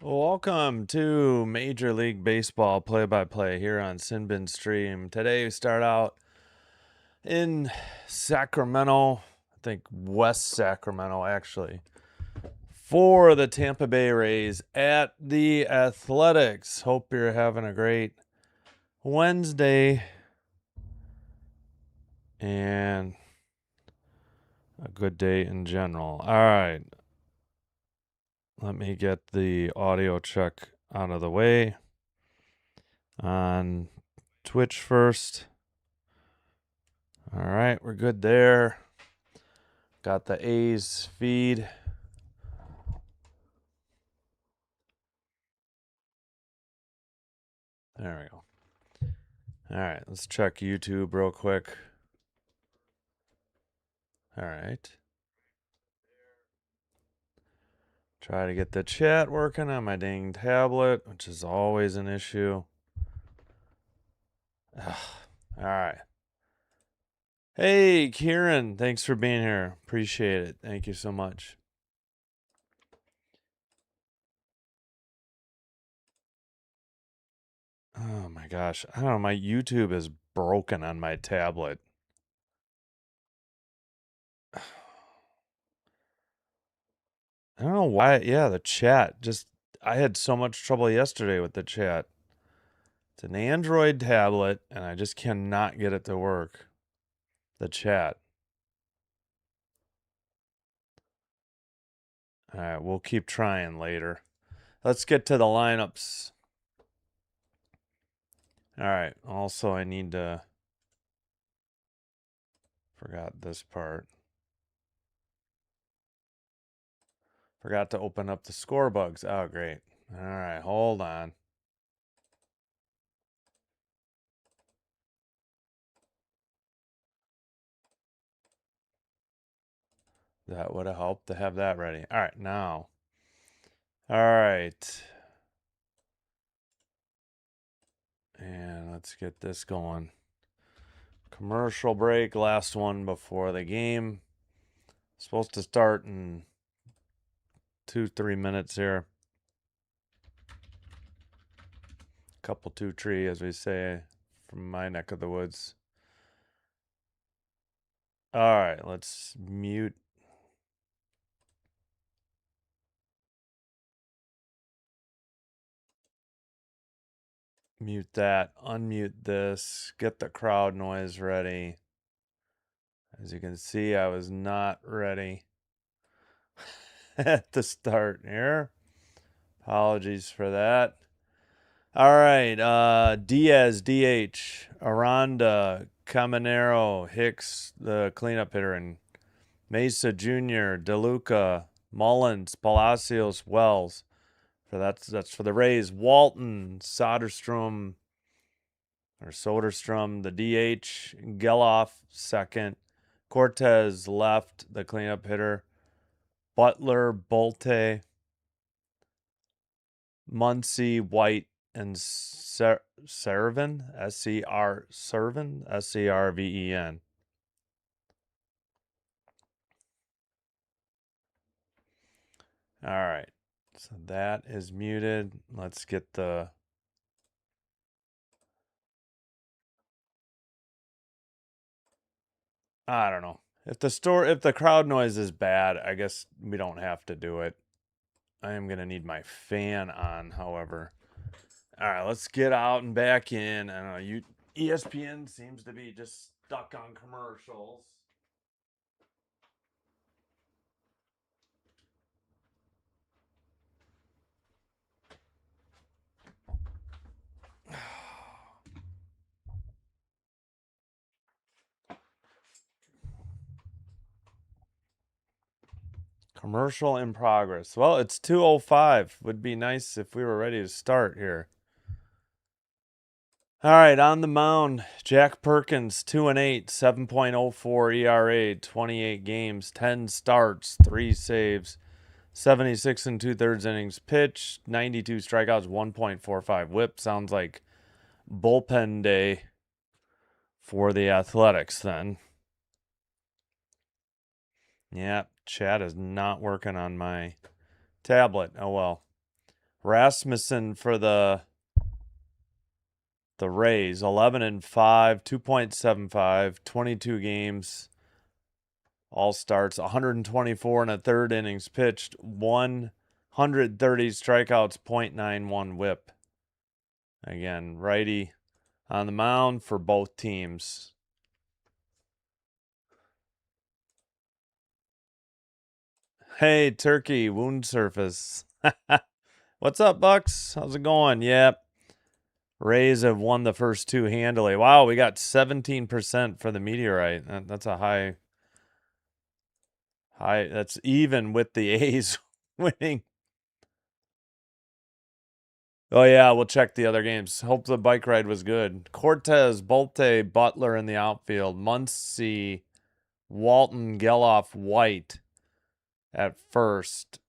Welcome to Major League Baseball play-by-play here on Sinbin Stream. Today we start out in Sacramento, I think West Sacramento actually, for the Tampa Bay Rays at the Athletics. Hope you're having a great Wednesday and a good day in general. All right. Let me get the audio check out of the way on Twitch first. All right, we're good there. Got the A's feed. There we go. All right, let's check YouTube real quick. All right. Try to get the chat working on my dang tablet, which is always an issue. Ugh. All right. Hey, Kieran, thanks for being here. Appreciate it. Thank you so much. Oh my gosh. I don't know. My YouTube is broken on my tablet. I don't know why. Yeah, the chat just, I had so much trouble yesterday with the chat. It's an Android tablet, and I just cannot get it to work. The chat. All right, we'll keep trying later. Let's get to the lineups. All right, also I need to... Forgot this part. Forgot to open up the score bugs. Oh, great. All right, hold on. That would have helped to have that ready. All right, now. All right. And let's get this going. Commercial break, last one before the game. Supposed to start in 2-3 minutes here. Couple two tree, as we say, from my neck of the woods. All right, let's mute. Mute that, unmute this, get the crowd noise ready. As you can see, I was not ready at the start here. Apologies for that. All right, Diaz, DH, Aranda, Caminero, Hicks, the cleanup hitter, and Mesa Jr., DeLuca, Mullins, Palacios, Wells. That's for the Rays. Walton, Soderstrom, the DH, Geloff, second, Cortez left, the cleanup hitter, Butler, Bolte, Muncy, White, and Serven, Serven. All right, so that is muted. Let's get the... I don't know. If the crowd noise is bad, I guess we don't have to do it. I am going to need my fan on, however. All right, let's get out and back in. I don't know, ESPN seems to be just stuck on commercials. Commercial in progress. Well, it's 2:05. Would be nice if we were ready to start here. All right, on the mound, Jack Perkins, 2-8, 7.04 ERA, 28 games, 10 starts, 3 saves, 76 and 2/3 innings pitched, 92 strikeouts, 1.45 whip. Sounds like bullpen day for the Athletics then. Yeah, chat is not working on my tablet. Oh well. Rasmussen for the Rays, 11-5, 2.75, 22 games, all starts, 124 and a third innings pitched, 130 strikeouts, .91 whip. Again, righty on the mound for both teams. Hey, Turkey, wound surface. What's up, Bucks? How's it going? Yep. Rays have won the first two handily. Wow, we got 17% for the meteorite. That's a high. That's even with the A's winning. Oh, yeah, we'll check the other games. Hope the bike ride was good. Cortez, Bolte, Butler in the outfield. Muncy, Walton, Geloff, White at first.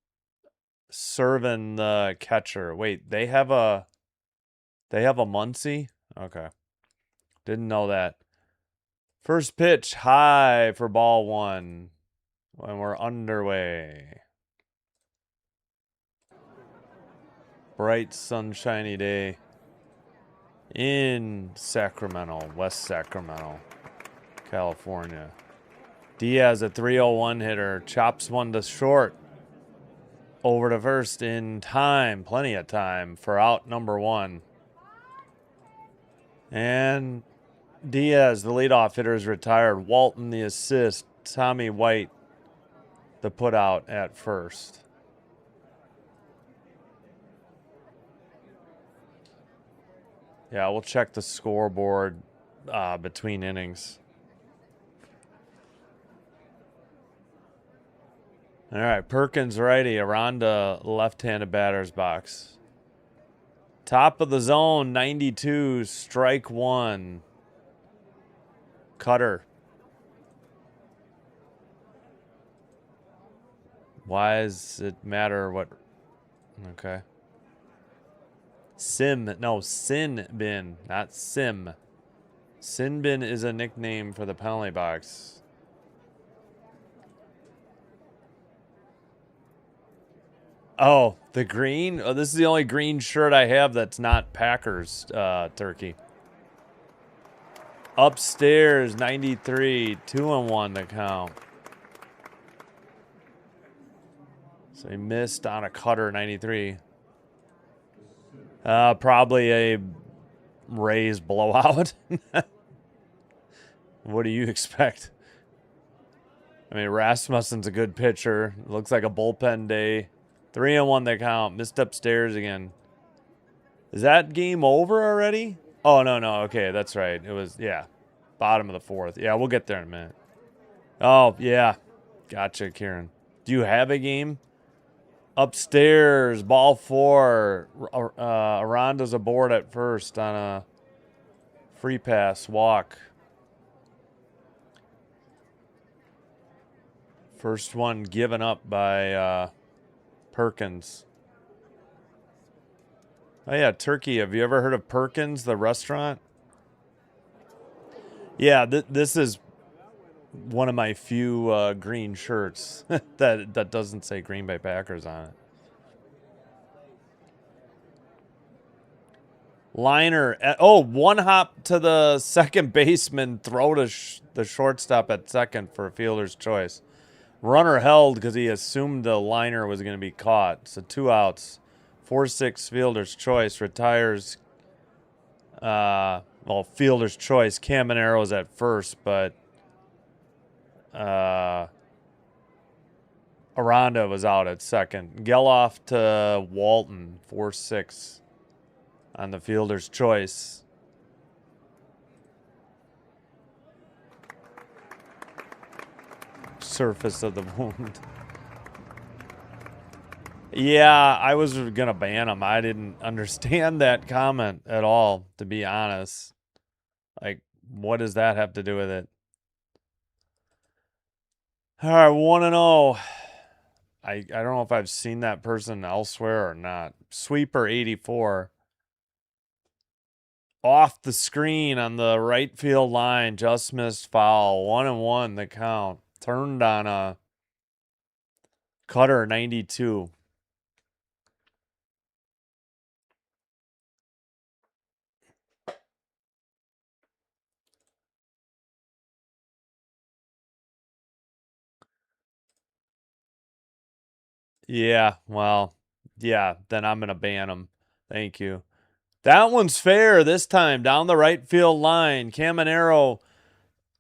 Serving the catcher. Wait, they have a Muncy? Okay. Didn't know that. First pitch, high for ball one. When we're underway. Bright, sunshiny day in Sacramento, West Sacramento, California. Diaz, a 301 hitter, chops one to short. Over to first in time, plenty of time for out number one. And Diaz, the leadoff hitter, is retired. Walton, the assist. Tommy White, the put out at first. Yeah, we'll check the scoreboard between innings. All right, Perkins righty, Aranda left-handed batter's box. Top of the zone, 92, strike one. Cutter. Why does it matter what? Okay. Sin Bin, not Sim. Sin Bin is a nickname for the penalty box. Oh, the green? Oh, this is the only green shirt I have that's not Packers turkey. Upstairs, 93, 2-1 to count. So he missed on a cutter, 93. Probably a Rays blowout. What do you expect? I mean, Rasmussen's a good pitcher. Looks like a bullpen day. 3-1 they count. Missed upstairs again. Is that game over already? Oh, no. Okay, that's right. It was, yeah, bottom of the fourth. Yeah, we'll get there in a minute. Oh, yeah. Gotcha, Kieran. Do you have a game? Upstairs, ball four. Aranda's aboard at first on a free pass, walk. First one given up by Perkins. Oh, yeah, Turkey. Have you ever heard of Perkins, the restaurant? Yeah, this is one of my few green shirts that doesn't say Green Bay Packers on it. Liner. One hop to the second baseman, throw to the shortstop at second for a fielder's choice. Runner held because he assumed the liner was going to be caught. So 2 outs. 4-6 fielder's choice. Retires. Fielder's choice. Camaro's at first, but Aranda was out at second. Geloff to Walton. 4-6 on the fielder's choice. Surface of the wound. Yeah, I was gonna ban him. I didn't understand that comment at all, to be honest. Like, what does that have to do with it? All right, 1-0. I don't know if I've seen that person elsewhere or not. Sweeper 84. Off the screen on the right field line, just missed foul. 1-1 the count. Turned on a cutter, 92. Yeah, well, yeah, then I'm going to ban him. Thank you. That one's fair this time. Down the right field line. Caminero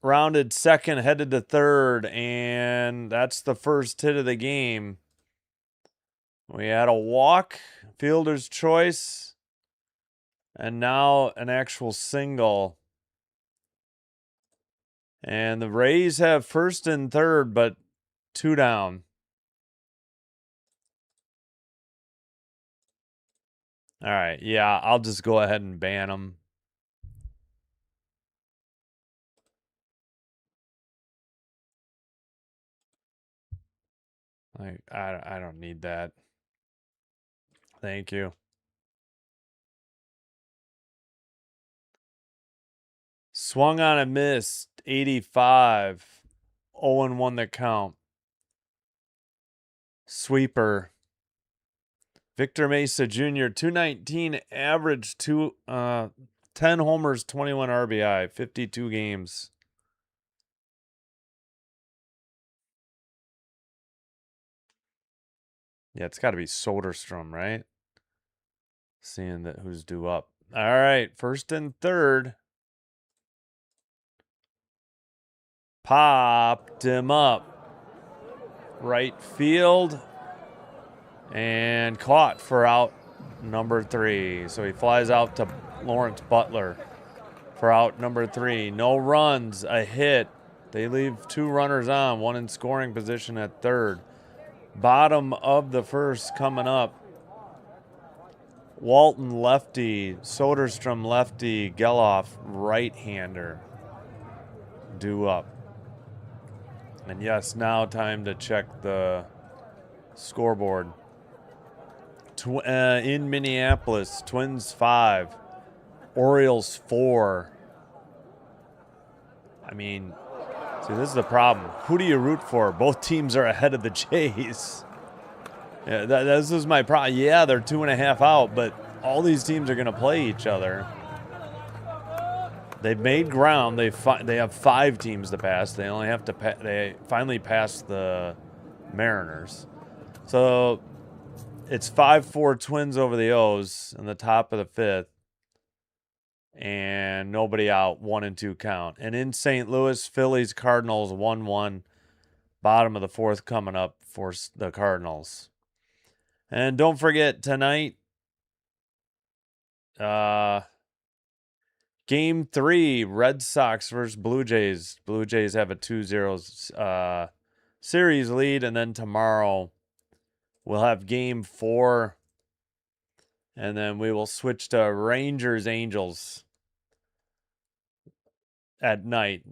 rounded second, headed to third, and that's the first hit of the game. We had a walk, fielder's choice, and now an actual single. And the Rays have first and third, but 2 down. All right, yeah, I'll just go ahead and ban them. I don't need that. Thank you. Swung on and missed, 85. 0-1 the count. Sweeper. Victor Mesa Jr., 219 average, 10 homers, 21 RBI, 52 games. Yeah, it's got to be Soderstrom, right? Seeing that who's due up. All right, first and third. Popped him up. Right field. And caught for out number 3. So he flies out to Lawrence Butler for out number 3. No runs, a hit. They leave 2 runners on, 1 in scoring position at third. Bottom of the first coming up. Walton lefty, Soderstrom lefty, Geloff right-hander due up. And yes, now time to check the scoreboard. In Minneapolis, Twins 5, Orioles 4. I mean, see, this is the problem. Who do you root for? Both teams are ahead of the Jays. Yeah, this is my problem. Yeah, they're 2.5 out, but all these teams are going to play each other. They've made ground. They have 5 teams to pass. They only have to. They finally passed the Mariners, so it's 5-4 Twins over the O's in the top of the 5th, and nobody out. 1-2 count. And in St. Louis, Phillies Cardinals 1-1. Bottom of the 4th coming up for the Cardinals. And don't forget tonight, Game 3, Red Sox versus Blue Jays. Blue Jays have a 2-0 series lead, and then tomorrow we'll have Game 4, and then we will switch to Rangers Angels at night,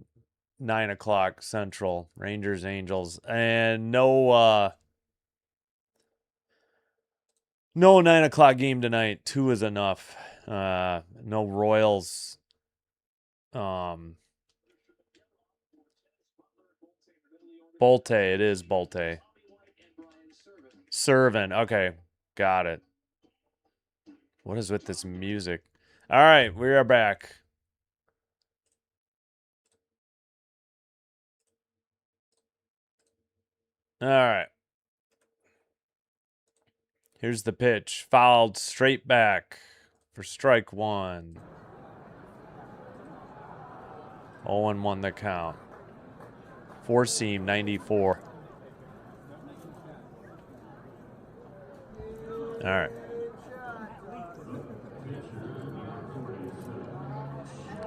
9 o'clock Central. Rangers Angels, and no 9 o'clock game tonight. 2 is enough. No Royals. Bolte. It is Bolte. Servant. Okay. Got it. What is with this music? All right. We are back. All right. Here's the pitch. Fouled straight back for strike 1. 0-1 the count. 4-seam, 94. All right.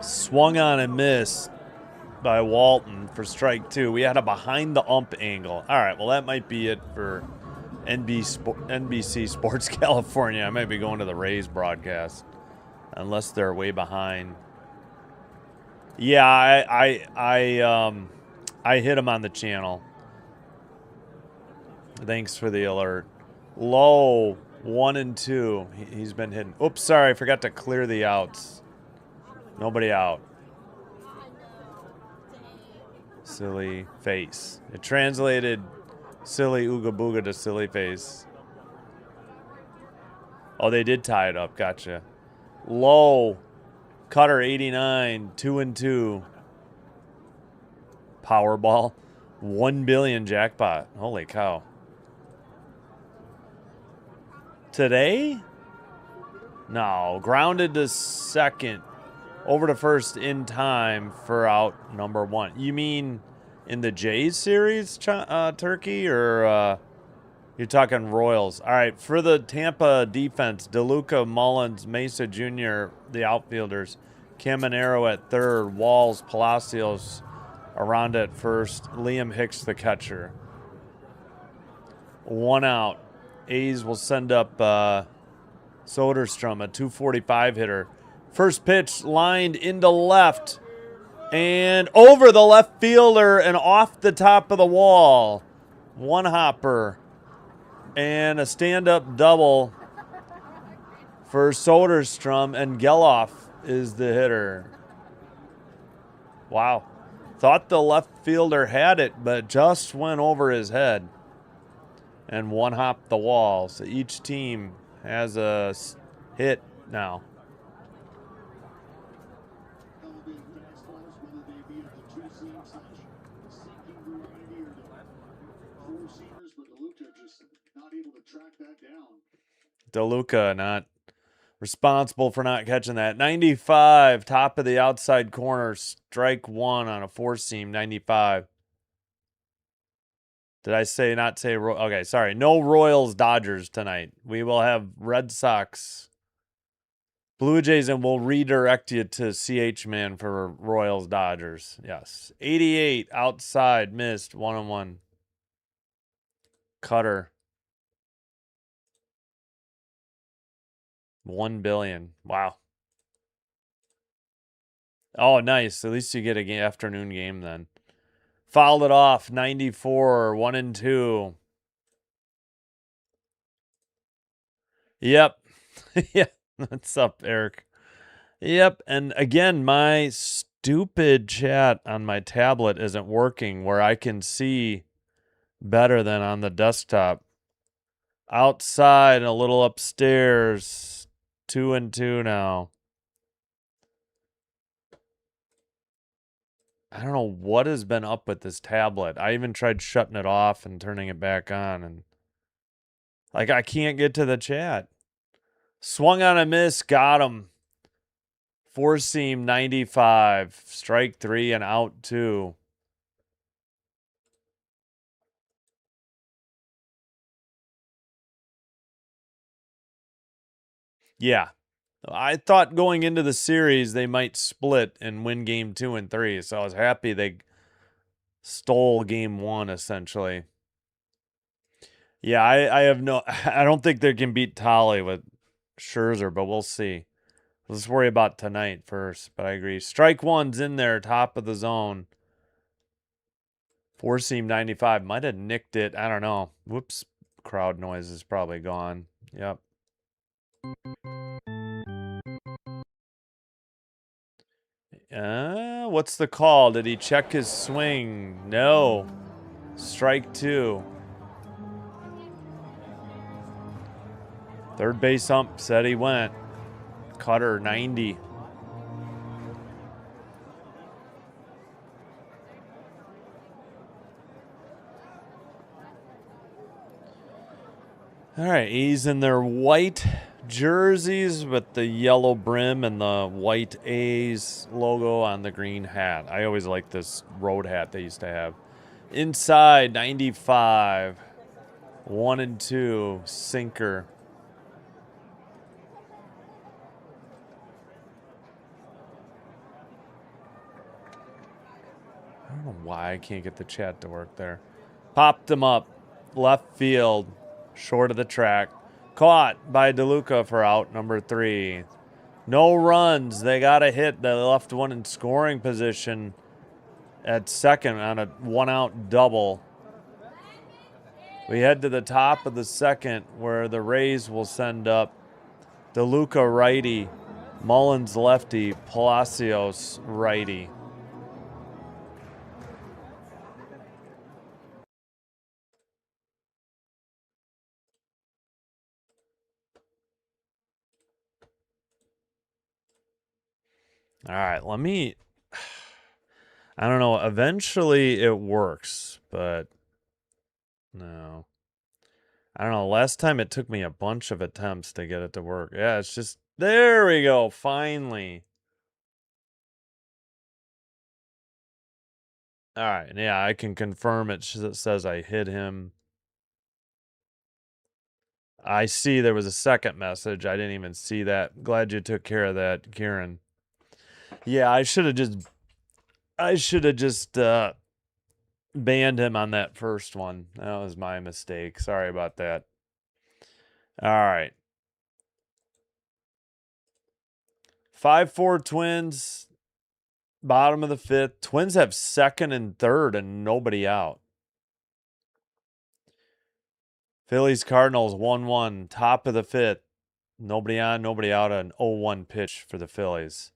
Swung on and missed by Walton for strike 2. We had a behind the ump angle. All right, well, that might be it for NBC Sports California. I might be going to the Rays broadcast unless they're way behind. Yeah, I hit him on the channel. Thanks for the alert. Low, 1-2. He's been hidden. Oops, sorry, I forgot to clear the outs. Nobody out. Silly face. It translated silly ooga booga to silly face. Oh, they did tie it up. Gotcha. Low. Cutter 89. 2-2. Powerball. 1 billion jackpot. Holy cow. Today? No, grounded to second. Over to first in time for out number 1. You mean in the Jays series, Turkey, or you're talking Royals? All right, for the Tampa defense, DeLuca, Mullins, Mesa Jr., the outfielders, Caminero at third, Walls, Palacios, Aranda at first, Liam Hicks the catcher. 1 out. A's will send up Soderstrom, a 245 hitter. First pitch lined into left and over the left fielder and off the top of the wall. 1 hopper and a stand-up double for Soderstrom, and Geloff is the hitter. Wow. Thought the left fielder had it, but just went over his head and 1 hop the wall. So each team has a hit now. DeLuca not responsible for not catching that. 95, top of the outside corner, strike 1 on a 4-seam, 95. Did I say not say? Okay, sorry. No Royals Dodgers tonight. We will have Red Sox, Blue Jays, and we'll redirect you to CH Man for Royals Dodgers. Yes. 88, outside, missed, 1-1. Cutter. 1 billion. Wow. Oh, nice. At least you get a afternoon game then. Fouled it off. 94, 1-2. Yep. Yeah. What's up, Eric? Yep. And again, my stupid chat on my tablet isn't working where I can see better than on the desktop. Outside and a little upstairs. 2-2 now. I don't know what has been up with this tablet. I even tried shutting it off and turning it back on, and like I can't get to the chat. Swung on a miss, got him. 4-seam, 95. Strike 3 and out 2. Yeah. I thought going into the series they might split and win game 2 and 3, so I was happy they stole game 1 essentially. Yeah, I have no I don't think they can beat Tolly with Scherzer, but we'll see. Let's worry about tonight first, but I agree. Strike 1's in there, top of the zone. 4-seam 95. Might have nicked it. I don't know. Whoops. Crowd noise is probably gone. Yep. What's the call? Did he check his swing? No. Strike 2. Third base ump said he went. Cutter 90. All right, A's in their white jerseys with the yellow brim and the white A's logo on the green hat. I always like this road hat they used to have. Inside, 95. 1-2, sinker. I don't know why I can't get the chat to work there. Popped him up. Left field. Short of the track. Caught by DeLuca for out number 3. No runs. They got a hit. They left one in scoring position at second on a 1-out double. We head to the top of the second where the Rays will send up DeLuca righty, Mullins lefty, Palacios righty. All right, let me... I don't know. Eventually it works, but no. I don't know. Last time it took me a bunch of attempts to get it to work. Yeah, it's just... There we go. Finally. All right. Yeah, I can confirm it says I hit him. I see there was a second message. I didn't even see that. Glad you took care of that, Kieran. Yeah, I should have just banned him on that first one. That was my mistake. Sorry about that. All right. 5-4 Twins. Bottom of the fifth. Twins have second and third and nobody out. Phillies Cardinals 1-1. Top of the fifth. Nobody on, nobody out. An 0-1 pitch for the Phillies.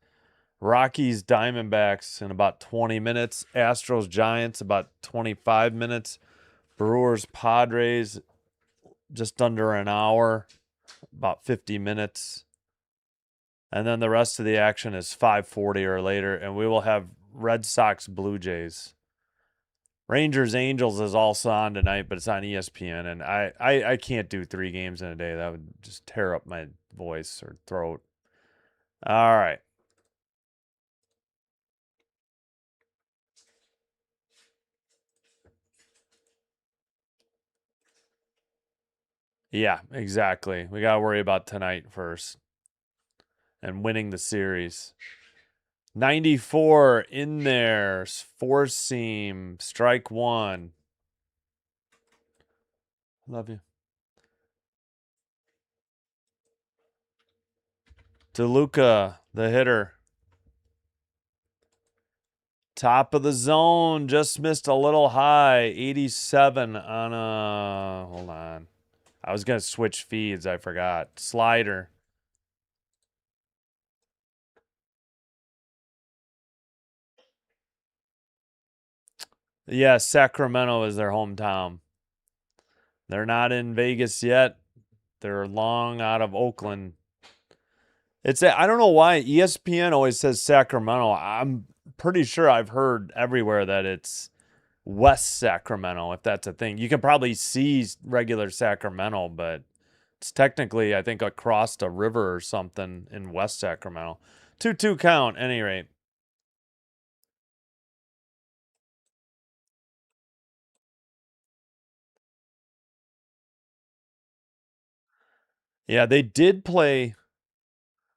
Rockies Diamondbacks in about 20 minutes. Astros Giants about 25 minutes. Brewers Padres just under an hour, about 50 minutes. And then the rest of the action is 5:40 or later, and we will have Red Sox Blue Jays. Rangers Angels is also on tonight, but it's on ESPN, and I can't do 3 games in a day. That would just tear up my voice or throat. All right. Yeah, exactly. We got to worry about tonight first and winning the series. 94 in there. Four seam. Strike one. Love you. DeLuca, the hitter. Top of the zone. Just missed a little high. 87 on a... Hold on. I was going to switch feeds. I forgot. Slider. Yeah, Sacramento is their hometown. They're not in Vegas yet. They're long out of Oakland. I don't know why ESPN always says Sacramento. I'm pretty sure I've heard everywhere that it's West Sacramento, if that's a thing. You can probably see regular Sacramento, but it's technically, I think, across a river or something in West Sacramento. 2-2 count, any rate. Yeah, they did play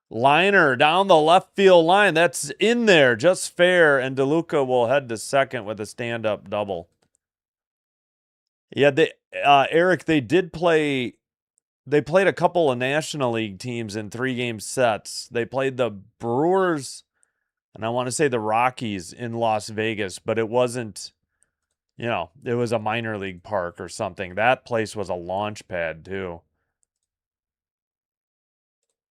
liner down the left field line. That's in there, just fair, and DeLuca will head to second with a stand-up double. Yeah, Eric, they did play. They played a couple of National League teams in 3-game sets. They played the Brewers, and I want to say the Rockies in Las Vegas, but it wasn't, it was a minor league park or something. That place was a launch pad, too.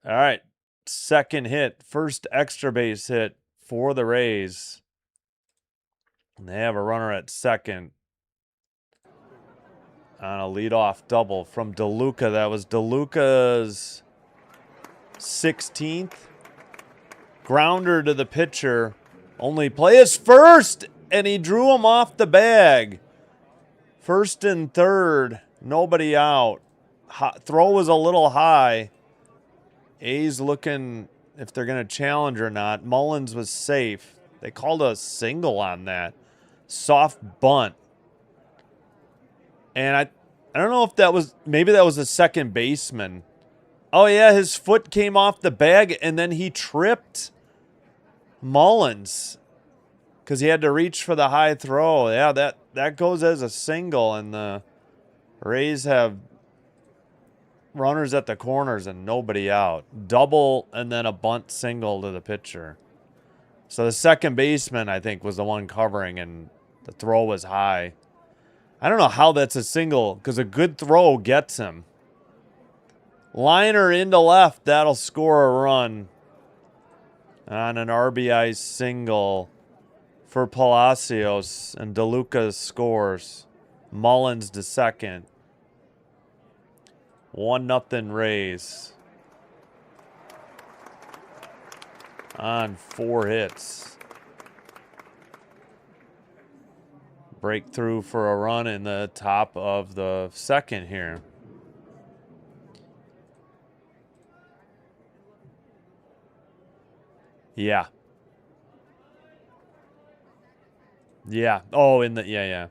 All right. Second hit, first extra base hit for the Rays. And they have a runner at second on a leadoff double from DeLuca. That was DeLuca's 16th. Grounder to the pitcher. Only play is first, and he drew him off the bag. First and third, nobody out. Throw was a little high. A's looking if they're going to challenge or not. Mullins was safe. They called a single on that. Soft bunt. And I don't know if maybe that was a second baseman. Oh, yeah, his foot came off the bag, and then he tripped Mullins because he had to reach for the high throw. Yeah, that goes as a single, and the Rays have runners at the corners and nobody out. Double and then a bunt single to the pitcher. So the second baseman, I think, was the one covering, and the throw was high. I don't know how that's a single because a good throw gets him. Liner into left, that'll score a run on an RBI single for Palacios, and DeLuca scores. Mullins to second. 1-0 Rays. On 4 hits. Breakthrough for a run in the top of the second here. Yeah. Yeah. Oh, yeah.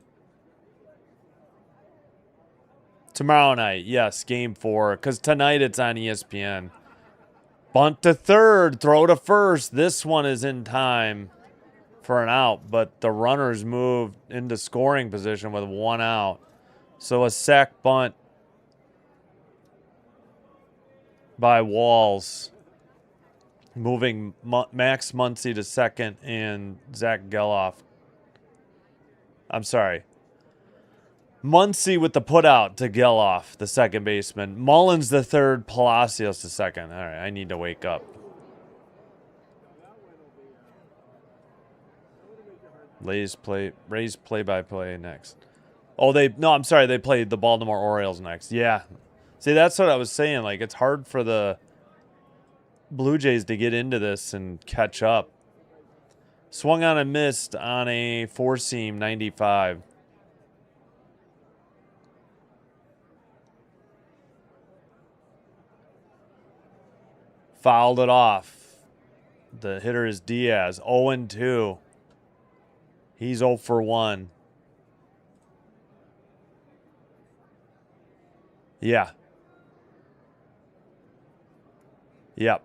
Tomorrow night, yes, game 4. Because tonight it's on ESPN. Bunt to third, throw to first. This one is in time for an out, but the runners moved into scoring position with 1 out. So a sac bunt by Walls, moving Max Muncy to second and Zach Geloff. I'm sorry. Muncy with the putout to Geloff, the second baseman. Mullins the third, Palacios the second. All right, I need to wake up. Rays play-by-play next. Oh, I'm sorry, they played the Baltimore Orioles next. Yeah. See, that's what I was saying. Like, it's hard for the Blue Jays to get into this and catch up. Swung on and missed on a 4-seam 95. Fouled it off. The hitter is Diaz. 0-2. He's 0 for 1. Yeah. Yep.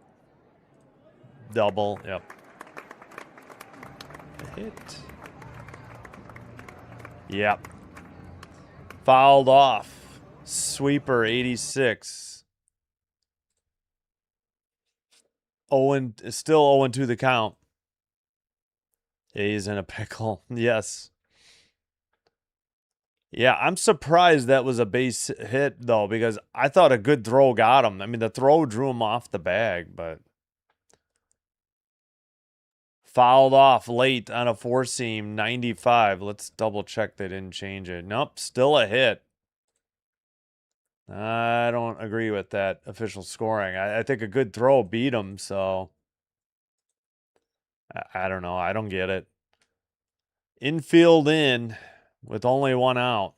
Double. Yep. Hit. Yep. Fouled off. Sweeper 86. Still 0-2 the count. He's in a pickle. Yes. Yeah, I'm surprised that was a base hit, though, because I thought a good throw got him. I mean, the throw drew him off the bag, but fouled off late on a 4-seam 95. Let's double check they didn't change it. Nope, still a hit. I don't agree with that official scoring. I think a good throw beat him, so I don't know. I don't get it. Infield in with only 1 out.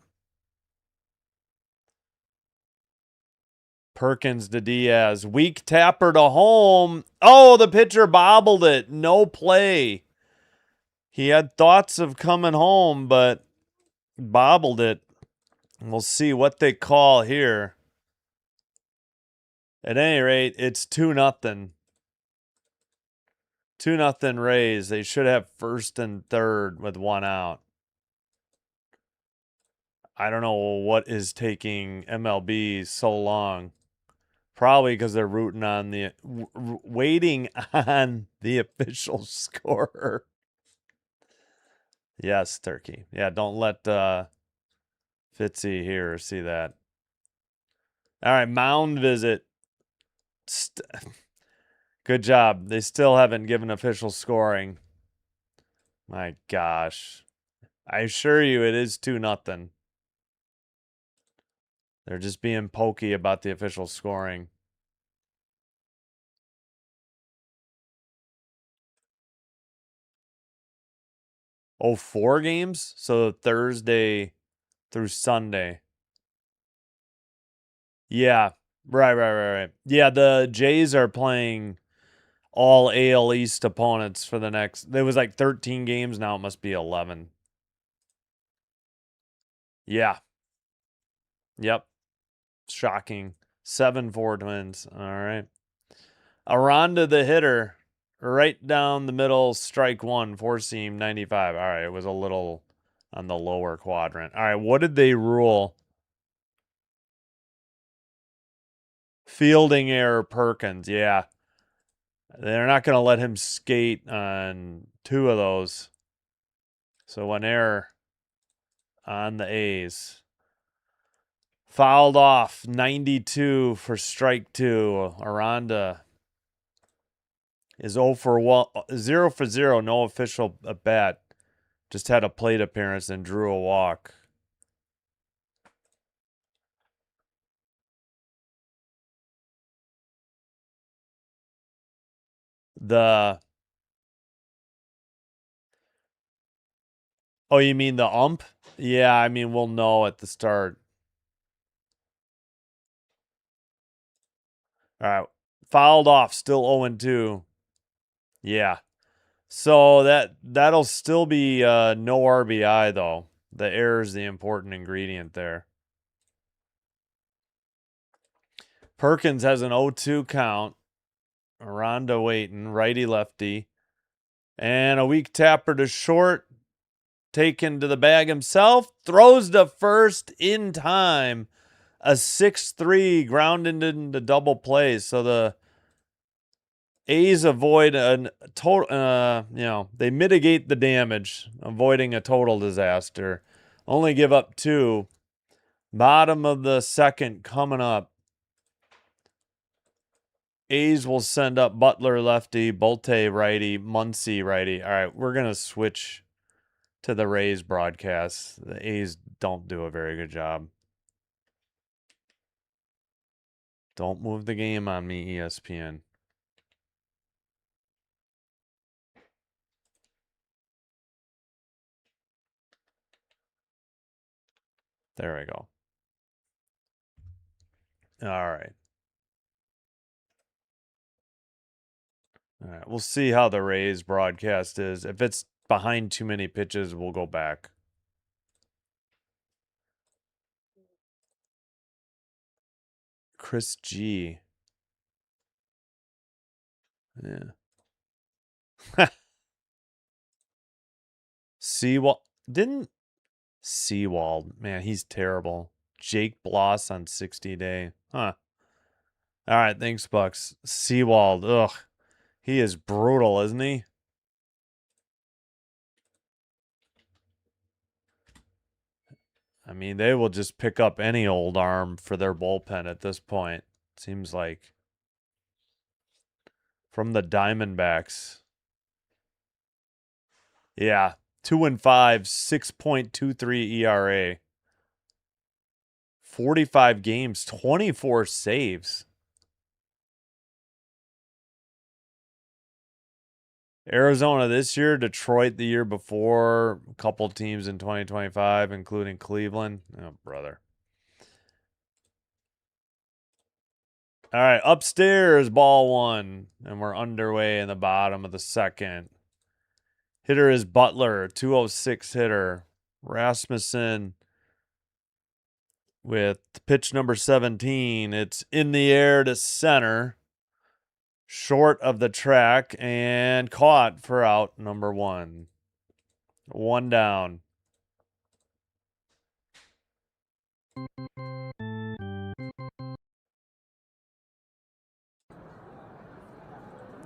Perkins to Diaz. Weak tapper to home. Oh, the pitcher bobbled it. No play. He had thoughts of coming home, but bobbled it. We'll see what they call here. At any rate, it's 2-0. 2-0 Rays. They should have first and third with 1 out. I don't know what is taking MLB so long. Probably because they're waiting on the official score. Yes, Turkey. Yeah, don't let Fitzy here see that. All right, mound visit. Good job. They still haven't given official scoring. My gosh. I assure you it is 2-0. They're just being pokey about the official scoring. Oh, 4 games? So Thursday through Sunday. Yeah. Right. Yeah, the Jays are playing all AL East opponents for the next. There was like 13 games. Now it must be 11. Yeah. Yep. Shocking. 7-4 Twins. All right. Aranda the hitter. Right down the middle. Strike 1. 4-seam 95. All right. It was a little on the lower quadrant. All right. What did they rule? Fielding error Perkins. Yeah. They're not going to let him skate on 2 of those. So an error on the A's. Fouled off. 92 for strike 2. Aranda is 0 for 1. 0 for 0. No official at bat. Just had a plate appearance and drew a walk. Oh, you mean the ump? Yeah, I mean, we'll know at the start. All right. Fouled off. Still 0-2. Yeah. So that'll still be no RBI though. The error is the important ingredient there. Perkins has an 0-2 count. Aranda waiting, righty lefty. And a weak tapper to short. Taken to the bag himself. Throws to first in time. A 6-3 grounded into double plays. So the A's avoid a total, they mitigate the damage, avoiding a total disaster. Only give up 2. Bottom of the second coming up. A's will send up Butler lefty, Bolte righty, Muncy righty. All right, we're going to switch to the Rays broadcast. The A's don't do a very good job. Don't move the game on me, ESPN. There we go. All right. All right. We'll see how the Rays broadcast is. If it's behind too many pitches, we'll go back. Chris G. Yeah. Seawald. Man, he's terrible. Jake Bloss on 60 day. Huh. All right, thanks, Bucks. Seawald. Ugh. He is brutal, isn't he? I mean, they will just pick up any old arm for their bullpen at this point. Seems like. From the Diamondbacks. Yeah. 2-5, 6.23 ERA. 45 games, 24 saves. Arizona this year, Detroit the year before, a couple teams in 2025, including Cleveland. Oh, brother. All right, upstairs, ball 1, and we're underway in the bottom of the second. Hitter is Butler, 206 hitter. Rasmussen with pitch number 17. It's in the air to center. Short of the track and caught for out number 1. 1 down.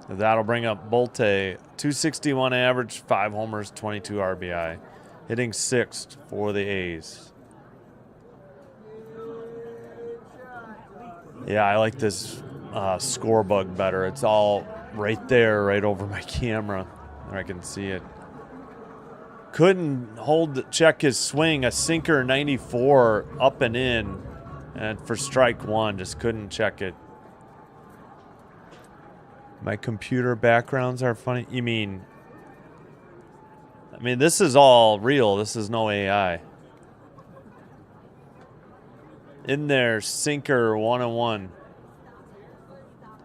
That'll bring up Bolte, 261 average, 5 homers, 22 RBI. Hitting 6th for the A's. Yeah, I like this score bug better. It's all right there, right over my camera. I can see it. Couldn't check his swing. A sinker 94 up and in. And for strike 1, just couldn't check it. My computer backgrounds are funny. You mean, this is all real. This is no AI. In there, sinker 1-1.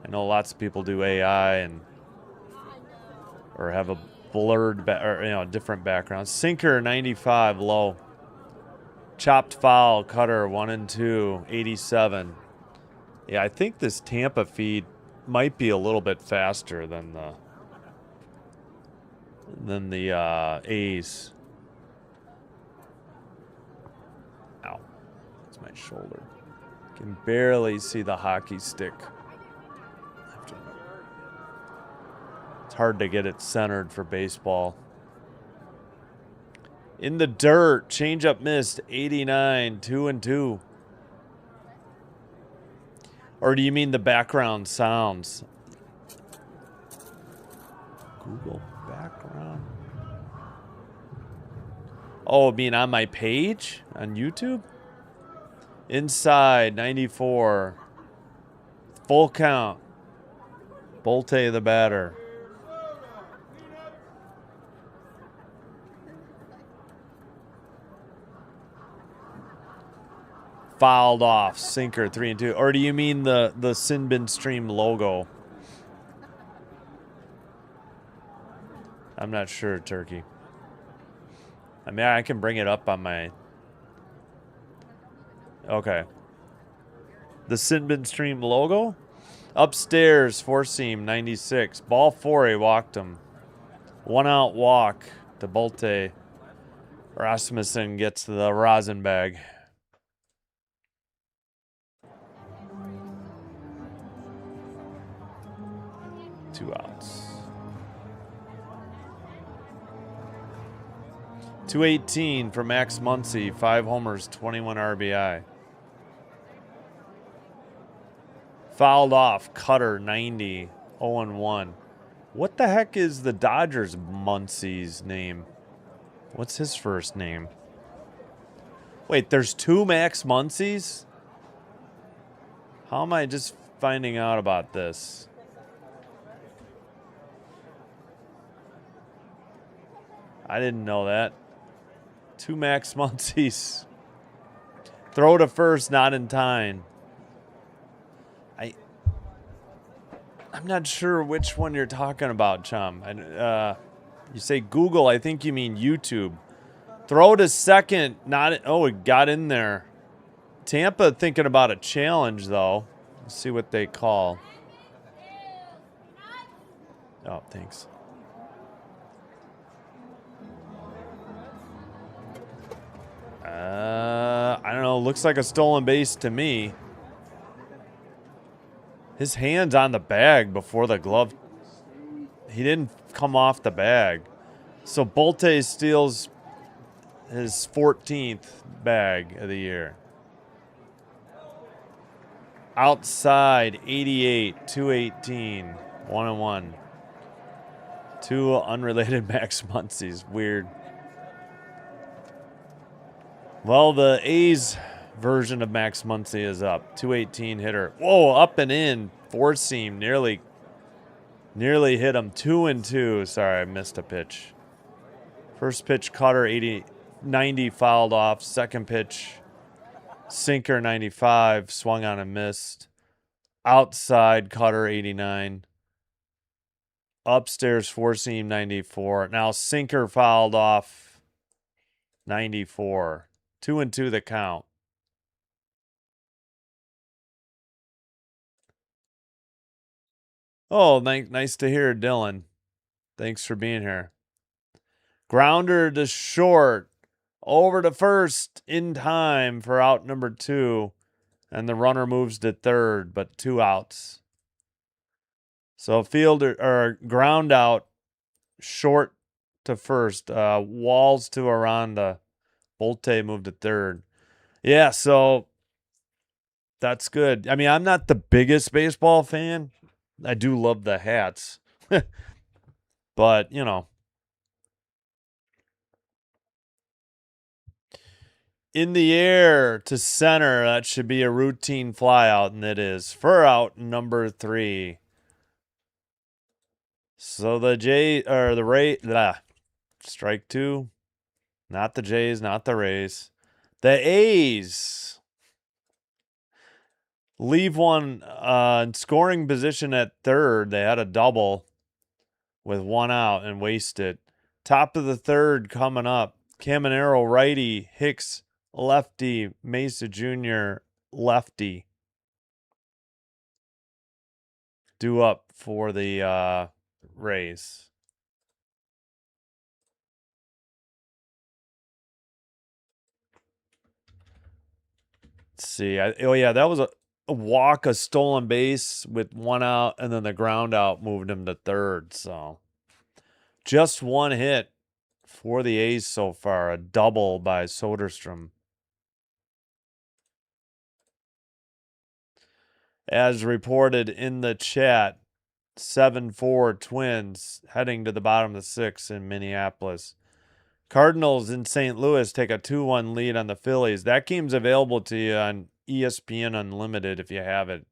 I know lots of people do AI or have a blurred different background. Sinker 95 low. Chopped foul cutter 1-2 87. Yeah, I think this Tampa feed might be a little bit faster than the A's. Ow. It's my shoulder. Can barely see the hockey stick. It's hard to get it centered for baseball. In the dirt, changeup missed, 89, 2-2. Or do you mean the background sounds? Google background. Oh, I mean on my page on YouTube? Inside, 94. Full count. Bolte the batter. Fouled off, sinker 3-2. Or do you mean the Sin Bin Stream logo? I'm not sure, Turkey. I mean, I can bring it up on my... Okay. The Sinbin Stream logo? Upstairs, four seam, 96. Ball 4, he walked him. 1 out walk to Bolte. Rasmussen gets the rosin bag. Two outs. 218 for Max Muncy. 5 homers, 21 RBI. Fouled off. Cutter, 90. 0-1. What the heck is the Dodgers Muncy's name? What's his first name? Wait, there's 2 Max Muncy's? How am I just finding out about this? I didn't know that. 2 Max Muncy's. Throw to first, not in time. I'm not sure which one you're talking about, Chum. You say Google, I think you mean YouTube. Throw to second, not... Oh, it got in there. Tampa thinking about a challenge, though. Let's see what they call. Oh, thanks. I don't know. Looks like a stolen base to me. His hand's on the bag before the glove. He didn't come off the bag. So Bolte steals his 14th bag of the year. Outside, 88, 218, 1-1. 2 unrelated Max Muncy's. Weird. Well, the A's version of Max Muncy is up. 218 hitter. Whoa, up and in. Four seam. Nearly hit him. 2-2. Sorry, I missed a pitch. First pitch, cutter, 90, fouled off. Second pitch, sinker, 95, swung on and missed. Outside, cutter, 89. Upstairs, four seam, 94. Now sinker fouled off, 94. 2-2 the count. Oh, nice to hear, Dylan. Thanks for being here. Grounder to short. Over to first in time for out number 2. And the runner moves to third, but 2 outs. So fielder or ground out, short to first. Walls to Aranda. Bolte moved to third. Yeah, so that's good. I mean, I'm not the biggest baseball fan. I do love the hats. But, you know. In the air to center. That should be a routine flyout, and it is. For out number 3. So the Rays, strike 2. Not the Jays, not the Rays. The A's leave one in scoring position at third. They had a double with 1 out and waste it. Top of the third coming up. Caminero righty, Hicks lefty, Mesa Jr. lefty. Due up for the Rays. Let's see. Oh, yeah, that was a walk, a stolen base with 1 out, and then the ground out moved him to third. So just 1 hit for the A's so far, a double by Soderstrom. As reported in the chat, 7-4 Twins heading to the bottom of the 6th in Minneapolis. Cardinals in St. Louis take a 2-1 lead on the Phillies. That game's available to you on ESPN Unlimited if you have it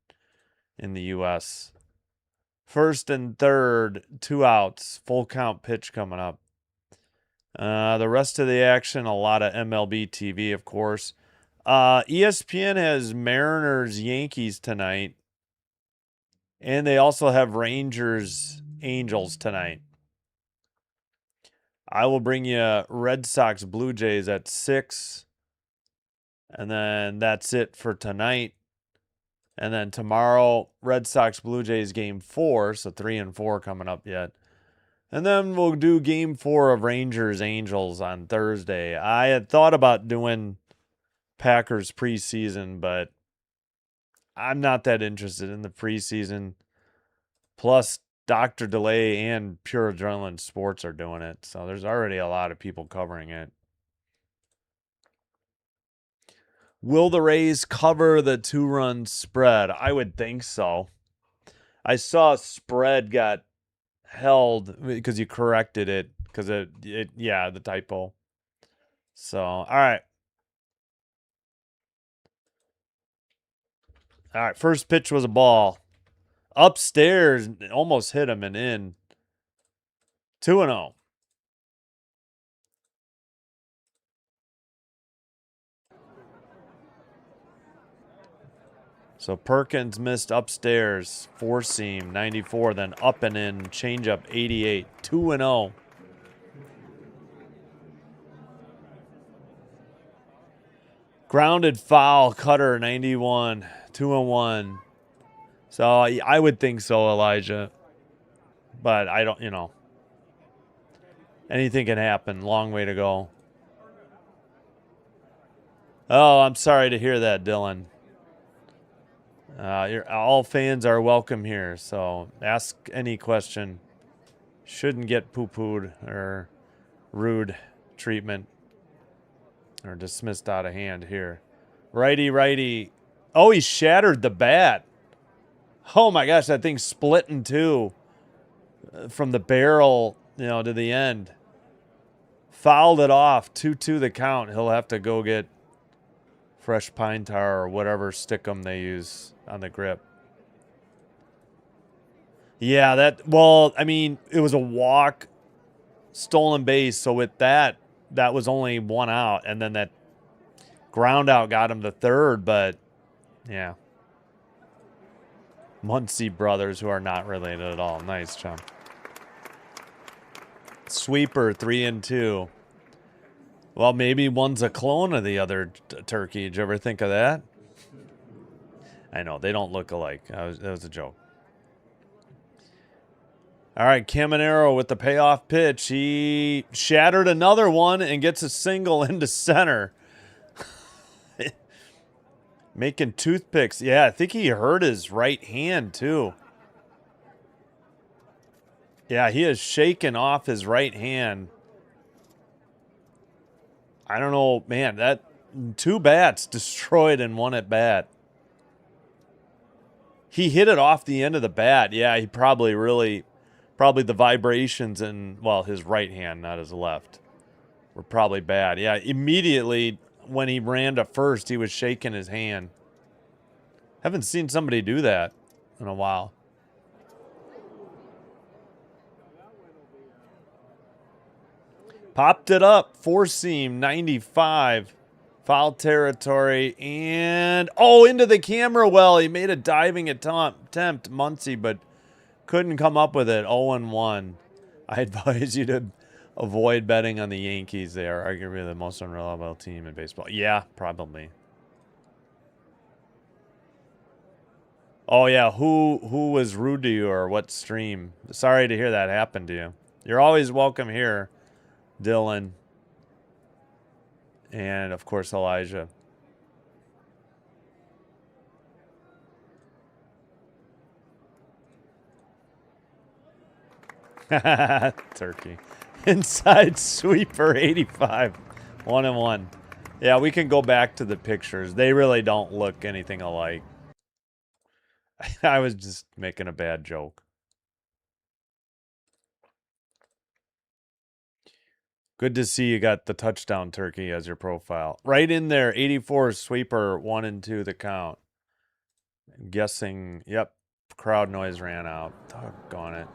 in the U.S. First and third, 2 outs, full count pitch coming up. The rest of the action, a lot of MLB TV, of course. ESPN has Mariners Yankees tonight. And they also have Rangers Angels tonight. I will bring you Red Sox Blue Jays at 6. And then that's it for tonight. And then tomorrow, Red Sox Blue Jays game 4. So 3 and 4 coming up yet. And then we'll do game 4 of Rangers Angels on Thursday. I had thought about doing Packers preseason, but I'm not that interested in the preseason. Plus, Dr. Delay and Pure Adrenaline Sports are doing it. So there's already a lot of people covering it. Will the Rays cover the 2-run spread? I would think so. I saw spread got held because you corrected it because yeah, the typo. So, all right. All right, first pitch was a ball. Upstairs, almost hit him and in. 2-0. So Perkins missed upstairs, 4-seam, 94, then up and in, changeup, 88, 2-0. Grounded foul, cutter, 91, 2-1. So I would think so, Elijah. But I don't, anything can happen. Long way to go. Oh, I'm sorry to hear that, Dylan. All fans are welcome here, so ask any question. Shouldn't get poo-pooed or rude treatment or dismissed out of hand here. Righty. Oh, he shattered the bat. Oh my gosh, that thing's split in two from the barrel, to the end. Fouled it off, 2-2 the count. He'll have to go get fresh pine tar or whatever stickum they use on the grip. Yeah, it was a walk, stolen base. So with that was only 1 out. And then that ground out got him the third. But, yeah. Muncie brothers who are not related at all. Nice, chum. Sweeper, 3-2. Well, maybe one's a clone of the other turkey. Did you ever think of that? I know, they don't look alike. That was a joke. All right, Caminero with the payoff pitch. He shattered another one and gets a single into center. Making toothpicks. Yeah, I think he hurt his right hand, too. Yeah, he is shaking off his right hand. I don't know, man, that 2 bats destroyed in 1 at bat. He hit it off the end of the bat. Yeah, he probably the vibrations in, his right hand, not his left, were probably bad. Yeah, immediately when he ran to first, he was shaking his hand. Haven't seen somebody do that in a while. Popped it up, 4-seam, 95, foul territory, and into the camera well. He made a diving attempt, Muncie, but couldn't come up with it. 0-1. I advise you to avoid betting on the Yankees. They are arguably the most unreliable team in baseball. Yeah, probably. Oh yeah, who was rude to you or what stream? Sorry to hear that happened to you. You're always welcome here, Dylan, and of course Elijah. Turkey. Inside sweeper, 85. 1-1. Yeah, we can go back to the pictures. They really don't look anything alike. I was just making a bad joke. Good to see you got the touchdown turkey as your profile. Right in there, 84 sweeper, 1-2 the count. I'm guessing, yep, crowd noise ran out. Doggone it.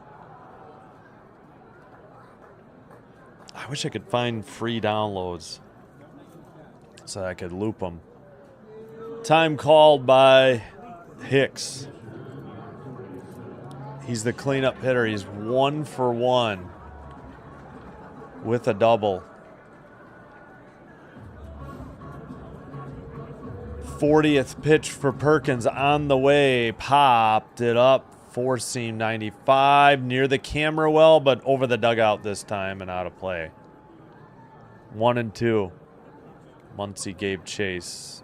I wish I could find free downloads so I could loop them. Time called by Hicks. He's the cleanup hitter. He's 1 for 1. with a double. 40th pitch for Perkins on the way. Popped it up. Four-seam 95 near the camera well, but over the dugout this time and out of play. 1-2. Muncie gave chase.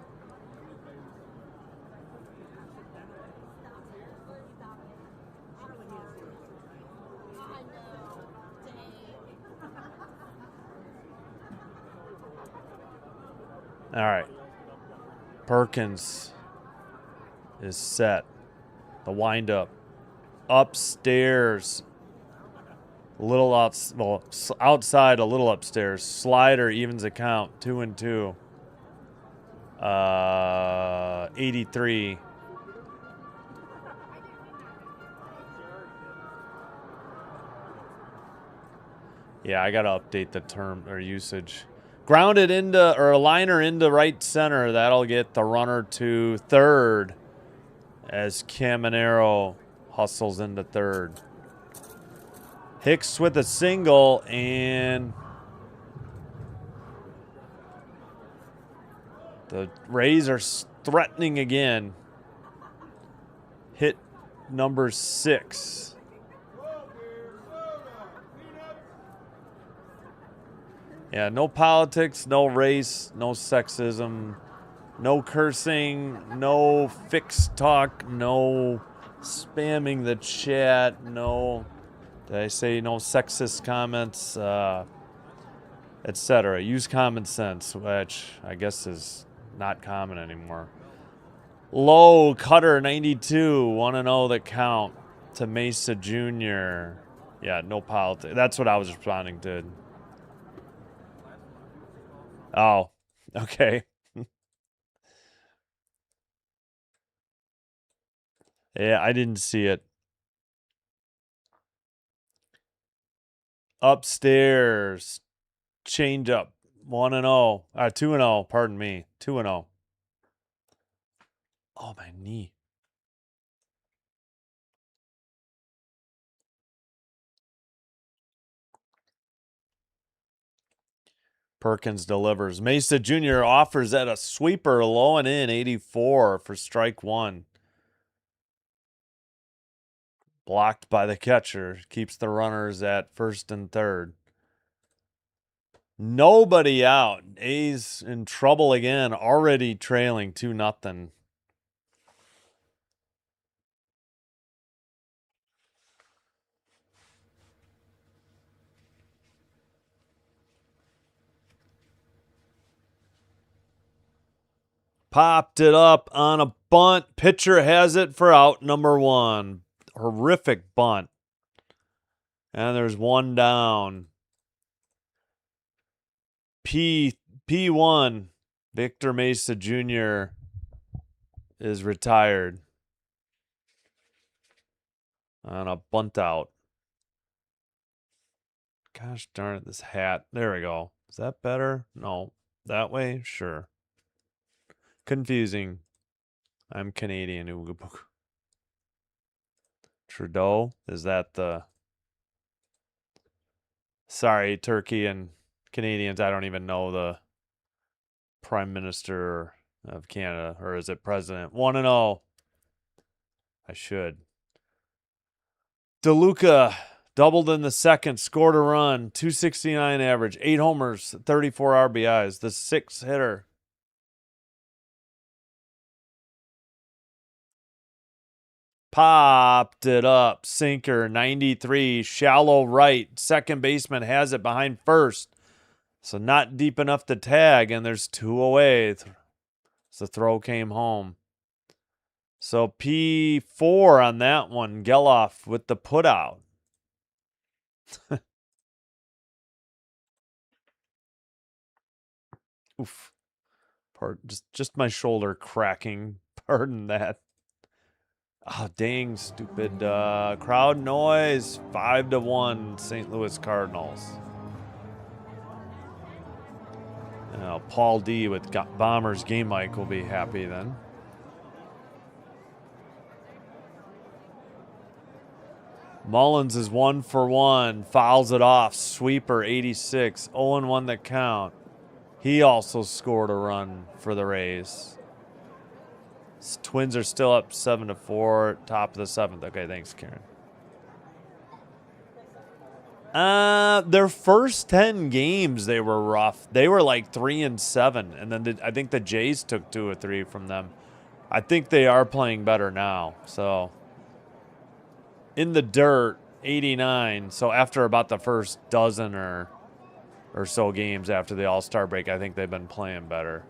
All right. Perkins is set. The windup. Upstairs. A little outside, a little upstairs. Slider evens the count. 2-2. 83. Yeah, I gotta update the term or usage. Grounded into, or a liner into right center. That'll get the runner to third as Caminero hustles into third. Hicks with a single, and the Rays are threatening again. Hit number 6. Yeah, no politics, no race, no sexism, no cursing, no fixed talk, no spamming the chat, no, did I say no sexist comments, etc. Use common sense, which I guess is not common anymore. Low cutter 92, 1-0 the count to Mesa Jr. Yeah, no politics. That's what I was responding to. Oh, okay. Yeah, I didn't see it. Upstairs, change up, 1-0, 2-0. Pardon me, 2-0. Oh, my knee. Perkins delivers. Mesa Jr. offers at a sweeper, low and in, 84 for strike 1. Blocked by the catcher. Keeps the runners at first and third. Nobody out. A's in trouble again, already trailing 2-0. Popped it up on a bunt. Pitcher has it for out number 1. Horrific bunt. And there's one down. P1. Victor Mesa Jr. is retired on a bunt out. Gosh darn it, this hat. There we go. Is that better? No. That way? Sure. Confusing. I'm Canadian. Trudeau? Is that the... Sorry, Turkey and Canadians. I don't even know the Prime Minister of Canada. Or is it President? 1-0. I should. DeLuca doubled in the second. Scored a run. 269 average. 8 homers. 34 RBIs. The 6th hitter. Popped it up. Sinker, 93. Shallow right. Second baseman has it behind first. So not deep enough to tag, and there's 2 away. So the throw came home. So P4 on that one. Geloff with the putout. Oof. Just my shoulder cracking. Pardon that. Oh, dang, stupid crowd noise. 5-1 St. Louis Cardinals. Paul D with Bombers game mic will be happy then. Mullins is 1 for 1. Fouls it off. Sweeper, 86. 0-1 the count. He also scored a run for the Rays. Twins are still up 7-4. Top of the 7th. Okay, thanks, Karen. Their first 10 games, they were rough. They were like 3-7, and then I think the Jays took 2 or 3 from them. I think they are playing better now. So in the dirt, 89. So after about the first dozen or so games after the All-Star break, I think they've been playing better.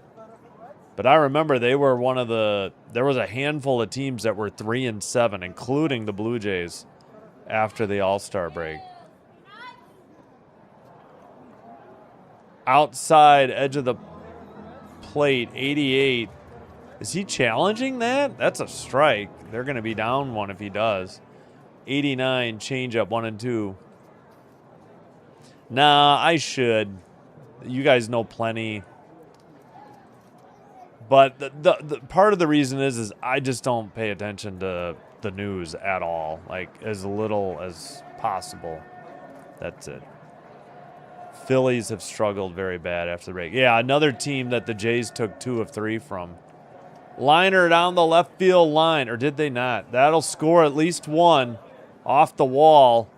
But I remember they were there was a handful of teams that were 3-7, including the Blue Jays after the All-Star break. Outside edge of the plate, 88. Is he challenging that? That's a strike. They're going to be down 1 if he does. 89, changeup, 1-2. Nah, I should. You guys know plenty. But the part of the reason is I just don't pay attention to the news at all. Like, as little as possible. That's it. Phillies have struggled very bad after the break. Yeah, another team that the Jays took 2 of 3 from. Liner down the left field line. Or did they not? That'll score at least 1 off the wall.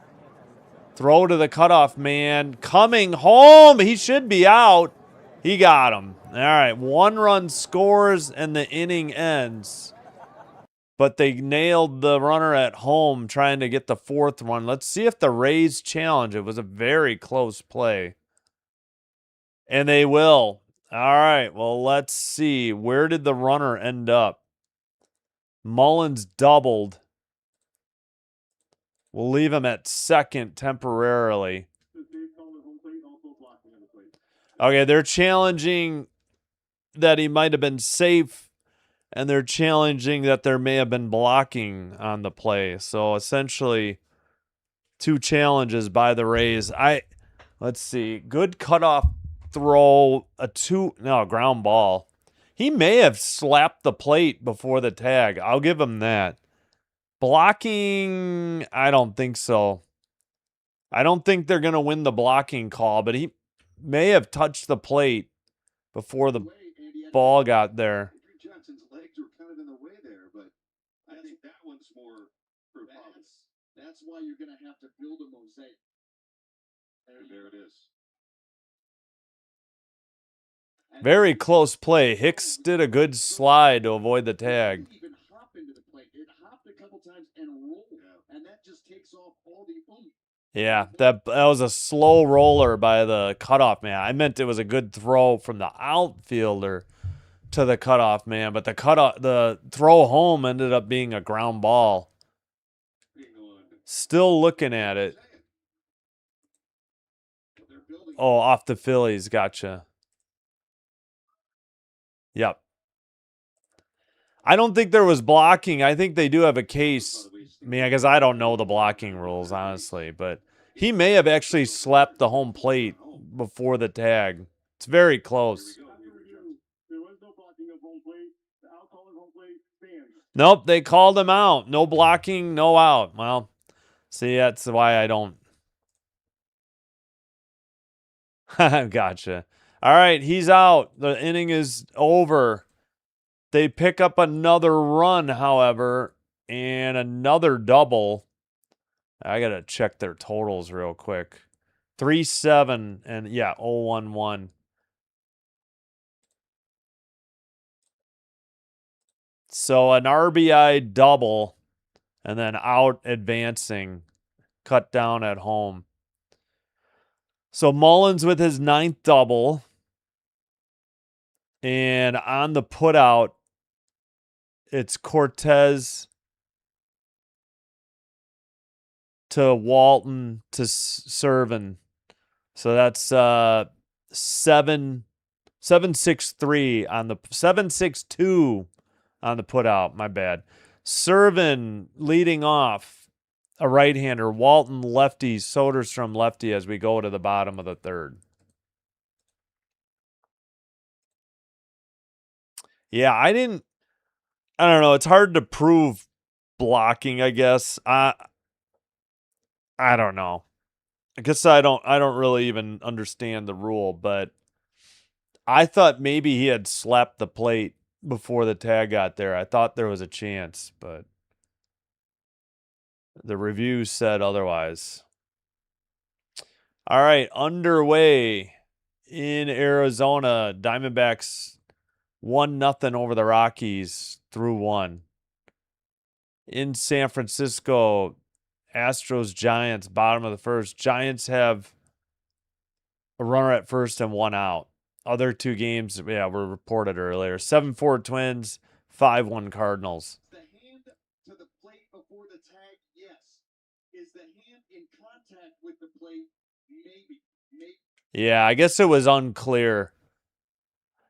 Throw to the cutoff man. Coming home. He should be out. He got him. All right, 1 run scores and the inning ends. But they nailed the runner at home trying to get the 4th one. Let's see if the Rays challenge. It was a very close play. And they will. All right, well, let's see. Where did the runner end up? Mullins doubled. We'll leave him at second temporarily. Okay, they're challenging that he might have been safe, and they're challenging that there may have been blocking on the play. So essentially, 2 challenges by the Rays. Let's see. Good cutoff throw, ground ball. He may have slapped the plate before the tag. I'll give him that. Blocking, I don't think so. I don't think they're going to win the blocking call, but he may have touched the plate before the ball got there. Johnson's legs were kind of in the way there, but I think that one's more proof. That's why you're going to have to build a mosaic. And there it is. Very close play. Hicks did a good slide to avoid the tag. Even hop into the plate. It hopped a couple times and rolled, and that just takes off all the oomph. Yeah, that was a slow roller by the cutoff man. I meant it was a good throw from the outfielder to the cutoff man, but the throw home ended up being a ground ball. Still looking at it. Oh, off the Phillies, gotcha. Yep. I don't think there was blocking. I think they do have a case. I mean, I guess I don't know the blocking rules, honestly, but he may have actually slapped the home plate before the tag. It's very close. Nope, they called him out. No blocking, no out. Well, see, that's why I don't. Gotcha. All right, he's out. The inning is over. They pick up another run, however, and another double. I got to check their totals real quick. 3-7 and, 0-1-1. So an RBI double and then out advancing, cut down at home. So Mullins with his 9th double. And on the putout, it's Cortez to Walton to Servin. So that's 7-6-3 on the 7-6-2 on the putout. My bad. Servin leading off, a right-hander. Walton lefty. Soderstrom lefty as we go to the bottom of the 3rd. Yeah, I don't know. It's hard to prove blocking, I guess. I don't know. I guess I don't really even understand the rule, but I thought maybe he had slapped the plate before the tag got there. I thought there was a chance, but the review said otherwise. All right, underway in Arizona. Diamondbacks 1-0 over the Rockies through one. In San Francisco, Astros Giants, bottom of the first. Giants have a runner at first and one out. Other two games, were reported earlier. 7-4 Twins, 5-1 Cardinals. The hand to the plate before the tag, yes. Is the hand in contact with the plate? Maybe. Yeah, I guess it was unclear.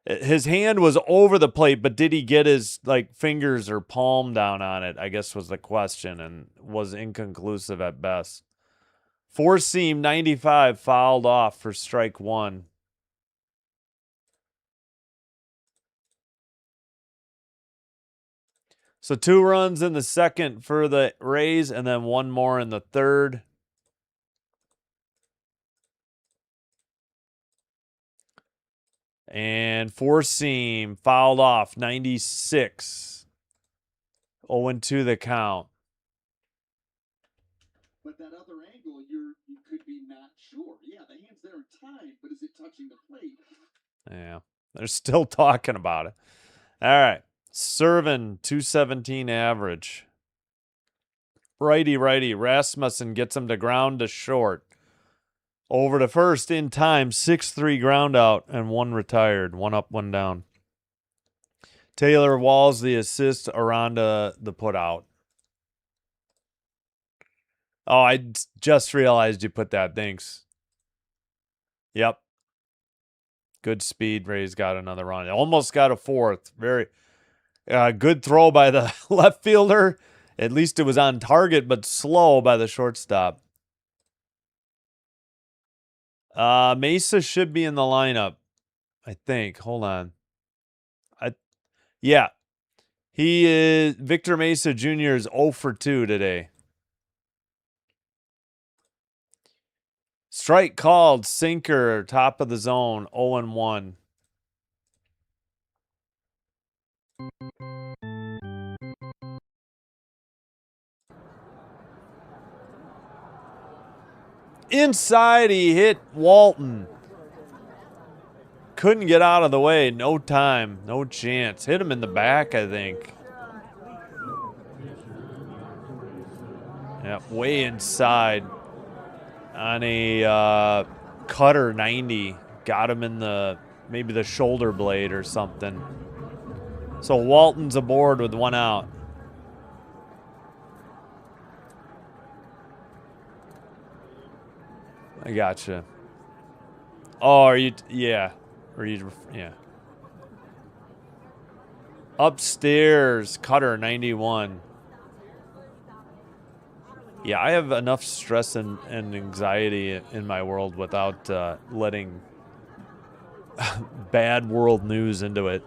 His hand was over the plate, but did he get his fingers or palm down on it? I guess was the question, and was inconclusive at best. Four seam 95 fouled off for strike one. So 2 runs in the second for the Rays, and then one more in the third. And four seam fouled off 96. 0-2 the count. But that other angle, you could be not sure. Yeah, the hand's there in time, but is it touching the plate? Yeah, they're still talking about it. All right, Servin 217 average. Righty. Rasmussen gets him to ground to short. Over to first in time, 6-3 ground out, and one retired. One up, one down. Taylor Walls the assist, Aranda the put out. Oh, I just realized you put that. Thanks. Yep. Good speed. Rays got another run. Almost got a fourth. Very good throw by the left fielder. At least it was on target, but slow by the shortstop. Mesa should be in the lineup, I think. Hold on. Yeah. He is Victor Mesa Jr. is 0 for 2 today. Strike called, sinker, top of the zone, 0-1. Inside, he hit Walton. Couldn't get out of the way. No time, no chance. Hit him in the back, I think. Yep, way inside. On a cutter 90. Got him in maybe the shoulder blade or something. So Walton's aboard with one out. I gotcha. Oh, are you? Yeah. Yeah. Upstairs, cutter 91. Yeah, I have enough stress and anxiety in my world without letting bad world news into it,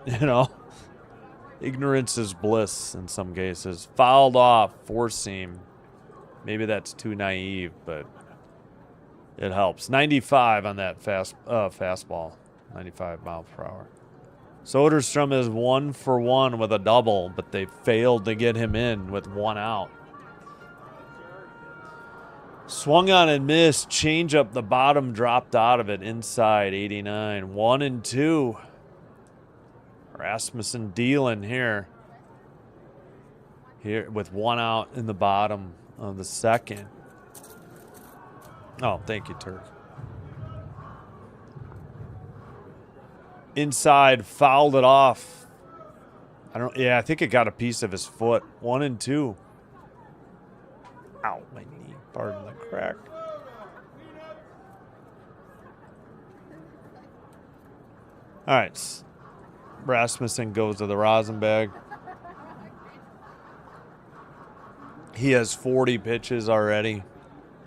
Ignorance is bliss in some cases. Fouled off, four seam. Maybe that's too naive, but it helps. 95 on that fastball. 95 miles per hour. Soderstrom is 1 for 1 with a double, but they failed to get him in with one out. Swung on and missed. Change up the bottom, dropped out of it. Inside, 89. 1-2. Rasmussen dealing here. Here with one out in the bottom of the second. Oh, thank you, Turk. Inside, fouled it off. I think it got a piece of his foot. 1-2. Ow, my knee. Pardon the crack. All right. Rasmussen goes to the rosin bag. He has 40 pitches already.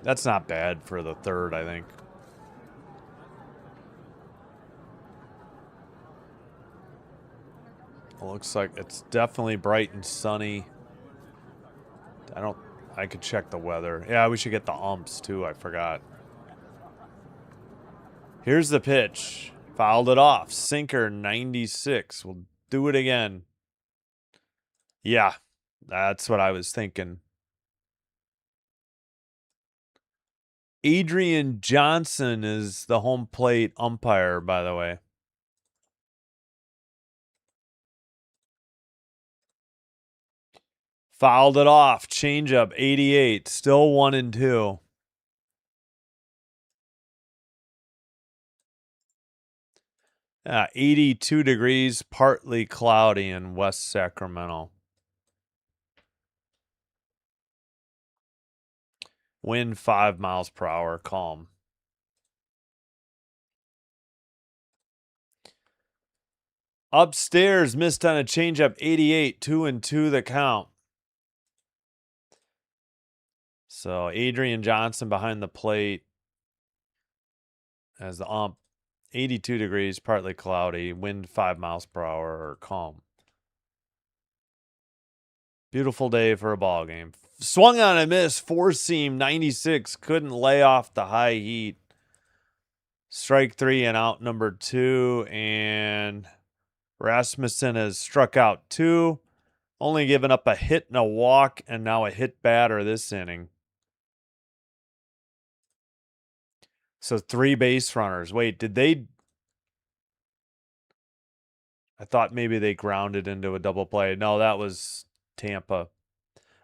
That's not bad for the third, I think. It looks like it's definitely bright and sunny. I could check the weather. Yeah, we should get the umps too. I forgot. Here's the pitch. Fouled it off. Sinker 96. We'll do it again. Yeah, that's what I was thinking. Adrian Johnson is the home plate umpire, by the way. Fouled it off. Changeup 88. Still 1-2. 82 degrees, partly cloudy in West Sacramento. Wind 5 miles per hour, calm. Upstairs, missed on a changeup, 88, 2-2 the count. So Adrian Johnson behind the plate as the ump. 82 degrees, partly cloudy, wind 5 miles per hour, or calm. Beautiful day for a ball game. Swung on a miss, four-seam, 96, couldn't lay off the high heat. Strike 3 and out number 2, and Rasmussen has struck out 2, only given up a hit and a walk, and now a hit batter this inning. So 3 base runners. Wait, did they? I thought maybe they grounded into a double play. No, that was Tampa.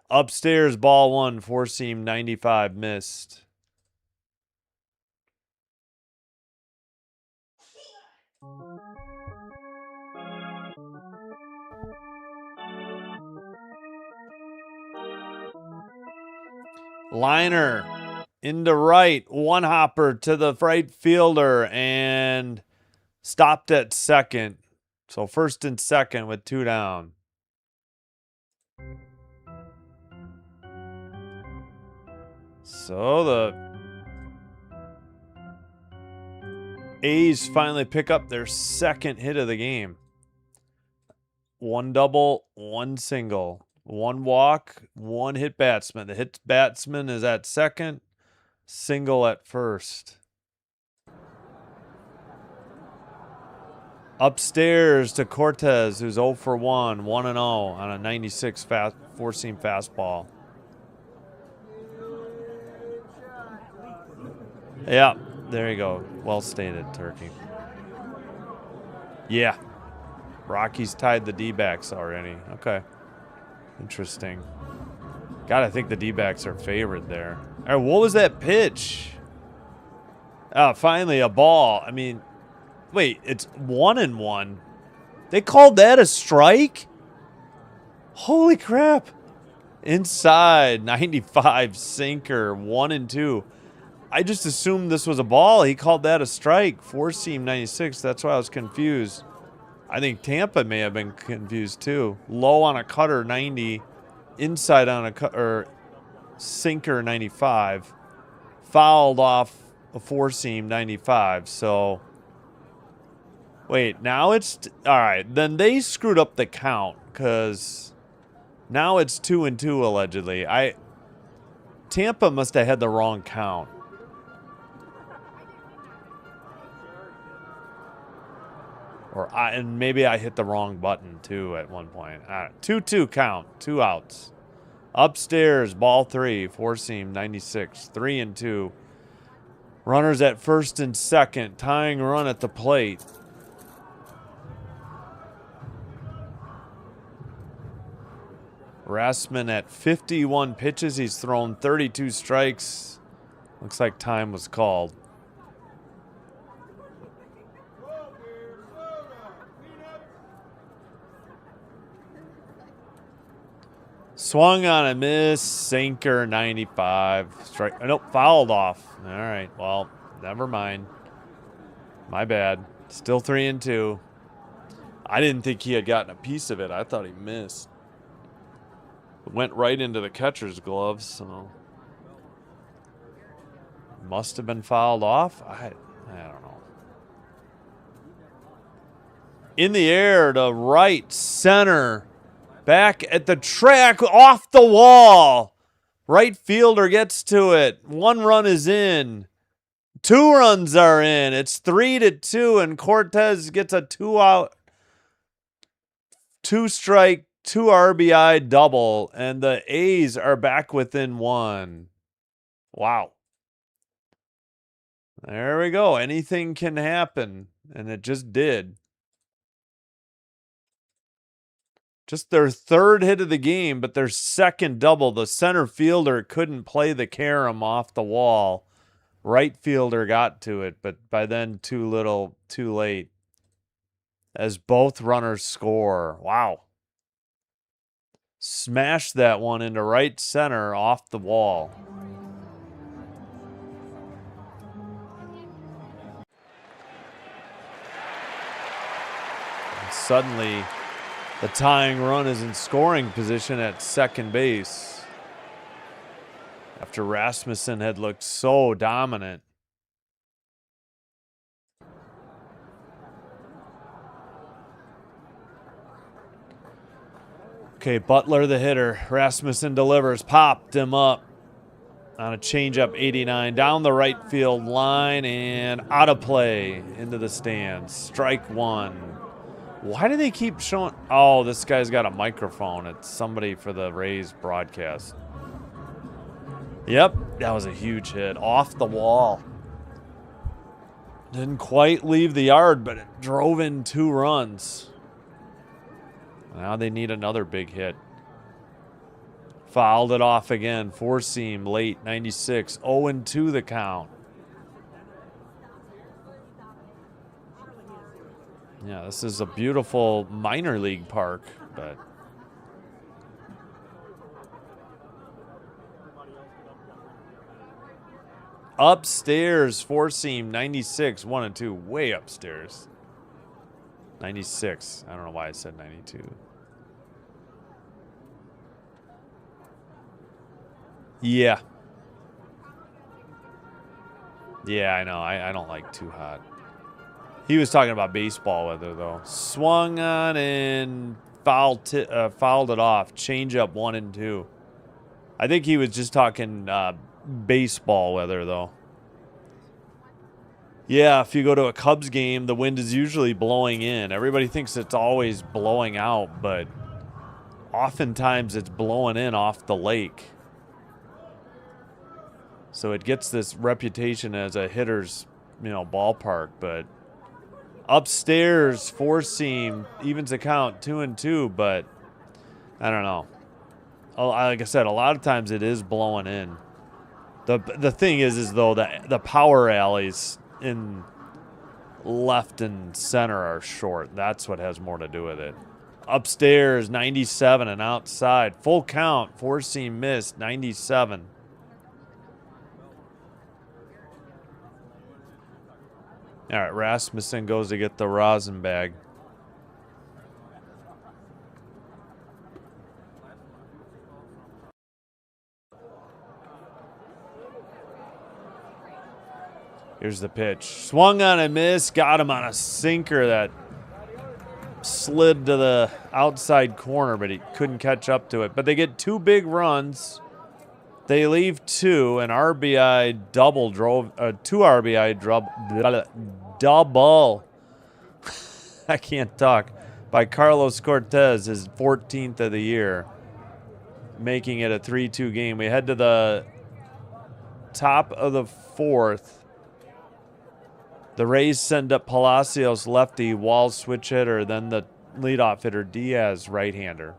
Upstairs, ball 1, four-seam, 95, missed. Liner into right, one hopper to the right fielder, and stopped at second. So first and second with 2 down. So the A's finally pick up their second hit of the game. 1 double, 1 single, 1 walk, 1 hit batsman. The hit batsman is at second, single at first. Upstairs to Cortez, who's 0 for 1, 1-0 on a 96 four-seam fastball. Yeah, there you go. Well stated, Turkey. Yeah. Rockies tied the D-backs already. Okay. Interesting. God, I think the D-backs are favored there. All right, what was that pitch? Finally a ball. I mean, wait, it's 1-1. They called that a strike? Holy crap. Inside, 95 sinker, 1-2. I just assumed this was a ball. He called that a strike. Four-seam 96. That's why I was confused. I think Tampa may have been confused too. Low on a cutter 90, inside on a sinker 95. Fouled off a four-seam 95. So wait, now it's all right. Then they screwed up the count because now it's 2-2 allegedly. Tampa must have had the wrong count. And maybe I hit the wrong button too at one point. 2-2 count, 2 outs. Upstairs, ball 3, four-seam 96, 3-2. Runners at first and second, tying run at the plate. Rasmussen at 51 pitches. He's thrown 32 strikes. Looks like time was called. Swung on a miss, sinker 95. Strike. Nope, fouled off. All right, well, never mind. My bad. Still 3-2. I didn't think he had gotten a piece of it. I thought he missed. It went right into the catcher's gloves, so must have been fouled off. I don't know. In the air to right center. Back at the track, off the wall. Right fielder gets to it. 1 run is in. 2 runs are in. It's 3-2, and Cortez gets a 2-out, 2-strike, 2 RBI double, and the A's are back within 1. Wow. There we go. Anything can happen, and it just did. Just their 3rd hit of the game, but their 2nd double. The center fielder couldn't play the carom off the wall. Right fielder got to it, but by then too little, too late. As both runners score. Wow. Smashed that one into right center off the wall. And suddenly, the tying run is in scoring position at second base. After Rasmussen had looked so dominant. Okay, Butler the hitter. Rasmussen delivers. Popped him up on a changeup 89. Down the right field line and out of play into the stands. Strike 1. Why do they keep showing? Oh, this guy's got a microphone. It's somebody for the Rays broadcast. Yep, that was a huge hit. Off the wall. Didn't quite leave the yard, but it drove in 2 runs. Now they need another big hit. Fouled it off again. 4-seam late, 96. 0-2 the count. Yeah, this is a beautiful minor league park, but upstairs, 4-seam, 96, 1-2, way upstairs. 96. I don't know why I said 92. Yeah. Yeah, I know. I don't like too hot. He was talking about baseball weather, though. Swung on and fouled it off. Change up 1-2. I think he was just talking baseball weather, though. Yeah, if you go to a Cubs game, the wind is usually blowing in. Everybody thinks it's always blowing out, but oftentimes it's blowing in off the lake. So it gets this reputation as a hitter's, ballpark, but upstairs, 4-seam, evens the count, 2-2, but I don't know. Like I said, a lot of times it is blowing in. The thing is though, the power alleys in left and center are short. That's what has more to do with it. Upstairs, 97, and outside, full count, 4-seam missed, 97. All right, Rasmussen goes to get the rosin bag. Here's the pitch. Swung on a miss, got him on a sinker that slid to the outside corner, but he couldn't catch up to it. But they get 2 big runs. They leave 2, an RBI double drove, 2 RBI double. I can't talk. By Carlos Cortez, his 14th of the year, making it a 3-2 game. We head to the top of the 4th. The Rays send up Palacios, lefty, Wall switch hitter, then the leadoff hitter, Diaz, right-hander.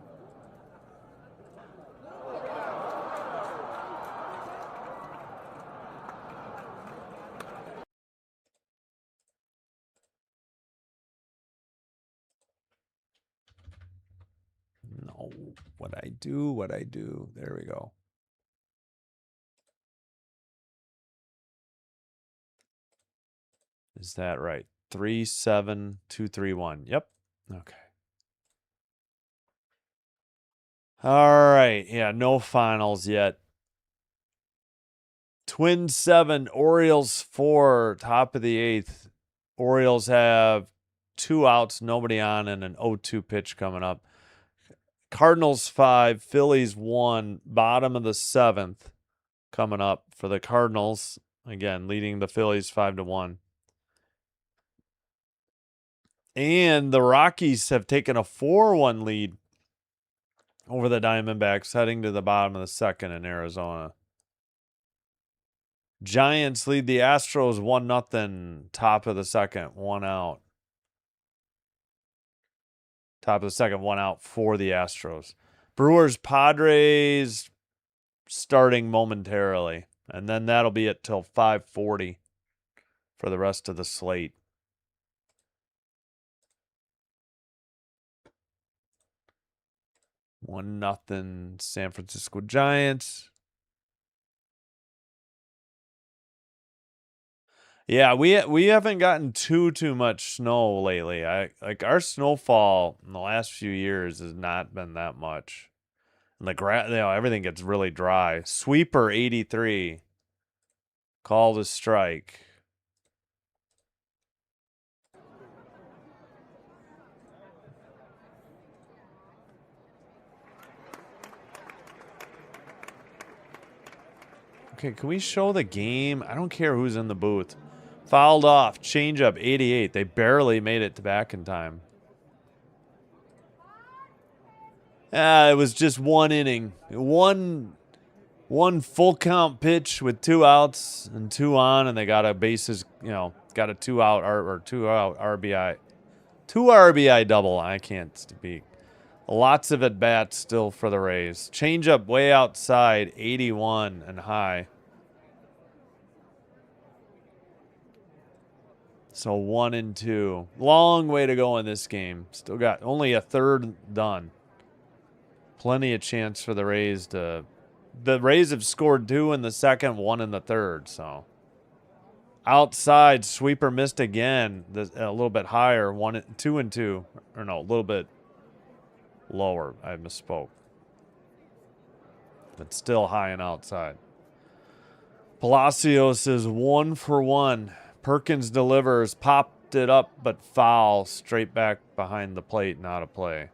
No, what I do. There we go. Is that right? 3-7-2-3-1. Yep. Okay. All right. Yeah, no finals yet. Twins 7, Orioles 4, top of the 8th. Orioles have 2 outs, nobody on, and an 0-2 pitch coming up. Cardinals 5, Phillies 1, bottom of the 7th coming up for the Cardinals. Again, leading the Phillies 5-1. And the Rockies have taken a 4-1 lead over the Diamondbacks, heading to the bottom of the 2nd in Arizona. Giants lead the Astros 1-0. Top of the 2nd, 1 out. Top of the 2nd, 1 out for the Astros. Brewers, Padres starting momentarily. And then that'll be it till 5:40 for the rest of the slate. One nothing San Francisco Giants. Yeah, we haven't gotten too much snow lately. Like our snowfall in the last few years has not been that much. And the grass, everything gets really dry. Sweeper 83. Call to strike. Okay, can we show the game? I don't care who's in the booth. Fouled off. Changeup 88. They barely made it back in time. It was just one inning. One full count pitch with 2 outs and 2 on, and they got a bases, got a 2 out or 2 out RBI. 2 RBI double. I can't speak. Lots of at bats still for the Rays. Changeup way outside, 81 and high. So 1-2. Long way to go in this game. Still got only a third done. Plenty of chance for the Rays to. The Rays have scored 2 in the 2nd, 1 in the 3rd. So outside, sweeper missed again. A little bit higher, 2-2, or no, a little bit lower. I misspoke, but still high and outside. Palacios is 1 for 1. Perkins delivers, popped it up, but foul, straight back behind the plate, not a play.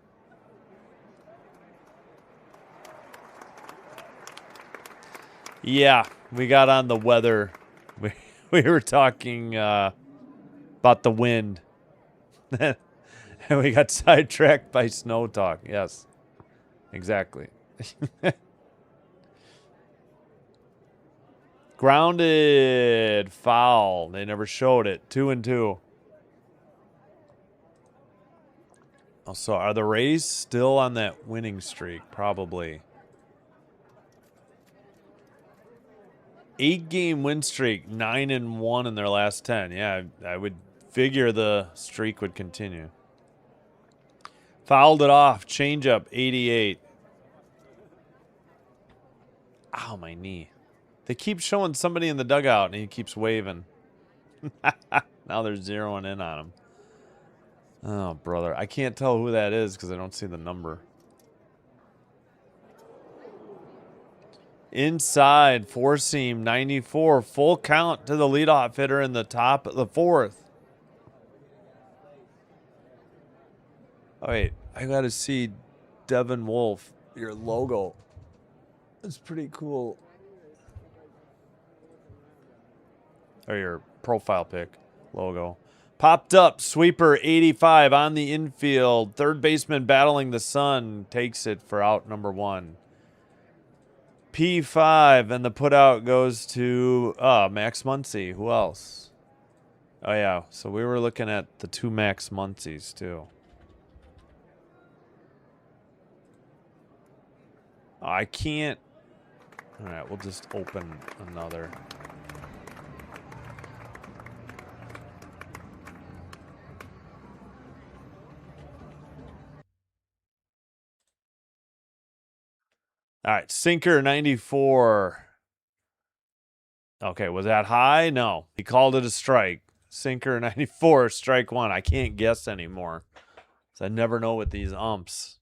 Yeah, we got on the weather. We were talking about the wind. And we got sidetracked by snow talk. Yes, exactly. Grounded, foul. They never showed it. 2-2. Also, are the Rays still on that winning streak? Probably. 8-game win streak, 9-1 in their last 10. Yeah, I would figure the streak would continue. Fouled it off. Changeup, 88. Ow, my knee. They keep showing somebody in the dugout, and he keeps waving. Now they're zeroing in on him. Oh, brother. I can't tell who that is because I don't see the number. Inside, 4-seam, 94. Full count to the leadoff hitter in the top of the 4th. Oh, wait. I got to see Devin Wolf, your logo. It's pretty cool. Or your profile pic logo. Popped up, sweeper 85 on the infield. Third baseman battling the sun takes it for out number 1. P5, and the putout goes to Max Muncy. Who else? Oh, yeah. So we were looking at the 2 Max Muncies, too. I can't. All right, we'll just open another. All right, sinker 94. Okay, was that high? No. He called it a strike. Sinker 94, strike 1. I can't guess anymore. So I never know with these umps.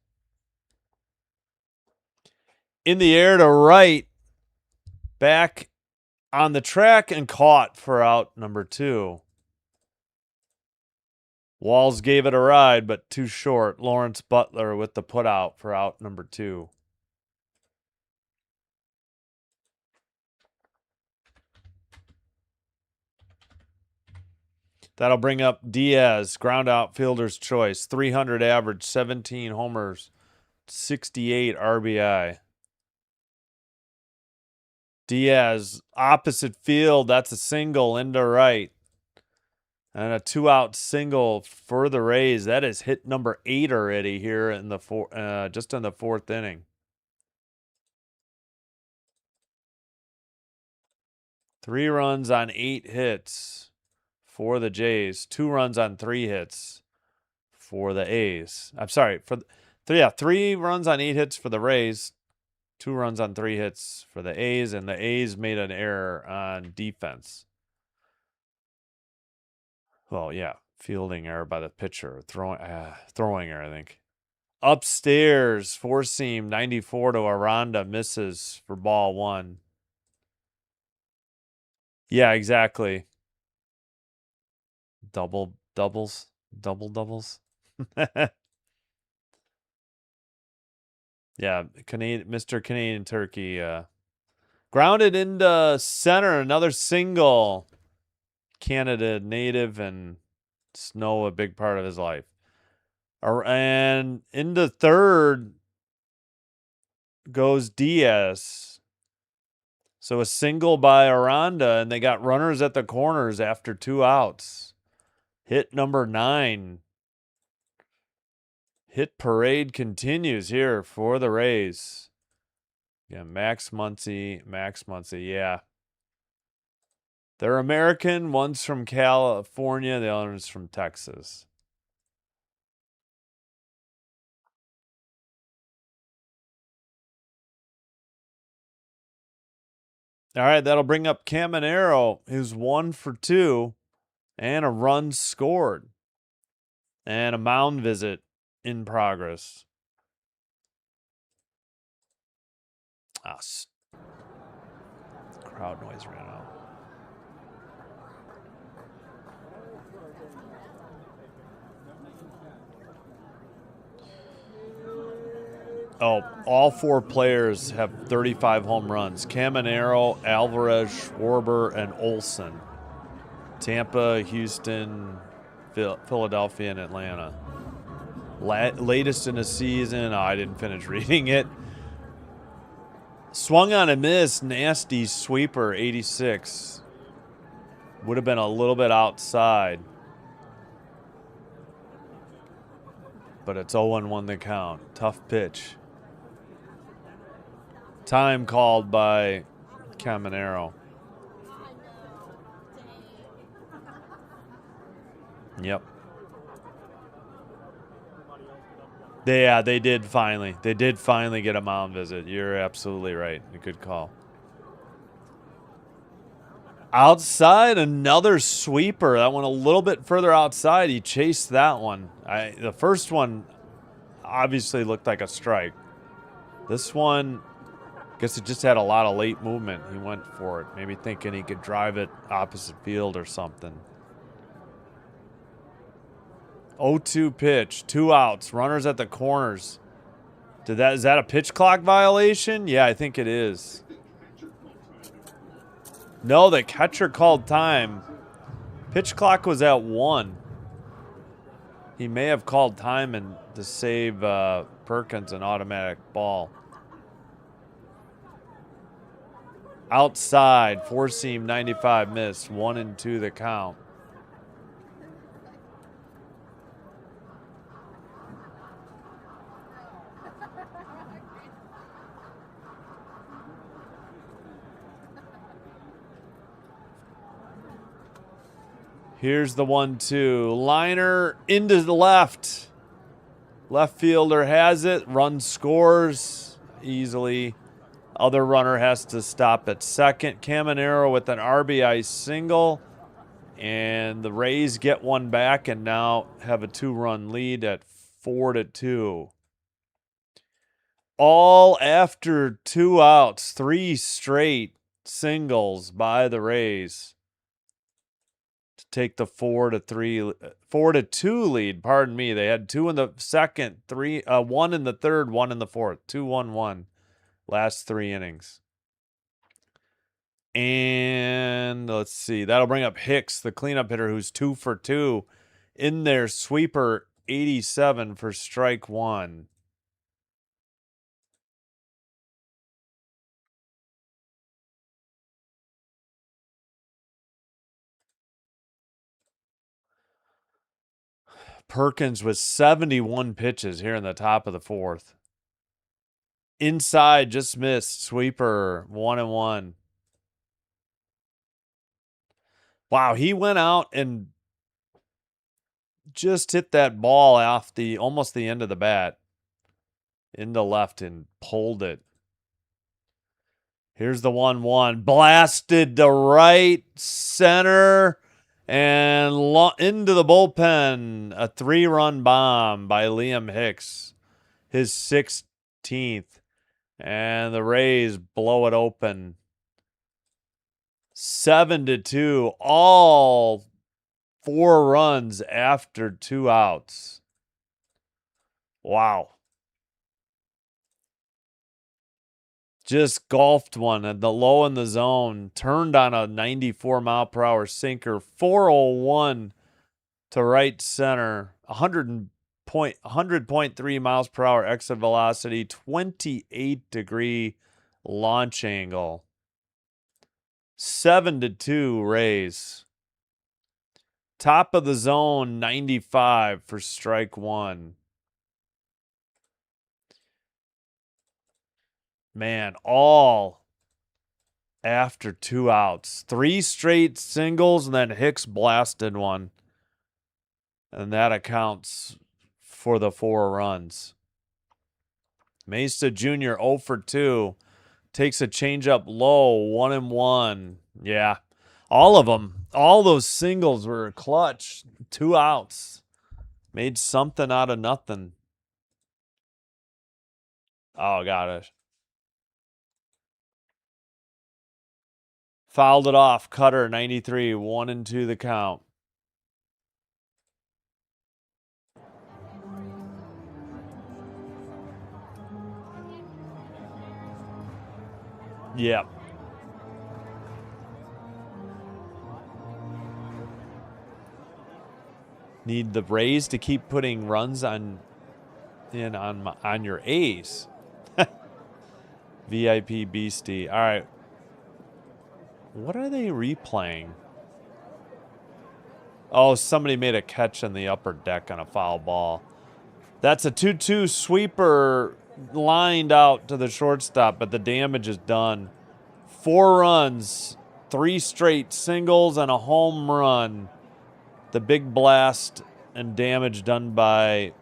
In the air to right. Back on the track and caught for out number 2. Walls gave it a ride, but too short. Lawrence Butler with the putout for out number 2. That'll bring up Diaz, ground out fielder's choice. 300 average, 17 homers, 68 RBI. Diaz, opposite field. That's a single into right. And a 2-out single for the Rays. That is hit number 8 already here in the just in the 4th inning. 3 runs on 8 hits for the Jays. 2 runs on 3 hits for the A's. I'm sorry, 3 runs on 8 hits for the Rays. 2 runs on 3 hits for the A's, and the A's made an error on defense. Well, yeah, fielding error by the pitcher, throwing error, I think. Upstairs, 4-seam, 94 to Aranda, misses for ball 1. Yeah, exactly. Doubles. Yeah, Mr. Canadian Turkey. Grounded into center, another single. Canada native and snow a big part of his life. And into third goes Diaz. So a single by Aranda, and they got runners at the corners after 2 outs. Hit number 9. Hit parade continues here for the Rays. Yeah, Max Muncy, yeah. They're American. One's from California, the other is from Texas. All right, that'll bring up Caminero, who's 1 for 2, and a run scored. And a mound visit in progress. Crowd noise ran out. Oh, all 4 players have 35 home runs. Caminero, Alvarez, Schwarber, and Olsen. Tampa, Houston, Philadelphia, and Atlanta. Latest in the season, I didn't finish reading it. Swung on a miss, nasty sweeper, 86. Would have been a little bit outside. But it's 0-1 the count. Tough pitch. Time called by Caminero. Yep. They did finally. They did finally get a mound visit. You're absolutely right. A good call. Outside, another sweeper. That one a little bit further outside. He chased that one. The first one obviously looked like a strike. This one, I guess it just had a lot of late movement. He went for it, maybe thinking he could drive it opposite field or something. 0-2 pitch, 2 outs, runners at the corners. Is that a pitch clock violation? Yeah, I think it is. No, the catcher called time. Pitch clock was at 1. He may have called time and to save Perkins an automatic ball. Outside, 4-seam, 95 miss, 1-2 the count. Here's the 1-2. Liner into the left. Left fielder has it. Run scores easily. Other runner has to stop at second. Caminero with an RBI single. And the Rays get one back and now have a 2-run lead at 4-2. All after 2 outs. 3 straight singles by the Rays. to take the 4-2 lead. Pardon me. They had 2 in the second, 1 in the third, 1 in the fourth. 2-1-1 last 3 innings. And let's see. That'll bring up Hicks, the cleanup hitter, who's 2 for 2 in their sweeper 87 for strike 1. Perkins with 71 pitches here in the top of the 4th. Inside, just missed. Sweeper, 1-1. Wow, he went out and just hit that ball off almost the end of the bat into left and pulled it. Here's the 1-1. Blasted to right center and into the bullpen. A 3-run bomb by Liam Hicks. His 16th. And the Rays blow it open. 7-2. All 4 runs after 2 outs. Wow. Just golfed one at the low in the zone. Turned on a 94-mile-per-hour sinker. 401 to right center. 100.3 miles per hour exit velocity. 28-degree launch angle. 7-2 Rays. Top of the zone, 95 for strike 1. Man, all after 2 outs. 3 straight singles, and then Hicks blasted one. And that accounts for the 4 runs. Mesa Jr. 0 for 2. Takes a changeup low, 1-1. Yeah, all of them. All those singles were clutch. 2 outs. Made something out of nothing. Oh, got it. Fouled it off. Cutter, 93. 1-2 the count. Yep. Need the Rays to keep putting runs on your A's. VIP Beastie. All right. What are they replaying? Oh, somebody made a catch in the upper deck on a foul ball. That's a 2-2 sweeper lined out to the shortstop, but the damage is done. 4 runs, 3 straight singles, and a home run. The big blast and damage done by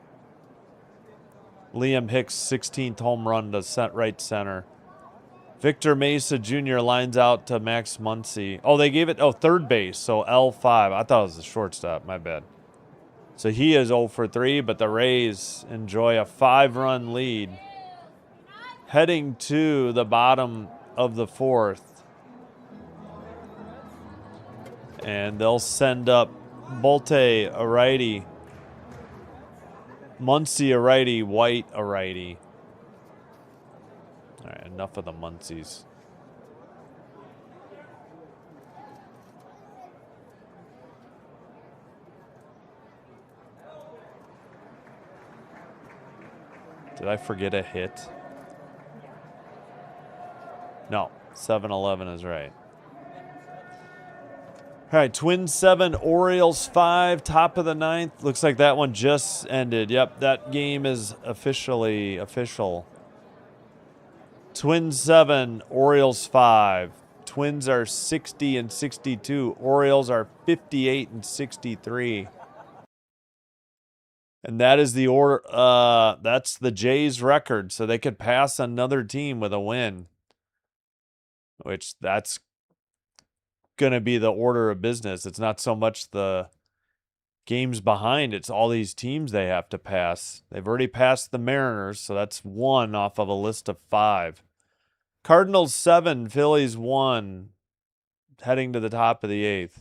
Liam Hicks' 16th home run to right center. Victor Mesa Jr. lines out to Max Muncy. Oh, they gave it, third base, so L5. I thought it was the shortstop, my bad. So he is 0 for 3, but the Rays enjoy a 5-run lead heading to the bottom of the 4th. And they'll send up Bolte, a righty, Muncy, a righty, White, a righty. All right, enough of the Muncies. Did I forget a hit? No, 7-11 is right. All right, Twins 7, Orioles 5, top of the 9th. Looks like that one just ended. Yep, that game is officially official. Twins 7, Orioles 5. Twins are 60-62. Orioles are 58-63. And that is the order. That's the Jays' record, so they could pass another team with a win. Which that's going to be the order of business. It's not so much the games behind, it's all these teams they have to pass. They've already passed the Mariners, so that's 1 off of a list of 5. Cardinals 7, Phillies 1, heading to the top of the 8th.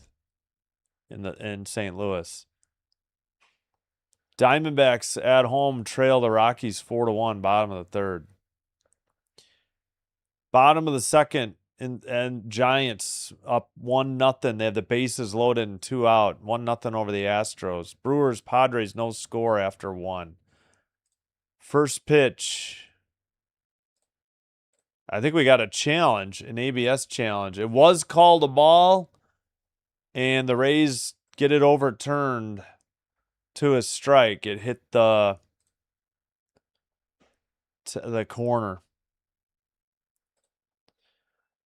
in St. Louis. Diamondbacks at home trail the Rockies 4-1, bottom of the third. Bottom of the second, and Giants up 1-0. They have the bases loaded and 2 out. 1-0 over the Astros. Brewers, Padres, no score after 1. First pitch. I think we got a challenge, an ABS challenge. It was called a ball, and the Rays get it overturned to a strike. It hit the corner.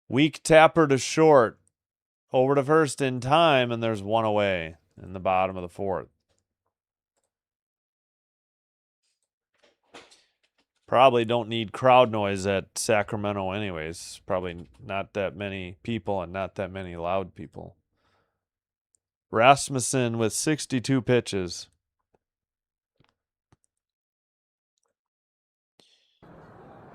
Weak tapper to short. Over to first in time, and there's one away in the bottom of the fourth. Probably don't need crowd noise at Sacramento anyways. Probably not that many people and not that many loud people. Rasmussen with 62 pitches.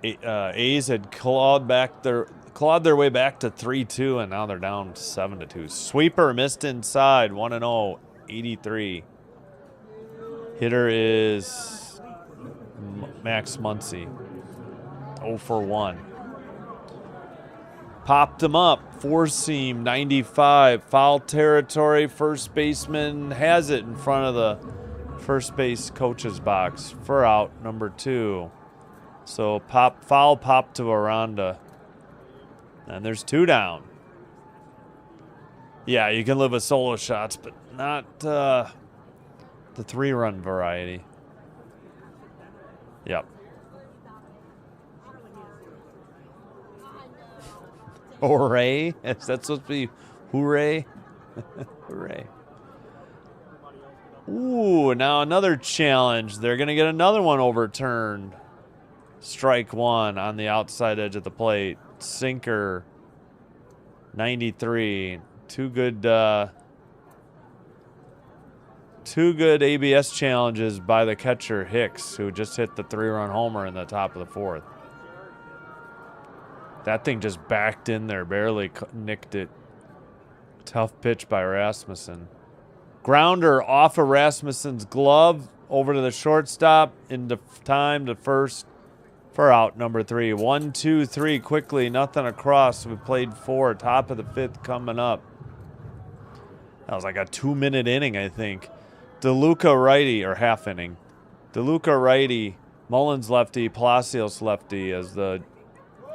A's had clawed their way back to 3-2, and now they're down 7-2. Sweeper missed inside, 1-0, 83. Hitter is Max Muncy, 0 for 1. Popped him up, four-seam, 95, foul territory. First baseman has it in front of the first base coach's box for out number 2. So foul pop to Aranda. And there's 2 down. Yeah, you can live with solo shots, but not the 3-run variety. Yep. Hooray? Is that supposed to be hooray? Hooray. Ooh, now another challenge. They're going to get another one overturned. Strike 1 on the outside edge of the plate. Sinker, 93. Two good ABS challenges by the catcher, Hicks, who just hit the 3-run homer in the top of the fourth. That thing just backed in there, barely nicked it. Tough pitch by Rasmussen. Grounder off of Rasmussen's glove over to the shortstop, into time to first for out number 3. 1, 2, 3 quickly, nothing across. We played 4, top of the 5th coming up. That was like a 2-minute inning, I think. DeLuca righty, or half inning. DeLuca righty, Mullins lefty, Palacios lefty as the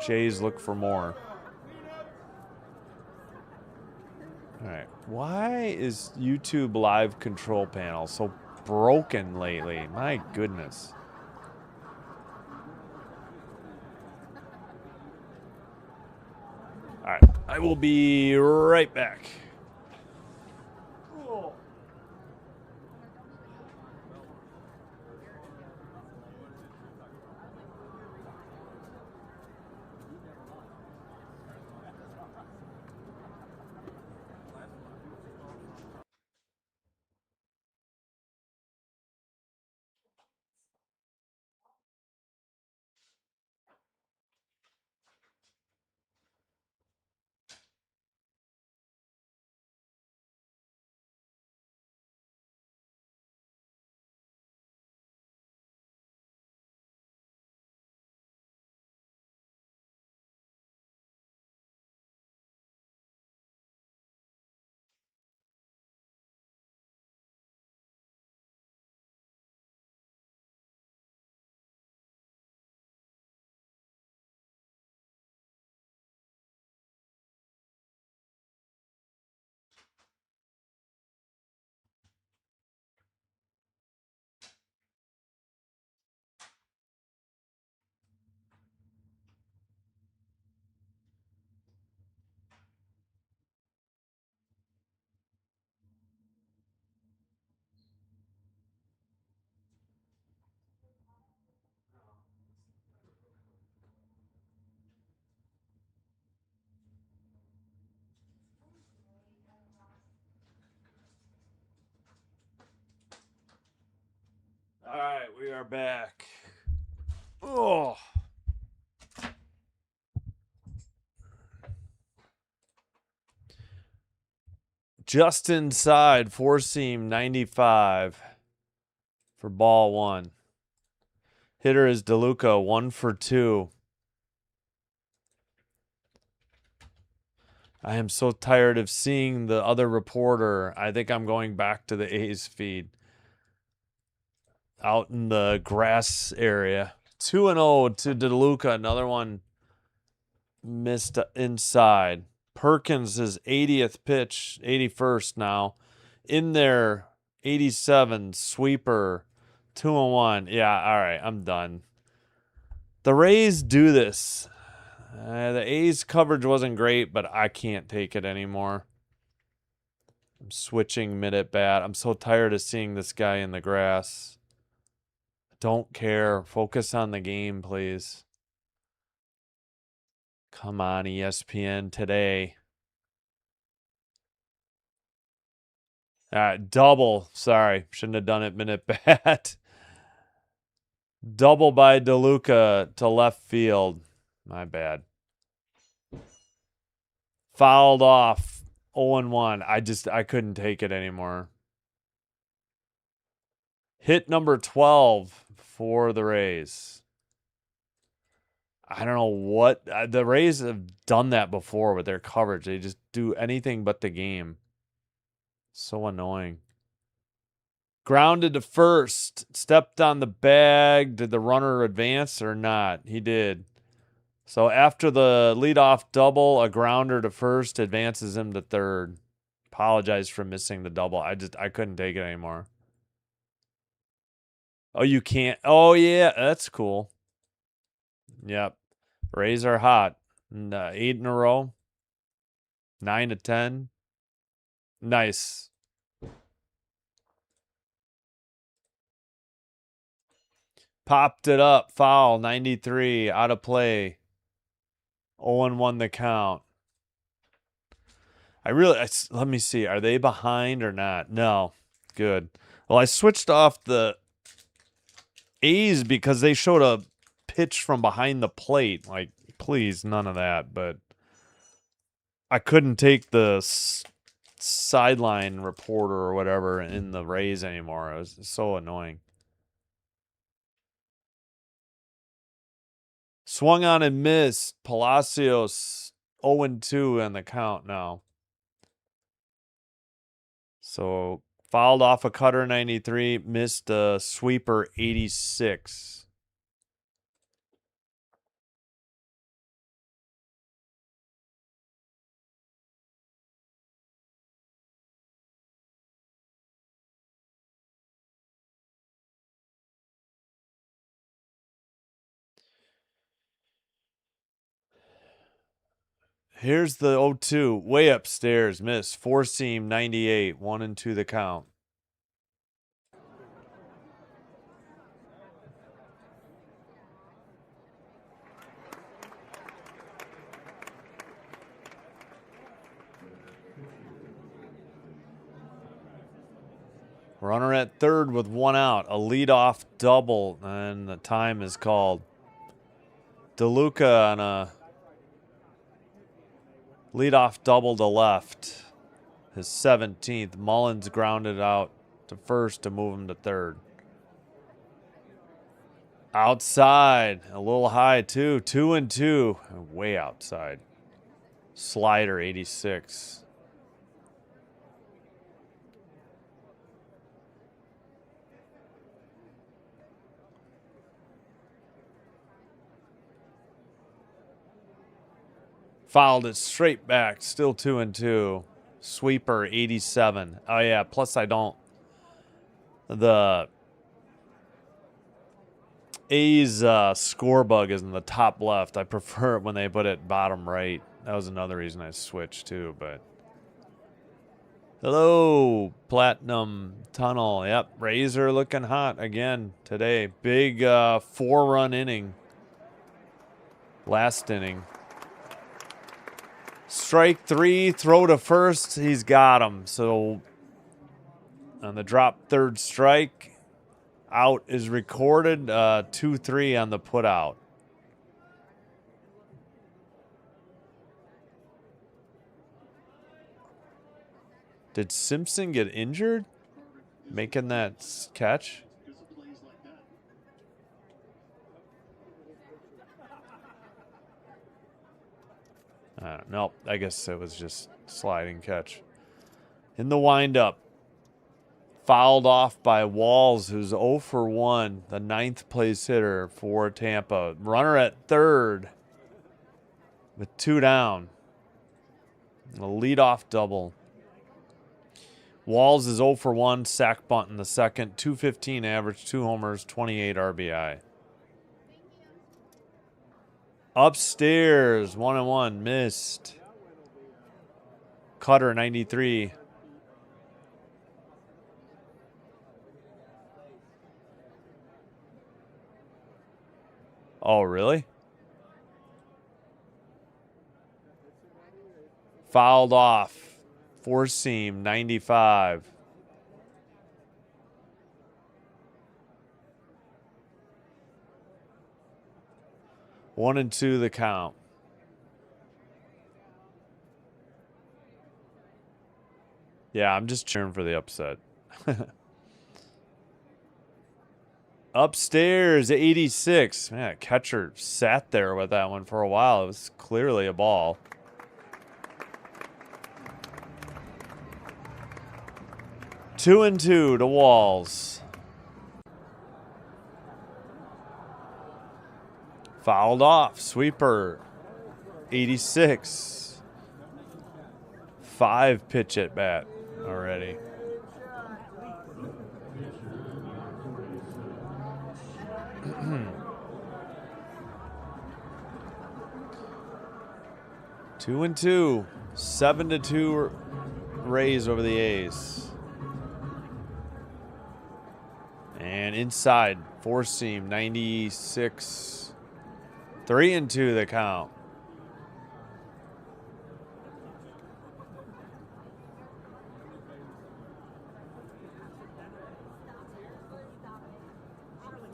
Jays look for more. All right. Why is YouTube live control panel so broken lately? My goodness. All right. I will be right back. All right, we are back. Oh. Just inside, four seam 95 for ball one. Hitter is DeLuca, 1 for 2. I am so tired of seeing the other reporter. I think I'm going back to the A's feed. Out in the grass area. 2-0 to DeLuca. Another one missed inside. Perkins, his 80th pitch, 81st now. In there, 87, sweeper, 2-1. Yeah, all right, I'm done. The Rays do this. The A's coverage wasn't great, but I can't take it anymore. I'm switching mid at bat. I'm so tired of seeing this guy in the grass. Don't care. Focus on the game, please. Come on, ESPN today. Double. Sorry, shouldn't have done it minute bat. Double by DeLuca to left field. My bad. Fouled off. 0-1. I couldn't take it anymore. Hit number 12 for the Rays. I don't know what the Rays have done that before with their coverage. They just do anything but the game. So annoying. Grounded to first. Stepped on the bag. Did the runner advance or not? He did. So after the leadoff double, a grounder to first advances him to third. Apologize for missing the double. I couldn't take it anymore. Oh, you can't. Oh, yeah. That's cool. Yep. Rays are hot. 8 in a row. 9 to 10. Nice. Popped it up. Foul. 93. Out of play. 0-1 the count. Let me see. Are they behind or not? No. Good. Well, I switched off the A's because they showed a pitch from behind the plate. Like, please, none of that. But I couldn't take the sideline reporter or whatever in the Rays anymore. It was so annoying. Swung on and missed. Palacios 0-2 on the count now. So fouled off a cutter 93, missed a sweeper 86. Here's the 0-2, way upstairs, miss. Four seam 98, 1-2 the count. Runner at third with 1 out. A leadoff double, and the time is called. DeLuca on a leadoff double to left. His 17th. Mullins grounded out to first to move him to third. Outside. A little high, too. 2-2. Way outside. Slider, 86. Fouled it straight back. Still 2-2. Sweeper, 87. Oh, yeah. Plus, the A's score bug is in the top left. I prefer it when they put it bottom right. That was another reason I switched, too. But hello, Platinum Tunnel. Yep, Rays are looking hot again today. Big 4-run inning. Last inning. Strike 3, throw to first. He's got him. So on the drop third strike, out is recorded. 2-3 on the put out. Did Simpson get injured making that catch? Nope, I guess it was just sliding catch. In the windup, fouled off by Walls, who's 0 for 1, the 9th place hitter for Tampa. Runner at third with 2 down. A leadoff double. Walls is 0 for 1, sack bunt in the second, 215 average, 2 homers, 28 RBI. Upstairs, 1-1, missed. Cutter, 93. Oh, really? Fouled off. Four seam, 95. One and two the count. Yeah, I'm just cheering for the upset. Upstairs, 86. Man, catcher sat there with that one for a while. It was clearly a ball. Two and two to Walls. Fouled off. Sweeper. 86. 5 pitch at bat already. Two and two. 7-2 Rays over the A's. And inside, four seam, 96. 3 and 2 the count.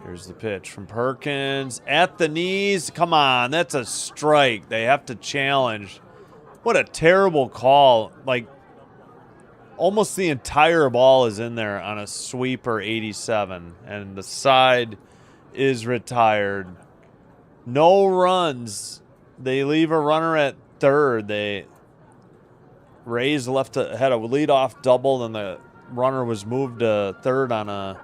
Here's the pitch from Perkins at the knees. Come on, that's a strike. They have to challenge. What a terrible call. Like, almost the entire ball is in there on a sweeper 87, and the side is retired. No runs. They leave a runner at third. Rays had a leadoff double, then the runner was moved to third on a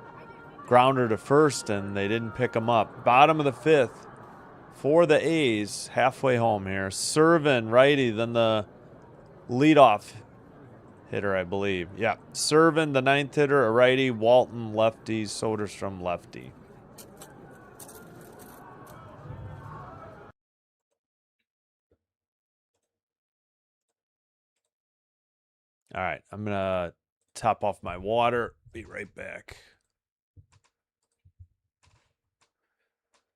grounder to first, and they didn't pick him up. Bottom of the 5th for the A's, halfway home here. Servin, righty, then the leadoff hitter, I believe. Yeah, Servin, the 9th hitter, a righty. Walton, lefty. Soderstrom, lefty. All right, I'm going to top off my water. Be right back.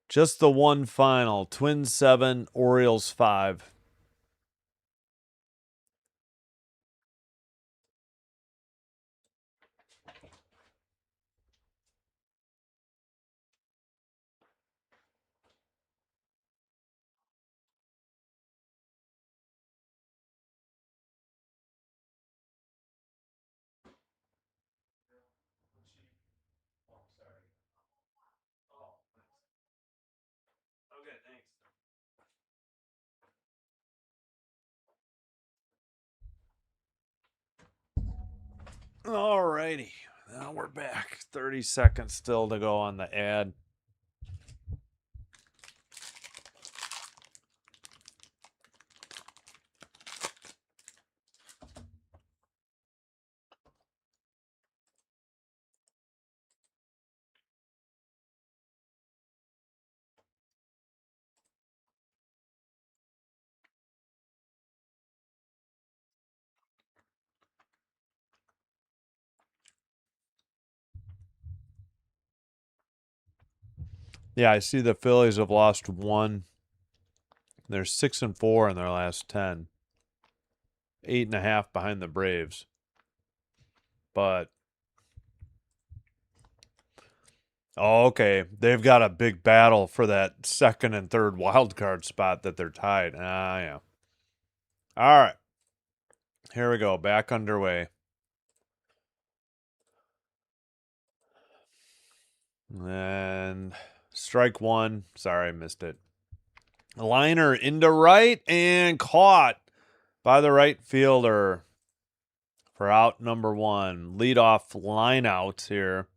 Just the one final. Twins 7, Orioles 5. Okay, thanks. All righty. Now we're back. 30 seconds still to go on the ad. Yeah, I see the Phillies have lost 1. They're 6-4 in their last 10. 8.5 behind the Braves. But okay. They've got a big battle for that second and third wild card spot that they're tied. Yeah. All right. Here we go. Back underway. And strike one. Sorry, I missed it. Liner into right and caught by the right fielder for out number one. Leadoff line out here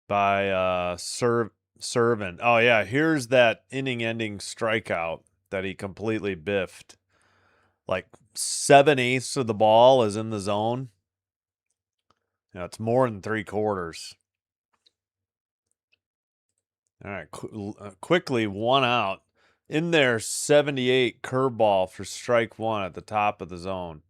by Servant. Oh, yeah. Here's that inning-ending strikeout that he completely biffed. Like 7/8 of the ball is in the zone. You know, it's more than 3/4. All right, quickly, one out. In there, 78 curveball for strike one at the top of the zone.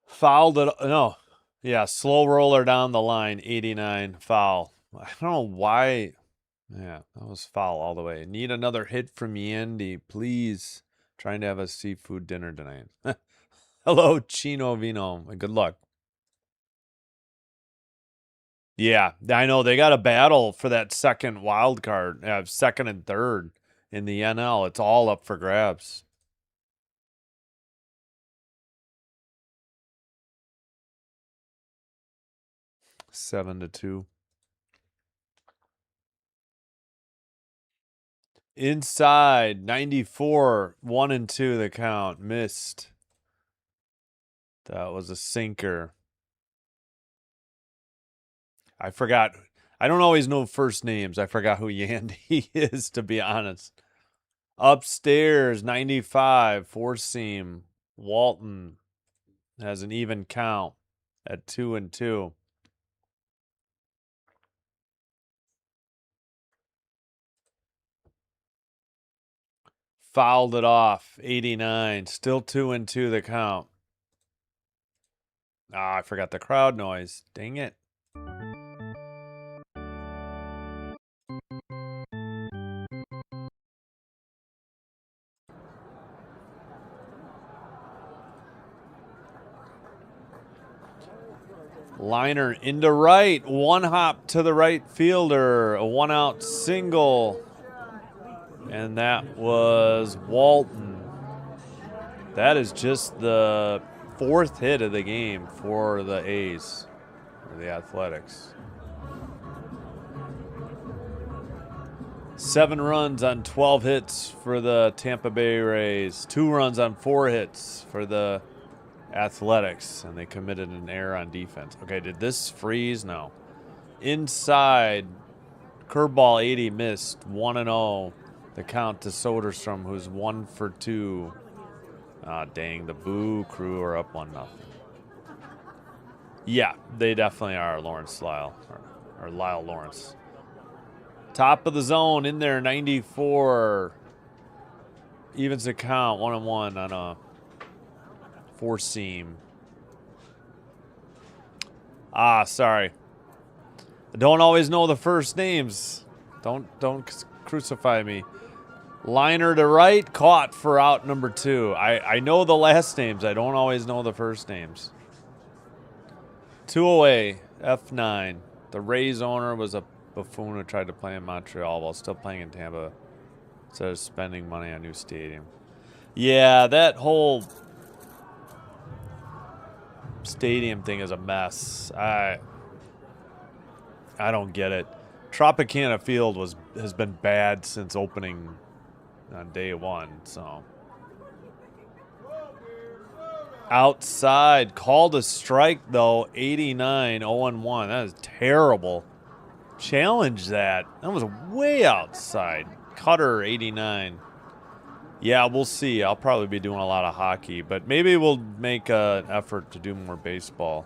Fouled it. No. Yeah, slow roller down the line, 89, foul. I don't know why. Yeah, that was foul all the way. Need another hit from Yandy, please. Trying to have a seafood dinner tonight. Hello, Chino Vino. Good luck. Yeah, I know they got a battle for that second wild card, second and third in the NL. It's all up for grabs. Seven to two. Inside 94, 1-2 the count. Missed. That was a sinker. I forgot. I don't always know first names. I forgot who Yandy is, to be honest. Upstairs, 95, four seam. Walton has an even count at 2-2. Fouled it off, 89. Still 2-2 the count. Ah, I forgot the crowd noise. Dang it. Liner into right. One hop to the right fielder. A one out single. And that was Walton. That is just the fourth hit of the game for the A's, or the Athletics. 7 runs on 12 hits for the Tampa Bay Rays. 2 runs on 4 hits for the Athletics, and they committed an error on defense. Okay, did this freeze? No. Inside, curveball 80 missed, 1-0. The count to Soderstrom, who's 1 for 2. Ah, dang, the Boo crew are up 1-0. Yeah, they definitely are Lawrence Lyle, or Lyle Lawrence. Top of the zone in there, 94. Evens the count, 1-1 on a four seam. Ah, sorry. I don't always know the first names. Don't crucify me. Liner to right, caught for out number 2. I know the last names. I don't always know the first names. 2 away, F9. The Rays owner was a buffoon who tried to play in Montreal while still playing in Tampa instead of spending money on a new stadium. Yeah, that whole stadium thing is a mess. I don't get it. Tropicana Field has been bad since opening on day 1, so. Outside, called a strike though, 89, 0-1. That is terrible. Challenge that. That was way outside. Cutter, 89. Yeah, we'll see. I'll probably be doing a lot of hockey, but maybe we'll make an effort to do more baseball.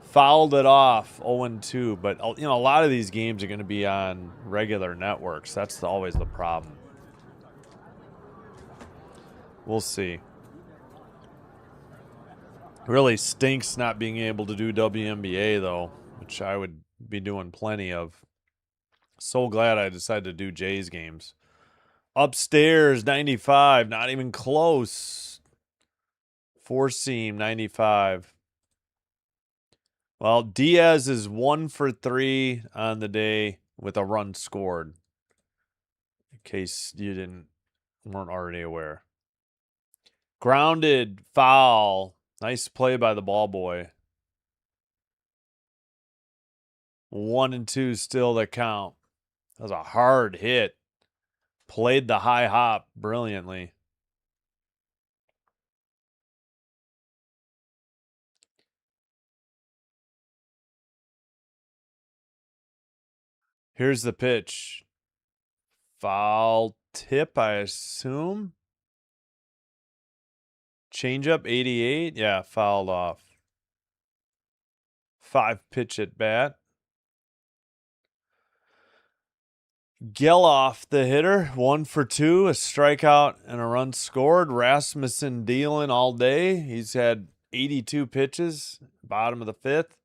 Fouled it off, 0-2. But you know, a lot of these games are going to be on regular networks. That's always the problem. We'll see. Really stinks not being able to do WNBA though, which I would be doing plenty of. So glad I decided to do Jays games. Upstairs, 95, not even close. Four seam, 95. Well, Diaz is 1 for 3 on the day. with a run scored. In case you weren't already aware. Grounded, foul. Nice play by the ball boy. 1-2 still to count. That was a hard hit. Played the high hop brilliantly. Here's the pitch. Foul tip, I assume. Changeup, 88. Yeah, fouled off. 5-pitch at bat. Geloff, the hitter, 1 for 2, a strikeout and a run scored. Rasmussen dealing all day. He's had 82 pitches, bottom of the 5th.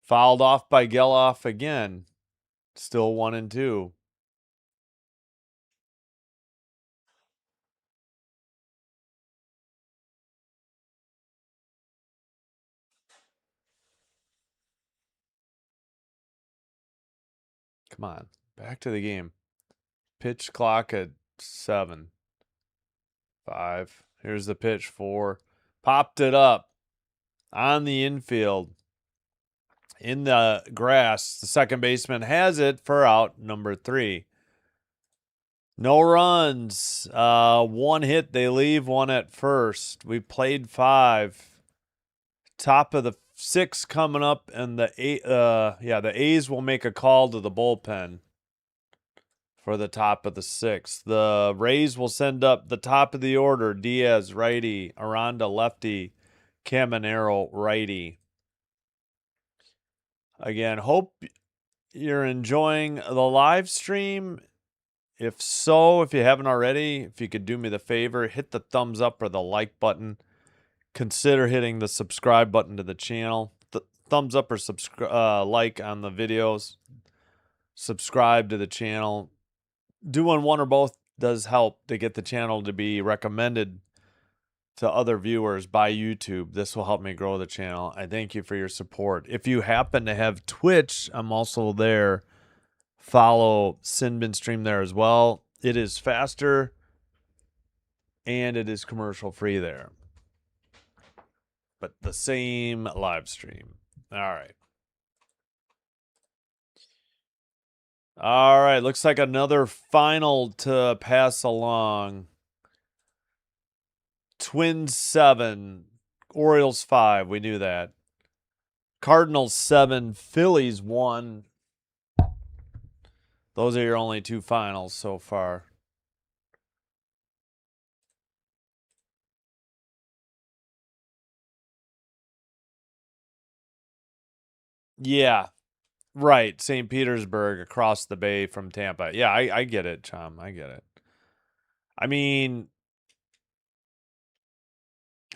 Fouled off by Geloff again. Still 1-2. Come on, back to the game. Pitch clock at 7. 5. Here's the pitch, 4. Popped it up on the infield. In the grass, the second baseman has it for out number 3. No runs. 1 hit. They leave 1 at first. We played 5. Top of the 6 coming up, and the A's will make a call to the bullpen for the top of the 6th. The Rays will send up the top of the order: Diaz, righty; Aranda, lefty; Caminero, righty. Again, hope you're enjoying the live stream. If so, if you haven't already, if you could do me the favor, hit the thumbs up or the like button. Consider hitting the subscribe button to the channel. Thumbs up or like on the videos. Subscribe to the channel. Doing one or both does help to get the channel to be recommended to other viewers by YouTube. This will help me grow the channel. I thank you for your support. If you happen to have Twitch, I'm also there. Follow Sinbin Stream there as well. It is faster and it is commercial free there. But the same live stream. All right. All right. Looks like another final to pass along. Twins 7, Orioles 5. We knew that. Cardinals 7, Phillies 1. Those are your only 2 finals so far. Yeah, right. St. Petersburg across the bay from Tampa. Yeah, I get it, Chom. I get it. I mean,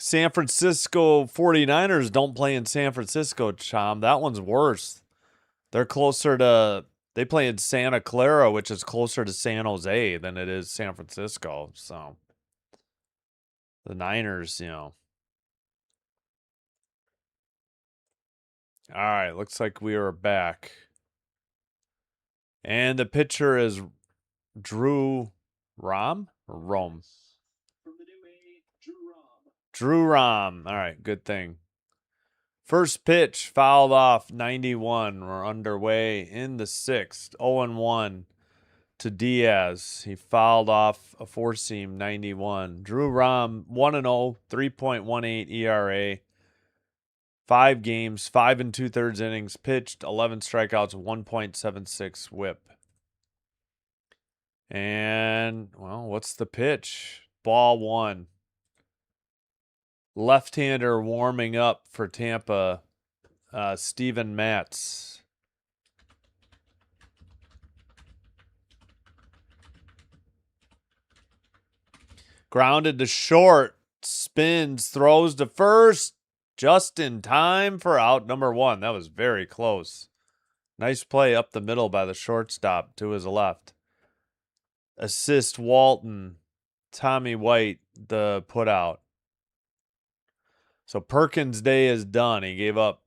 San Francisco 49ers don't play in San Francisco, Chom. That one's worse. They're closer to, they play in Santa Clara, which is closer to San Jose than it is San Francisco. So the Niners, All right, looks like we are back. And the pitcher is Drew Rom? Or Rome? Drew Rom. All right, good thing. First pitch fouled off, 91. We're underway in the 6th. 0-1 to Diaz. He fouled off a 4-seam, 91. Drew Rom, 1-0, 3.18 ERA. 5 games, 5 2/3 innings pitched, 11 strikeouts, 1.76 whip. And, well, what's the pitch? Ball 1. Left-hander warming up for Tampa, Steven Matz. Grounded to short, spins, throws to first, just in time for out number 1. That was very close. Nice play up the middle by the shortstop to his left. Assist Walton, Tommy White, the putout. So Perkins' day is done. He gave up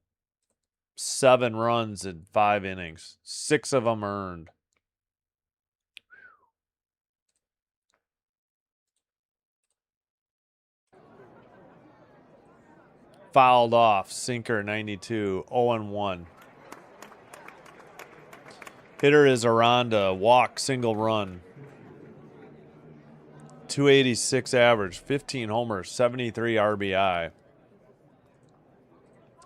7 runs in 5 innings. 6 of them earned. Fouled off. Sinker 92. 0-1. Hitter is Aranda. Walk, single run. 286 average. 15 homers. 73 RBI.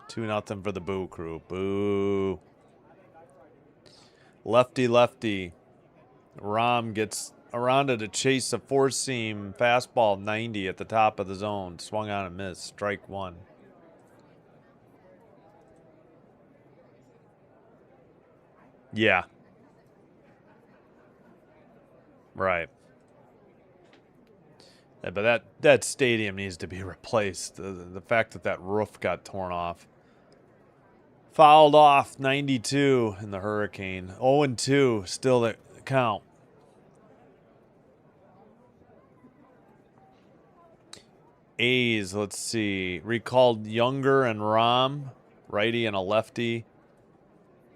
2-0 for the Boo Crew. Boo. Lefty. Rom gets Aranda to chase a 4-seam fastball 90 at the top of the zone. Swung on and missed. Strike 1. Yeah. Right. Yeah, but that stadium needs to be replaced. The fact that roof got torn off. Fouled off 92 in the Hurricane. 0-2 still the count. A's, let's see. Recalled Younger and Rom, righty and a lefty.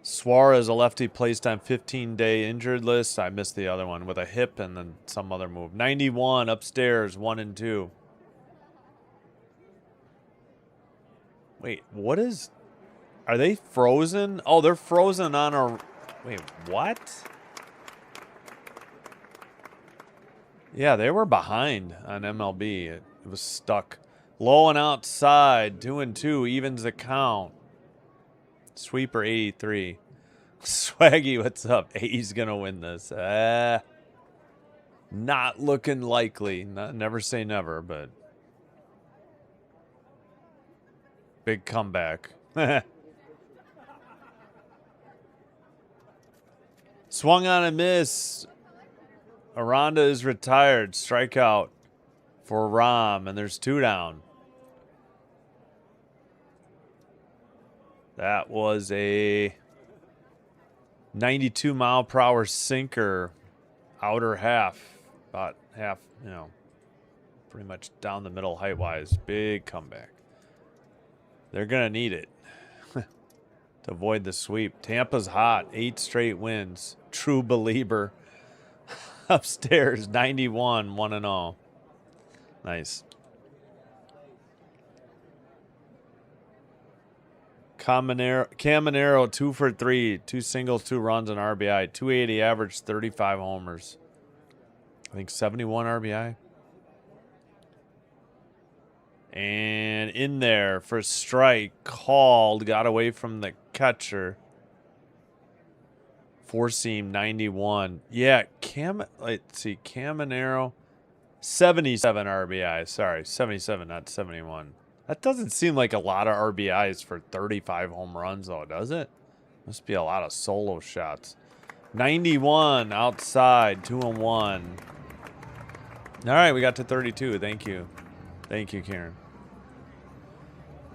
Suarez, a lefty, placed on 15-day injured list. I missed the other one with a hip and then some other move. 91 upstairs, 1-2. Wait, what is... Are they frozen? Oh, they're frozen on a... Wait, what? Yeah, they were behind on MLB. It was stuck. Low and outside, 2-2, evens the count. Sweeper 83. Swaggy, what's up? A's gonna win this. Not looking likely. Never say never, but big comeback. Swung on a miss. Aranda is retired. Strikeout for Rom, and there's 2 down. That was a 92-mile-per-hour sinker, outer half, about half, pretty much down the middle height-wise. Big comeback. They're going to need it to avoid the sweep. Tampa's hot, 8 straight wins. True believer. Upstairs, 91, 1-0. Nice. Caminero, 2 for 3, 2 singles, 2 runs, and RBI. 280 average, 35 homers. I think 71 RBI. And in there for strike, called, got away from the catcher. 4-seam, 91. Yeah, let's see, Caminero, 77 RBI. Sorry, 77, not 71. That doesn't seem like a lot of RBIs for 35 home runs, though, does it? Must be a lot of solo shots. 91 outside, 2-1. All right, we got to 32. Thank you. Thank you, Karen.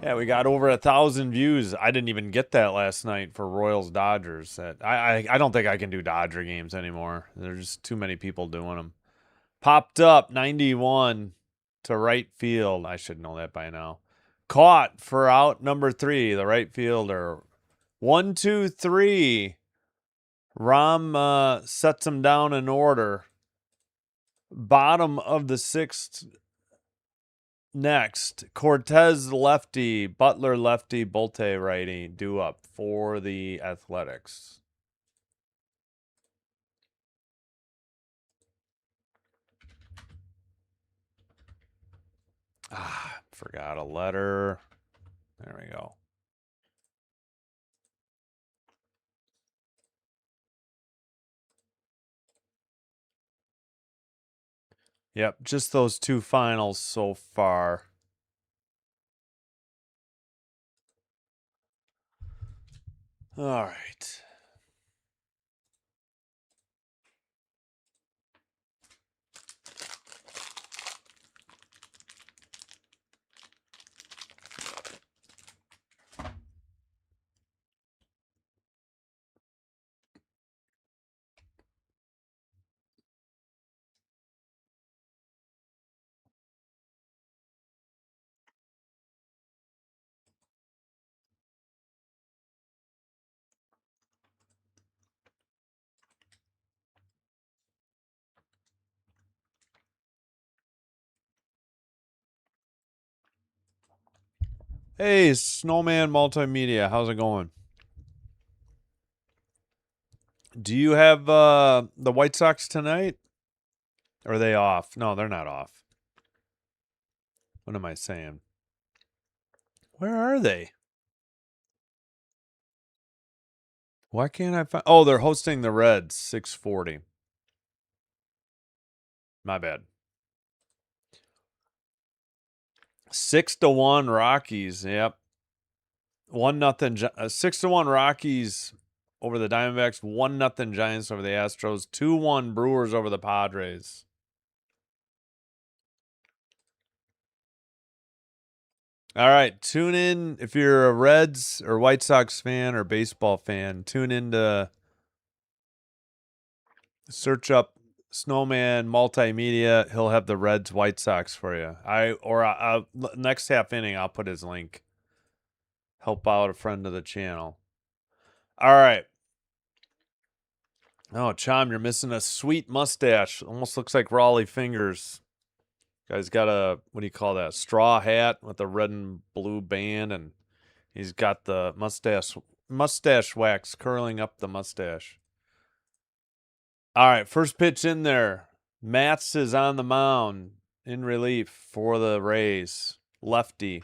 Yeah, we got over 1,000 views. I didn't even get that last night for Royals Dodgers. I don't think I can do Dodger games anymore. There's just too many people doing them. Popped up 91 to right field. I should know that by now. Caught for out number 3, the right fielder. 1, 2, 3. Rom sets him down in order. Bottom of the 6th. Next, Cortez lefty, Butler lefty, Bolte righty, due up for the Athletics. Forgot a letter. There we go. Yep, just those 2 finals so far. All right. Hey, Snowman Multimedia, how's it going? Do you have the White Sox tonight? Or are they off? No, they're not off. What am I saying? Where are they? Why can't I find? Oh, they're hosting the Reds, 6:40. My bad. 6-1 Rockies. Yep. 1-0. 6-1 Rockies over the Diamondbacks. 1-0 Giants over the Astros. 2-1 Brewers over the Padres. All right, tune in if you're a Reds or White Sox fan or baseball fan. Tune in to search up Snowman Multimedia. He'll have the Reds White Sox for you. Next half inning, I'll put his link. Help out a friend of the channel. All right. Oh, Chom, you're missing a sweet mustache. Almost looks like Raleigh fingers. Guy's got a, what do you call that? Straw hat with a red and blue band, and he's got the mustache wax curling up the mustache. All right, first pitch in there. Matz is on the mound in relief for the Rays. Lefty.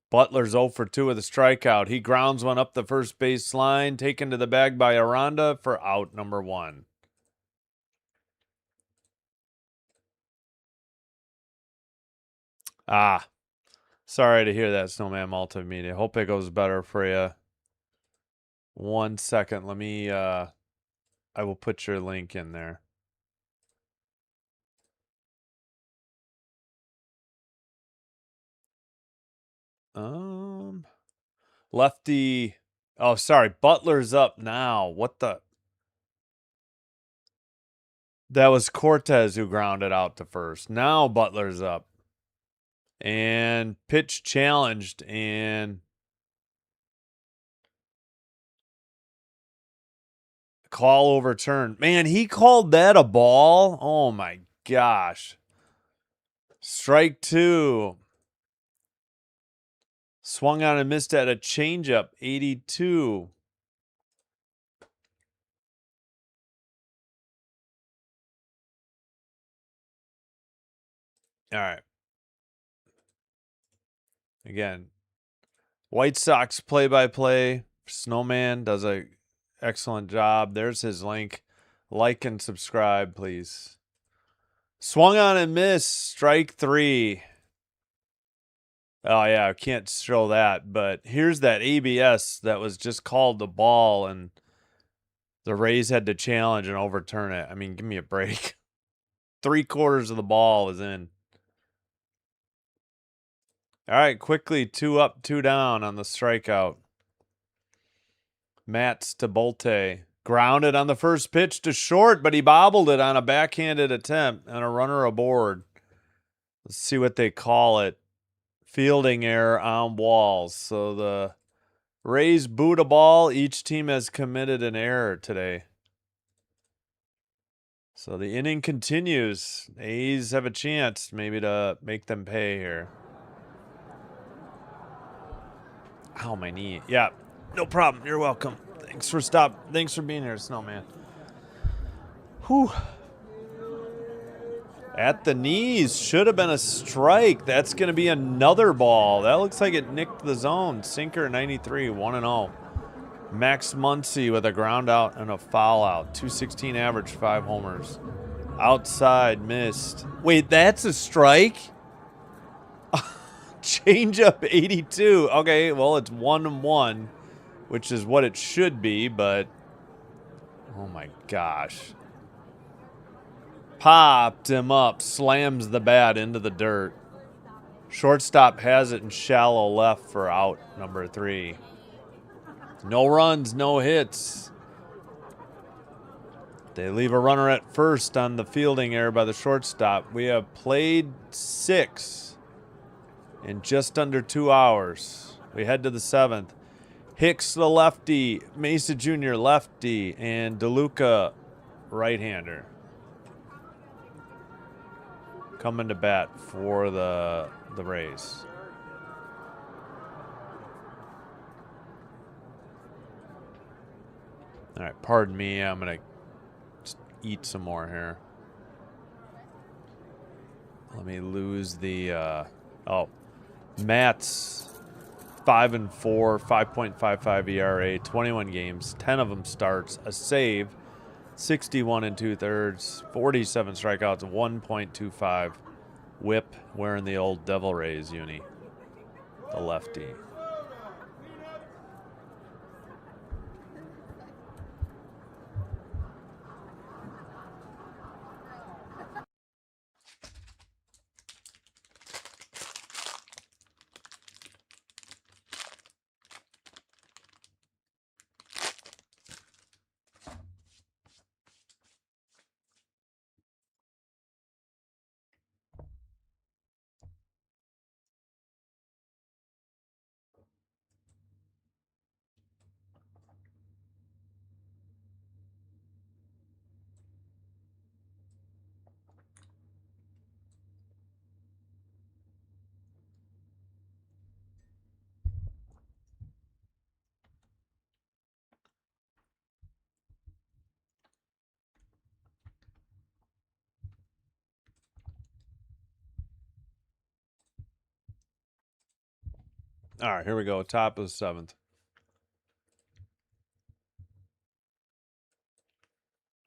Butler's 0 for 2 with a strikeout. He grounds one up the first base line, taken to the bag by Aranda for out number 1. Ah, sorry to hear that, Snowman Multimedia. Hope it goes better for you. 1 second. Let me, I will put your link in there. Lefty. Oh, sorry. Butler's up now. What the? That was Cortez who grounded out to first. Now Butler's up. And pitch challenged and call overturned. Man, he called that a ball? Oh my gosh. Strike 2. Swung on and missed at a changeup. 82. All right. Again, White Sox play-by-play. Snowman does a excellent job. There's his link. Like and subscribe, please. Swung on and missed. Strike 3. Oh, yeah, I can't show that. But here's that ABS that was just called the ball, and the Rays had to challenge and overturn it. I mean, give me a break. 3/4 of the ball is in. All right, quickly, 2 up, 2 down on the strikeout. Matz to Bolte. Grounded on the first pitch to short, but he bobbled it on a backhanded attempt and a runner aboard. Let's see what they call it. Fielding error on Walls. So the Rays boot a ball. Each team has committed an error today. So the inning continues. A's have a chance maybe to make them pay here. Ow, my knee. Yeah, no problem. You're welcome. Thanks for being here, Snowman. Whew. At the knees. Should have been a strike. That's going to be another ball. That looks like it nicked the zone. Sinker 93, 1-0. Max Muncy with a ground out and a foul out. 216 average, 5 homers. Outside, missed. Wait, that's a strike? Change up 82. Okay, well, it's 1-1, which is what it should be, but oh my gosh. Popped him up, slams the bat into the dirt. Shortstop has it in shallow left for out number 3. No runs, no hits. They leave a runner at first on the fielding error by the shortstop. We have played 6 in just under 2 hours. We head to the 7th. Hicks the lefty, Mesa Jr. lefty, and DeLuca right-hander coming to bat for the Rays. All right, pardon me. I'm going to just eat some more here. Let me lose the... oh, Matt's 5-4, 5.55 ERA, 21 games, 10 of them starts, a save, 61 and 2/3, 47 strikeouts, 1.25 whip, wearing the old Devil Rays uni, the lefty. All right, here we go. Top of the 7th.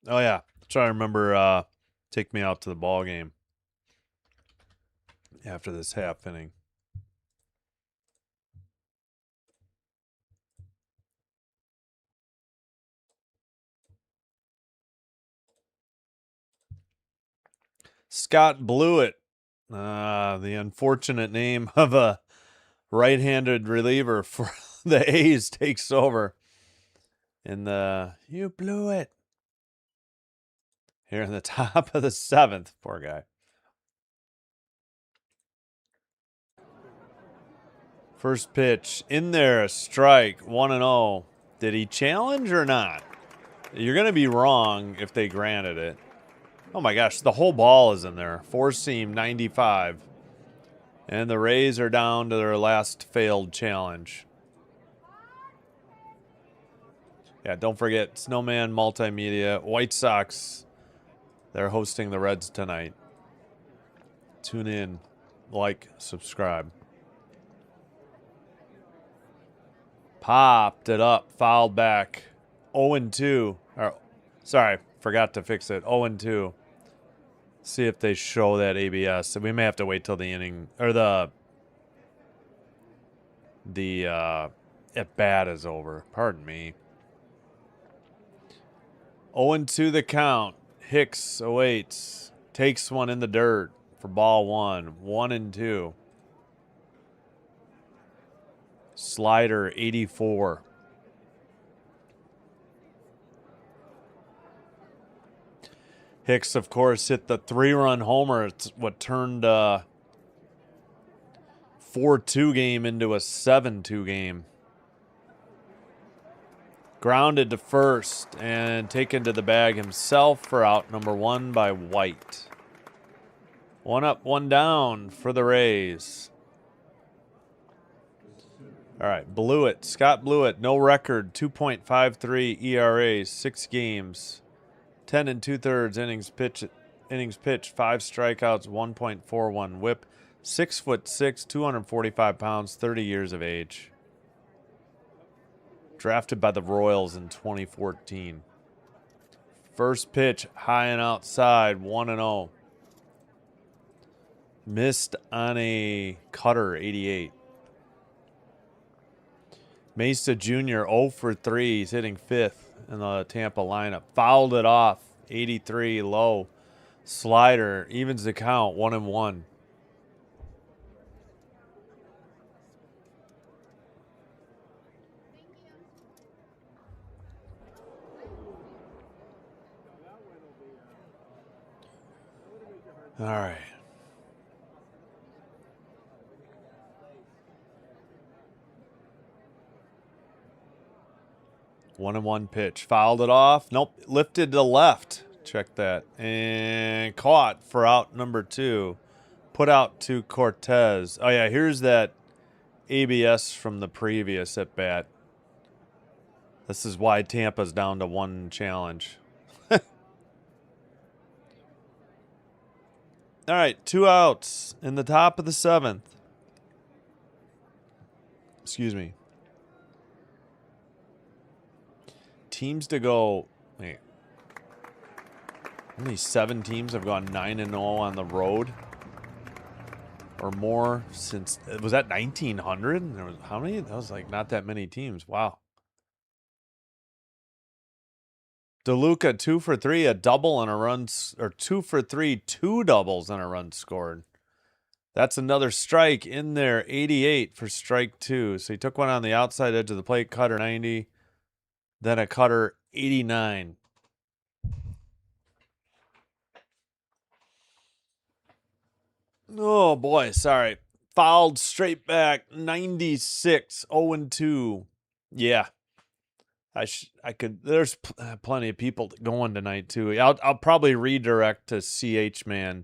Oh, yeah. Try to remember take me out to the ball game after this half inning. Scott Blewett, the unfortunate name of a right-handed reliever for the A's, takes over in the you blew it here in the top of the 7th. Poor guy. First pitch in there, a strike, 1-0. Did he challenge or not? You're going to be wrong if they granted it. Oh my gosh, the whole ball is in there. Four seam 95. And the Rays are down to their last failed challenge. Yeah, don't forget, Snowman Multimedia, White Sox. They're hosting the Reds tonight. Tune in, like, subscribe. Popped it up, fouled back. 0-2. Sorry, forgot to fix it. 0-2. See if they show that ABS. We may have to wait till the inning or the at bat is over. Pardon me. 0-2 the count. Hicks awaits. Takes one in the dirt for ball one. 1-2. Slider 84. Hicks, of course, hit the 3-run homer. It's what turned 4-2 game into a 7-2 game. Grounded to first and taken to the bag himself for out number 1 by White. 1 up, 1 down for the Rays. All right, Blewett, Scott Blewett, no record, 2.53 ERA, 6 games, 10 2/3 innings pitched, 5 strikeouts, 1.41 WHIP, 6'6", 245 pounds, 30 years of age. Drafted by the Royals in 2014. First pitch, high and outside, 1-0. Missed on a cutter, 88. Mesa Jr., 0 for 3. He's hitting 5th in the Tampa lineup. Fouled it off, 83, low. Slider, evens the count, 1-1. All right. One and one pitch. Fouled it off. Nope. Lifted to left. Check that. And caught for out number 2. Put out to Cortez. Oh, yeah. Here's that ABS from the previous at bat. This is why Tampa's down to 1 challenge. All right, 2 outs in the top of the 7th. Excuse me. Teams to go. Wait. Only 7 teams have gone 9-0 on the road or more since. Was that 1900? There was how many? That was like not that many teams. Wow. DeLuca 2 for 3, a double and a run, or 2 for 3, 2 doubles and a run scored. That's another strike in there. 88 for strike 2. So he took one on the outside edge of the plate, cutter 90, then a cutter 89. Oh boy, sorry. Fouled straight back 96, 0-2. Yeah. I could. There's plenty of people going tonight too. I'll probably redirect to CH Man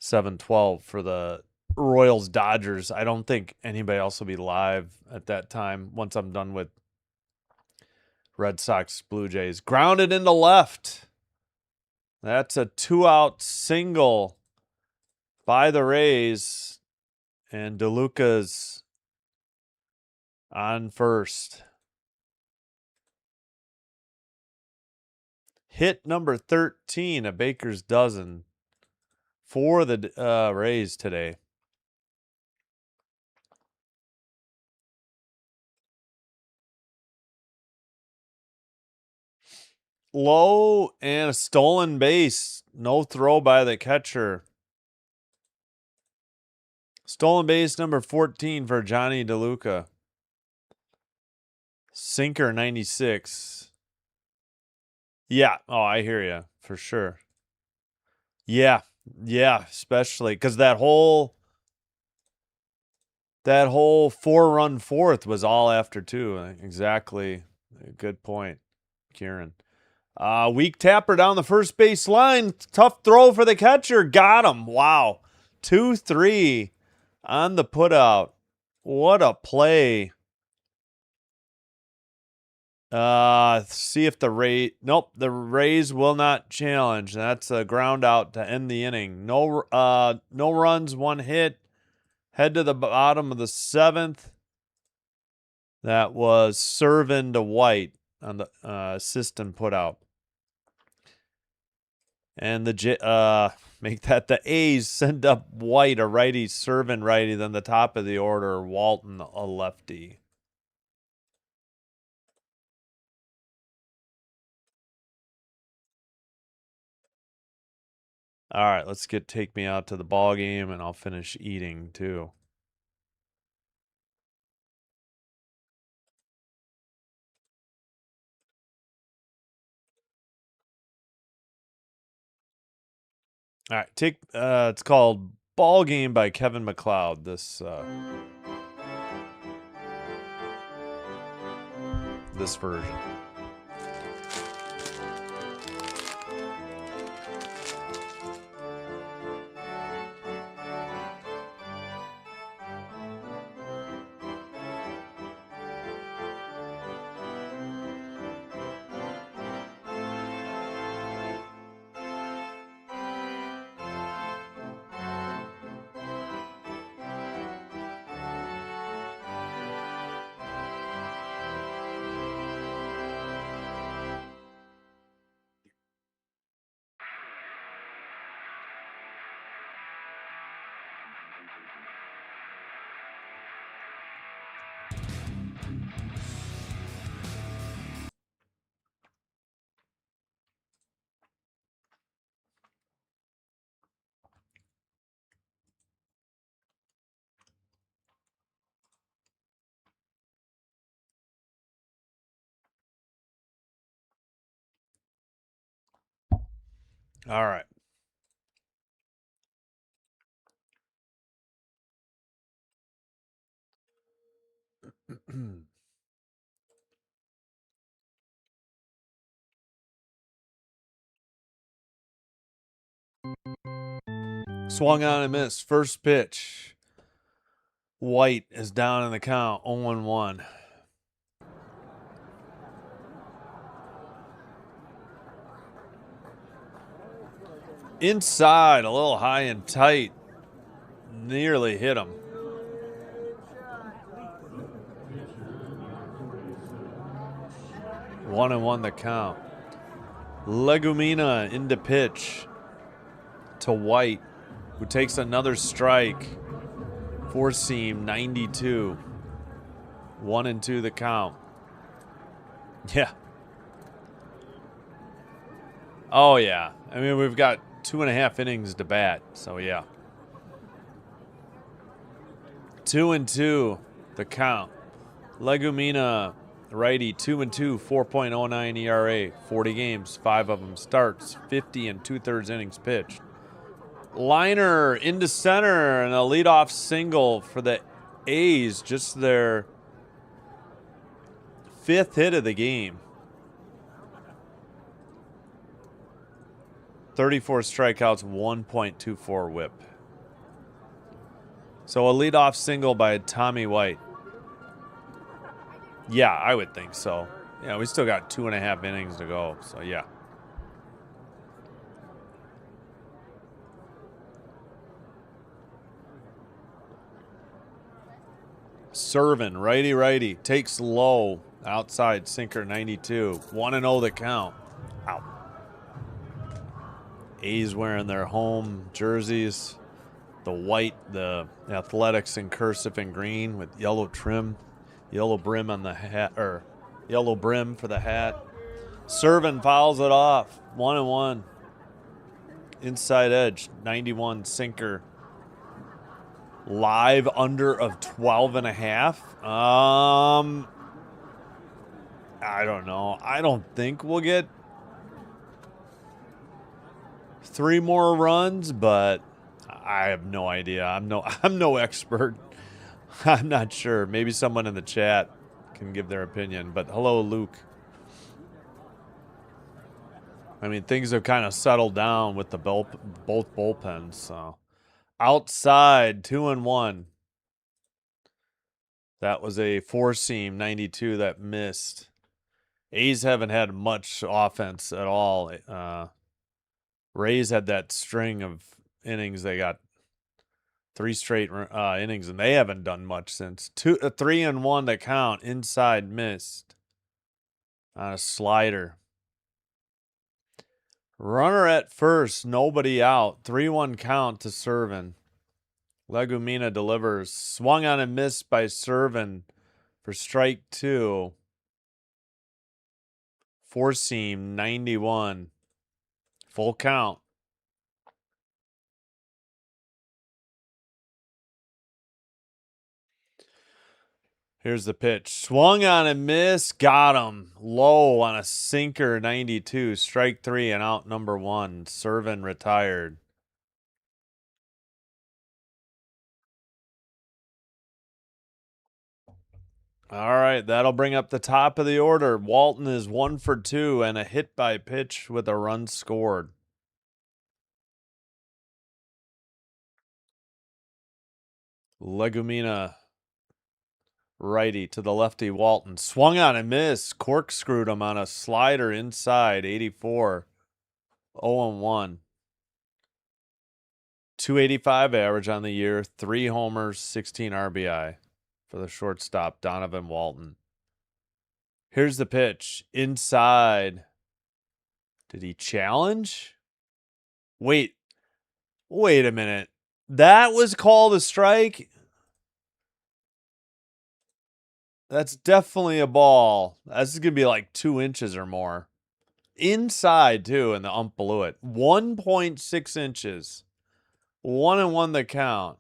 712 for the Royals Dodgers. I don't think anybody else will be live at that time once I'm done with Red Sox Blue Jays. Grounded into left. That's a 2-out single by the Rays, and DeLuca's on first. Hit number 13, a baker's dozen for the Rays today. Low and a stolen base. No throw by the catcher. Stolen base number 14 for Johnny DeLuca. Sinker 96. Yeah. Oh, I hear you for sure. Yeah. Yeah. Especially because that whole 4-run fourth was all after 2. Exactly. Good point, Kieran. Weak tapper down the first base line. Tough throw for the catcher. Got him. Wow. 2-3 on the putout. What a play. See if the Rays. Nope, the Rays will not challenge. That's a ground out to end the inning. No runs, 1 hit. Head to the bottom of the 7th. That was Servin to White on the assistant putout. And make that the A's send up White, a righty, Servin righty, then the top of the order, Walton, a lefty. All right, let's take me out to the ball game, and I'll finish eating too. All right, it's called Ball Game by Kevin MacLeod. This version. All right. Swung on and missed. First pitch. White is down in the count, 0-1. Inside, a little high and tight. Nearly hit him. 1-1 the count. Legumina into pitch to White, who takes another strike. Four seam 92. 1-2 the count. Yeah. Oh yeah. I mean, we've got 2.5 innings to bat, so yeah. 2-2 the count. Legumina, righty, 2-2, 4.09 ERA, 40 games, 5 of them starts, 50 and 2/3 innings pitched. Liner into center and a leadoff single for the A's, just their 5th hit of the game. 34 strikeouts, 1.24 whip. So a leadoff single by Tommy White. Yeah, I would think so. Yeah, we still got 2.5 innings to go, so yeah. Servin, righty, takes low, outside sinker 92. 1-0 the count. Out. A's wearing their home jerseys. The white, the Athletics in cursive and green with yellow trim, yellow brim on the hat, or yellow brim for the hat. Servin fouls it off. 1-1. Inside edge, 91 sinker. Live under of 12.5. I don't know. I don't think we'll get 3 more runs, but I have no idea. I'm no expert. I'm not sure. Maybe someone in the chat can give their opinion. But hello, Luke. I mean, things have kind of settled down with the both bullpens. So outside, 2-1. That was a 4-seam 92 that missed. A's haven't had much offense at all. Rays had that string of innings. They got 3 straight innings, and they haven't done much since. 3-1 to count. Inside missed on a slider. Runner at first, nobody out. 3-1 count to Servin. Legumina delivers. Swung on and missed by Servin for strike 2. 4-seam 91. Full count. Here's the pitch. Swung on and missed. Got him. Low on a sinker 92. Strike 3 and out number 1. Servin retired. All right, that'll bring up the top of the order. Walton is 1 for 2 and a hit by pitch with a run scored. Legumina, righty to the lefty Walton. Swung on and missed. Corkscrewed him on a slider inside, 84. 0-1. 285 average on the year, 3 homers, 16 RBI for the shortstop, Donovan Walton. Here's the pitch. Inside. Did he challenge? Wait a minute. That was called a strike? That's definitely a ball. This is going to be like 2 inches or more. Inside, too, and the ump blew it. 1.6 inches. 1-1 the count.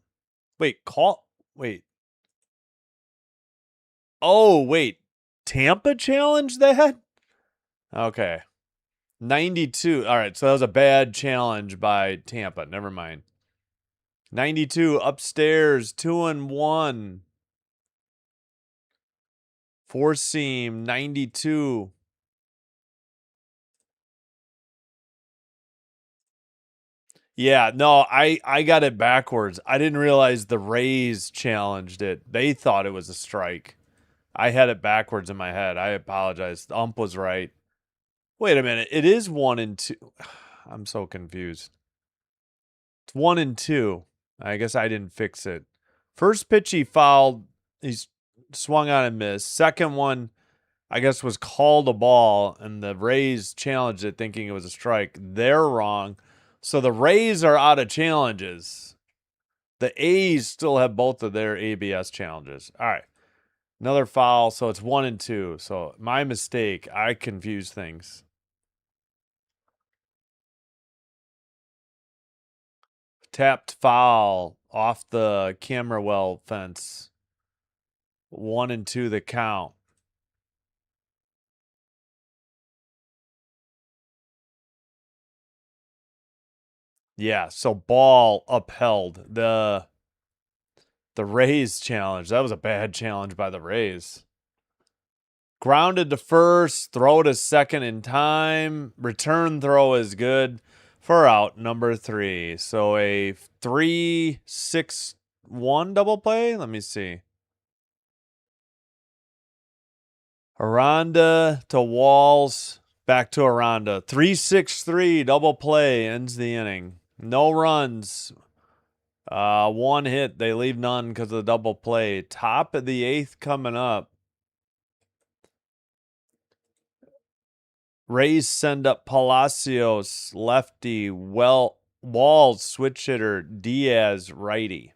Wait. Oh, wait. Tampa challenged that? Okay. 92. All right, so that was a bad challenge by Tampa. Never mind. 92 upstairs, 2-1. 4-seam, 92. Yeah, no, I got it backwards. I didn't realize the Rays challenged it. They thought it was a strike. I had it backwards in my head. I apologize. The ump was right. Wait a minute. It is 1-2. I'm so confused. It's 1-2. I guess I didn't fix it. First pitch he fouled. He's swung on and missed. Second one, I guess, was called a ball, and the Rays challenged it thinking it was a strike. They're wrong. So the Rays are out of challenges. The A's still have both of their ABS challenges. All right. Another foul, so it's 1-2. So my mistake. I confused things. Tapped foul off the camera well fence. 1-2 the count. Yeah, so ball upheld. The Rays challenge. That was a bad challenge by the Rays. Grounded to first, throw to second in time. Return throw is good for out number 3. So a 3-6-1 double play. Let me see. Aranda to Walls, back to Aranda. 3-6-3 double play ends the inning. No runs. One hit. They leave none because of the double play. Top of the 8th coming up. Rays send up Palacios, lefty. Walls, switch hitter. Diaz, righty.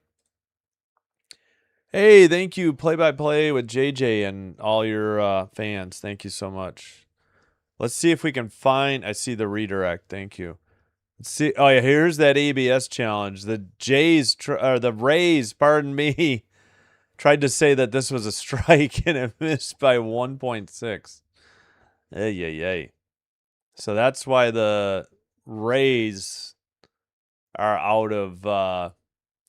Hey, thank you, play-by-play with JJ and all your fans. Thank you so much. Let's see if we can find. I see the redirect. Thank you. Let's see. Oh yeah, here's that ABS challenge. The the Rays, pardon me, tried to say that this was a strike and it missed by 1.6. Yay. So that's why the Rays are out of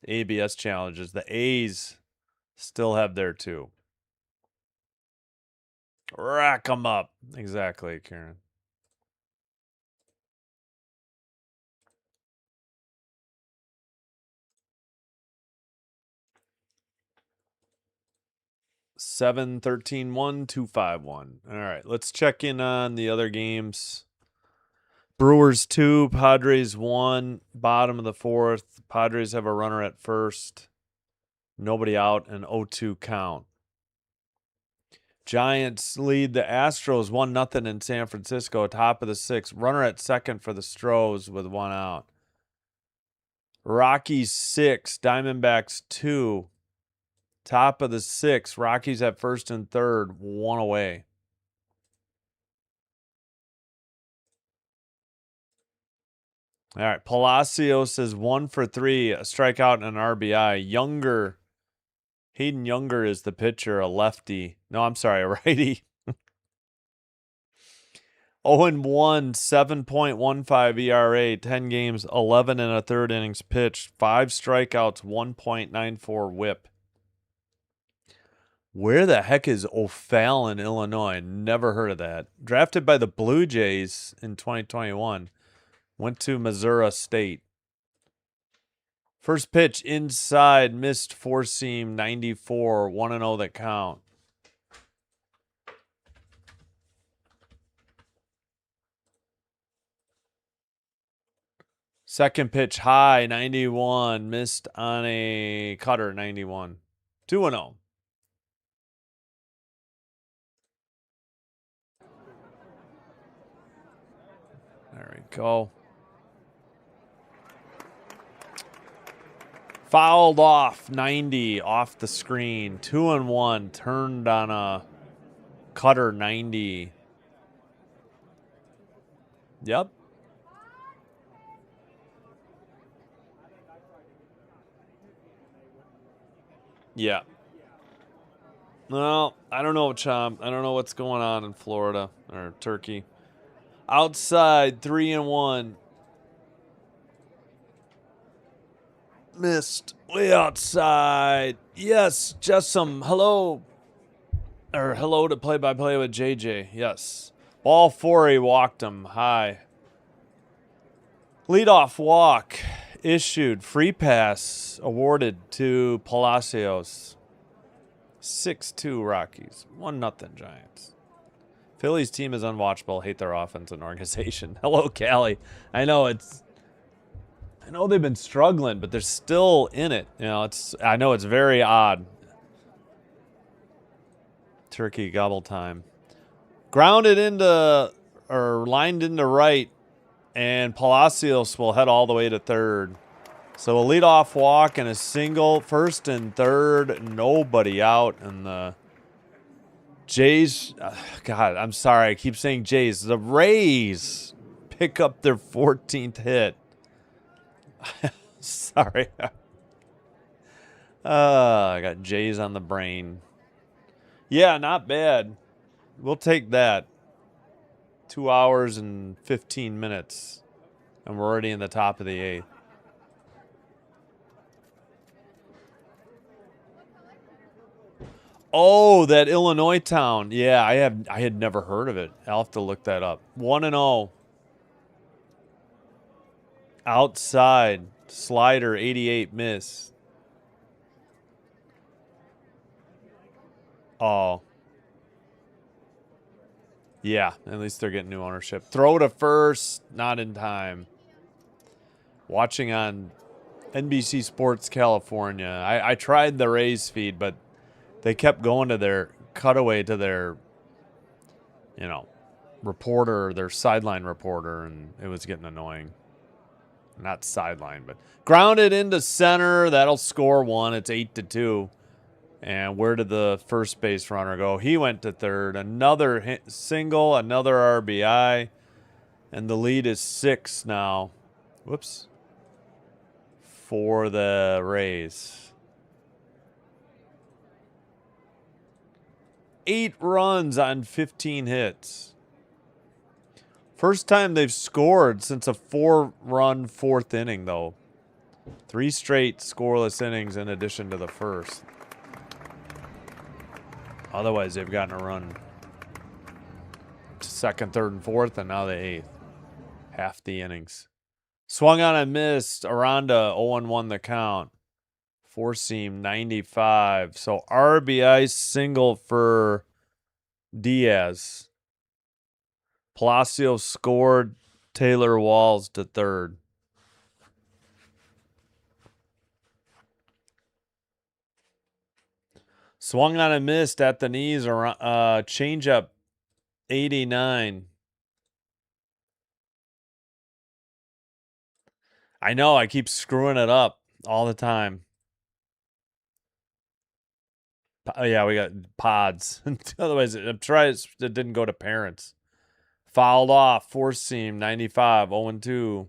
ABS challenges. The A's still have their 2. Rack them up. Exactly, Karen. Seven 13-1 2-5-1. All right, let's check in on the other games. Brewers 2, Padres 1, bottom of the 4th. Padres have a runner at first. Nobody out, an 0-2 count. Giants lead the Astros 1-0 in San Francisco, top of the 6th. Runner at second for the Stros with 1 out. Rockies 6, Diamondbacks 2. Top of the 6th. Rockies at first and third, 1 away. All right, Palacios is 1 for 3, a strikeout and an RBI. Hayden Younger is the pitcher, a lefty. No, I'm sorry, a righty. 0-1, 7.15 ERA, 10 games, 11 and a third innings pitched, 5 strikeouts, 1.94 whip. Where the heck is O'Fallon, Illinois? Never heard of that. Drafted by the Blue Jays in 2021. Went to Missouri State. First pitch inside, missed 4-seam, 94, 1-0 that count. Second pitch high, 91, missed on a cutter, 91. 2-0. There we go. Fouled off, 90 off the screen. 2-1, turned on a cutter, 90. Yep. Yeah. Well, I don't know, Chomp. I don't know what's going on in Florida or Turkey. Outside, 3-1. Missed. Way outside. Yes, just some hello. Or hello to play-by-play with JJ. Yes. Ball 4, he walked him. High. Leadoff walk issued. Free pass awarded to Palacios. 6-2 Rockies. 1-0 Giants. Phillies team is unwatchable. Hate their offense and organization. Hello, Callie. I know it's I know they've been struggling, but they're still in it. You know, I know it's very odd. Turkey gobble time. Grounded into or lined into right, and Palacios will head all the way to third. So a leadoff walk and a single, first and third, nobody out, and the Jays. God, I'm sorry, I keep saying Jays. The Rays pick up their 14th hit. Sorry. I got Jays on the brain. Yeah, not bad. We'll take that. 2 hours and 15 minutes, and we're already in the top of the eighth. Oh, that Illinois town. Yeah, I had never heard of it. I'll have to look that up. 1-0. Outside. Slider 88 miss. Oh. Yeah, at least they're getting new ownership. Throw to first, not in time. Watching on NBC Sports California. I tried the Rays feed, but they kept going to their cutaway to their, reporter, their sideline reporter, and it was getting annoying. Not sideline, but grounded into center. That'll score one. It's 8-2. And where did the first base runner go? He went to third. Another single, another RBI, and the lead is 6 now. Whoops. For the Rays. 8 runs on 15 hits. First time they've scored since a 4-run 4th inning, though. 3 straight scoreless innings in addition to the first. Otherwise, they've gotten a run to second, third, and fourth, and now the 8th. Half the innings. Swung on and missed. Aranda 0-1 the count. 4-seam 95. So RBI single for Diaz. Palacios scored. Taylor Walls to third. Swung on and missed at the knees. Changeup 89. I know, I keep screwing it up all the time. Oh, yeah, we got pods. Otherwise, I'm trying. It didn't go to parents. Fouled off. 4-seam 95. 0-2.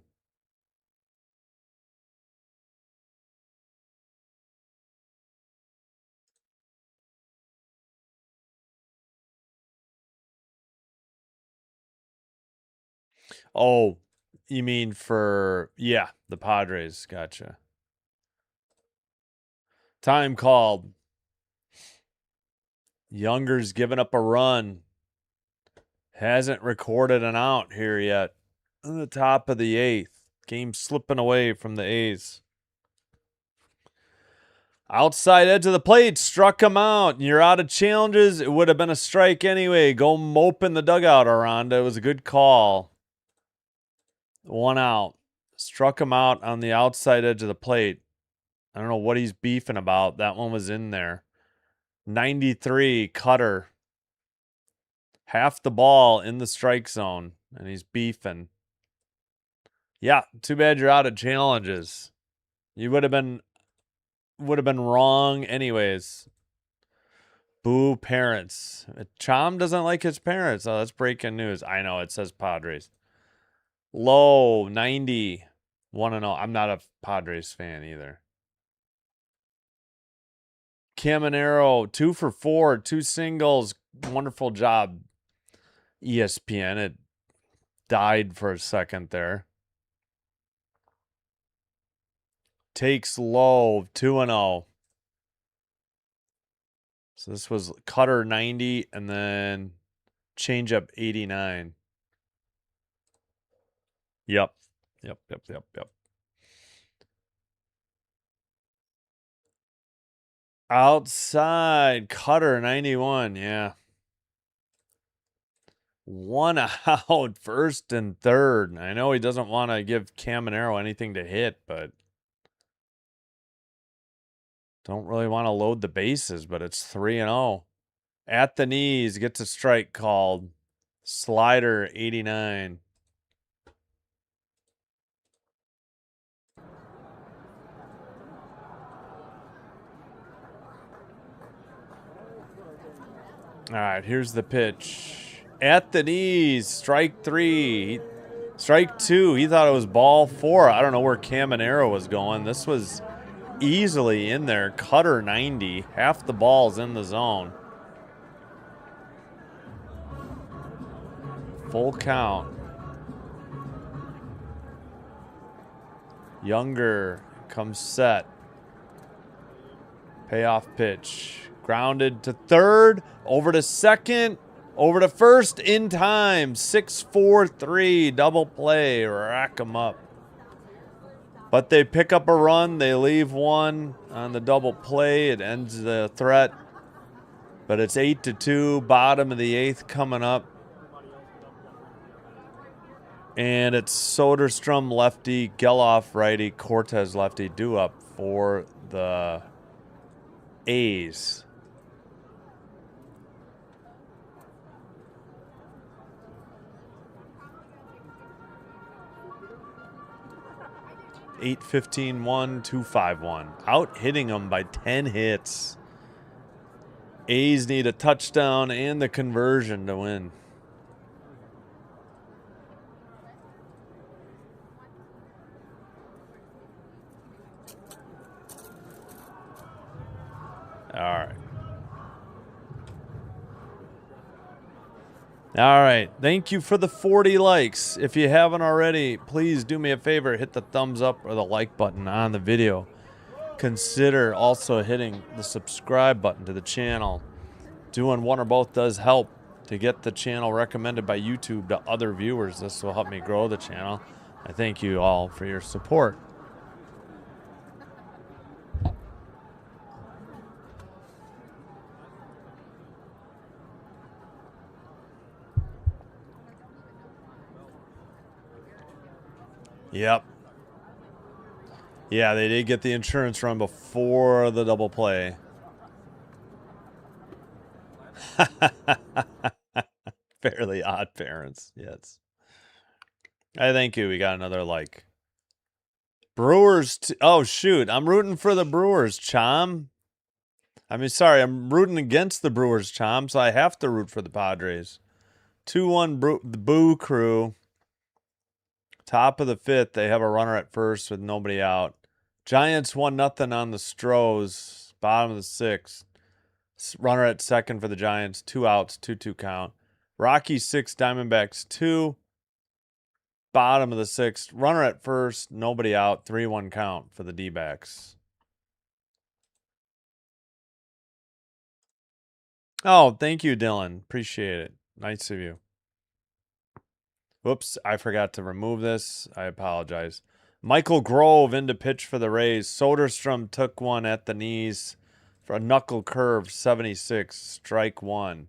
Oh, you mean for, yeah, the Padres. Gotcha. Time called. Younger's given up a run. Hasn't recorded an out here yet. On the top of the 8th. Game slipping away from the A's. Outside edge of the plate. Struck him out. You're out of challenges. It would have been a strike anyway. Go mope in the dugout, Aranda. It was a good call. 1 out. Struck him out on the outside edge of the plate. I don't know what he's beefing about. That one was in there. 93, cutter. Half the ball in the strike zone, and he's beefing. Yeah, too bad you're out of challenges. You would have been wrong anyways. Boo parents. Chom doesn't like his parents. Oh, that's breaking news. I know, it says Padres. Low, 90. 1-0. I'm not a Padres fan either. Caminero, 2 for 4, 2 singles. Wonderful job, ESPN. It died for a second there. Takes low, 2-0. So this was cutter 90 and then changeup 89. Yep. Outside, cutter 91, yeah. One out, first and third. I know he doesn't want to give Caminero anything to hit, but don't really want to load the bases, but it's 3-0. At the knees, gets a strike called. Slider, 89. All right, here's the pitch. At the knees, strike 3. Strike 2, he thought it was ball 4. I don't know where Caminero was going. This was easily in there. Cutter 90. Half the ball's in the zone. Full count. Younger comes set. Payoff pitch. Grounded to third. Over to second. Over to first in time. 6-4-3. Double play. Rack 'em up. But they pick up a run. They leave one on the double play. It ends the threat. But it's 8-2. Bottom of the 8th coming up. And it's Soderstrom lefty, Geloff righty, Cortez lefty, due up for the A's. (8-15-1, 2-5-1). Out hitting them by 10 hits. A's need a touchdown and the conversion to win. All right. All right. Thank you for the 40 likes. If you haven't already, please do me a favor. Hit the thumbs up or the like button on the video. Consider also hitting the subscribe button to the channel. Doing one or both does help to get the channel recommended by YouTube to other viewers. This will help me grow the channel. I thank you all for your support. Yep. Yeah, they did get the insurance run before the double play. Fairly odd parents, yes. I thank you. We got another like. Brewers. Oh, shoot. I'm rooting for the Brewers, Chom. I mean, sorry, I'm rooting against the Brewers, Chom, so I have to root for the Padres. 2-1 the Boo Crew. Top of the 5th, they have a runner at first with nobody out. Giants 1-0 on the Stros. Bottom of the 6th. Runner at second for the Giants. 2 outs, 2-2 count. Rockies 6, Diamondbacks 2. Bottom of the 6th. Runner at first, nobody out. 3-1 count for the D-backs. Oh, thank you, Dylan. Appreciate it. Nice of you. Whoops, I forgot to remove this. I apologize. Michael Grove into pitch for the Rays. Soderstrom took one at the knees for a knuckle curve, 76, strike 1.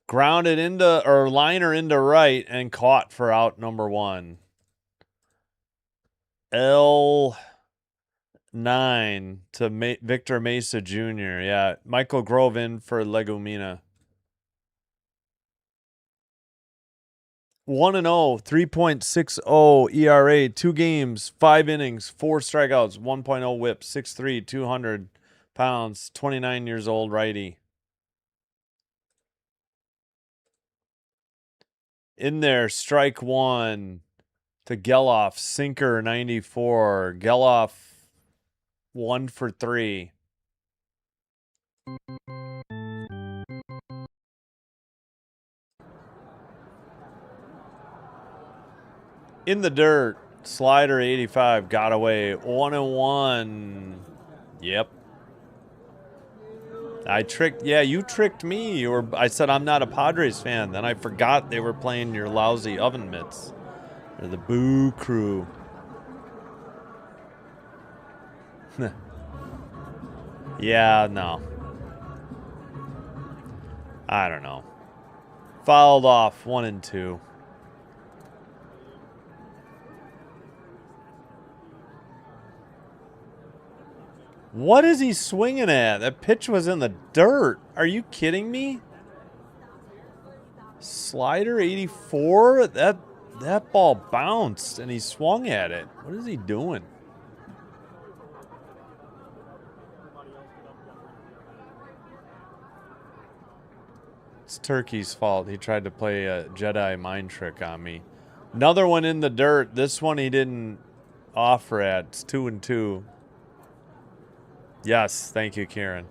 Grounded into, or liner into right and caught for out number 1. L9 to Victor Mesa Jr. Yeah, Michael Grove in for Legumina. 1-0, 3.60 ERA, 2 games, 5 innings, 4 strikeouts, 1.0 whip, 6'3", 200 pounds, 29 years old, righty. In there, strike 1 to Geloff, sinker 94. Geloff 1 for 3. In the dirt, slider 85, got away. 1-1. Yep. I tricked, yeah, you tricked me. I said I'm not a Padres fan. Then I forgot they were playing your lousy oven mitts. They're the Boo Crew. Yeah, no. I don't know. Fouled off 1 and 2. What is he swinging at? That pitch was in the dirt. Are you kidding me? Slider 84? That ball bounced and he swung at it. What is he doing? It's Turkey's fault. He tried to play a Jedi mind trick on me. Another one in the dirt. This one he didn't offer at. It's 2 and 2. Yes, thank you, Karen.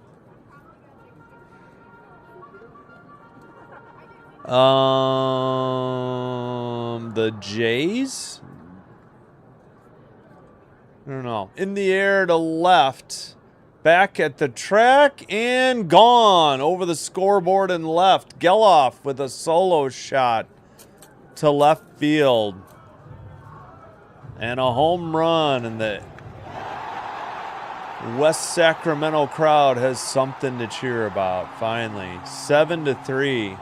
The Jays? I don't know. In the air to left. Back at the track and gone over the scoreboard and left. Geloff with a solo shot to left field. And a home run, and the West Sacramento crowd has something to cheer about, finally. 7-3.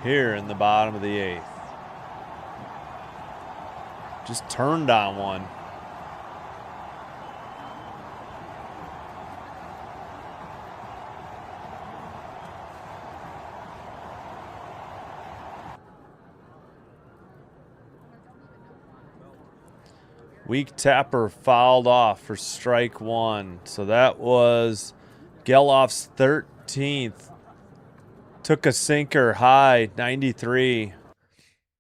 Here in the bottom of the 8th. Just turned on one. Weak tapper fouled off for strike 1. So that was Geloff's 13th. Took a sinker high, 93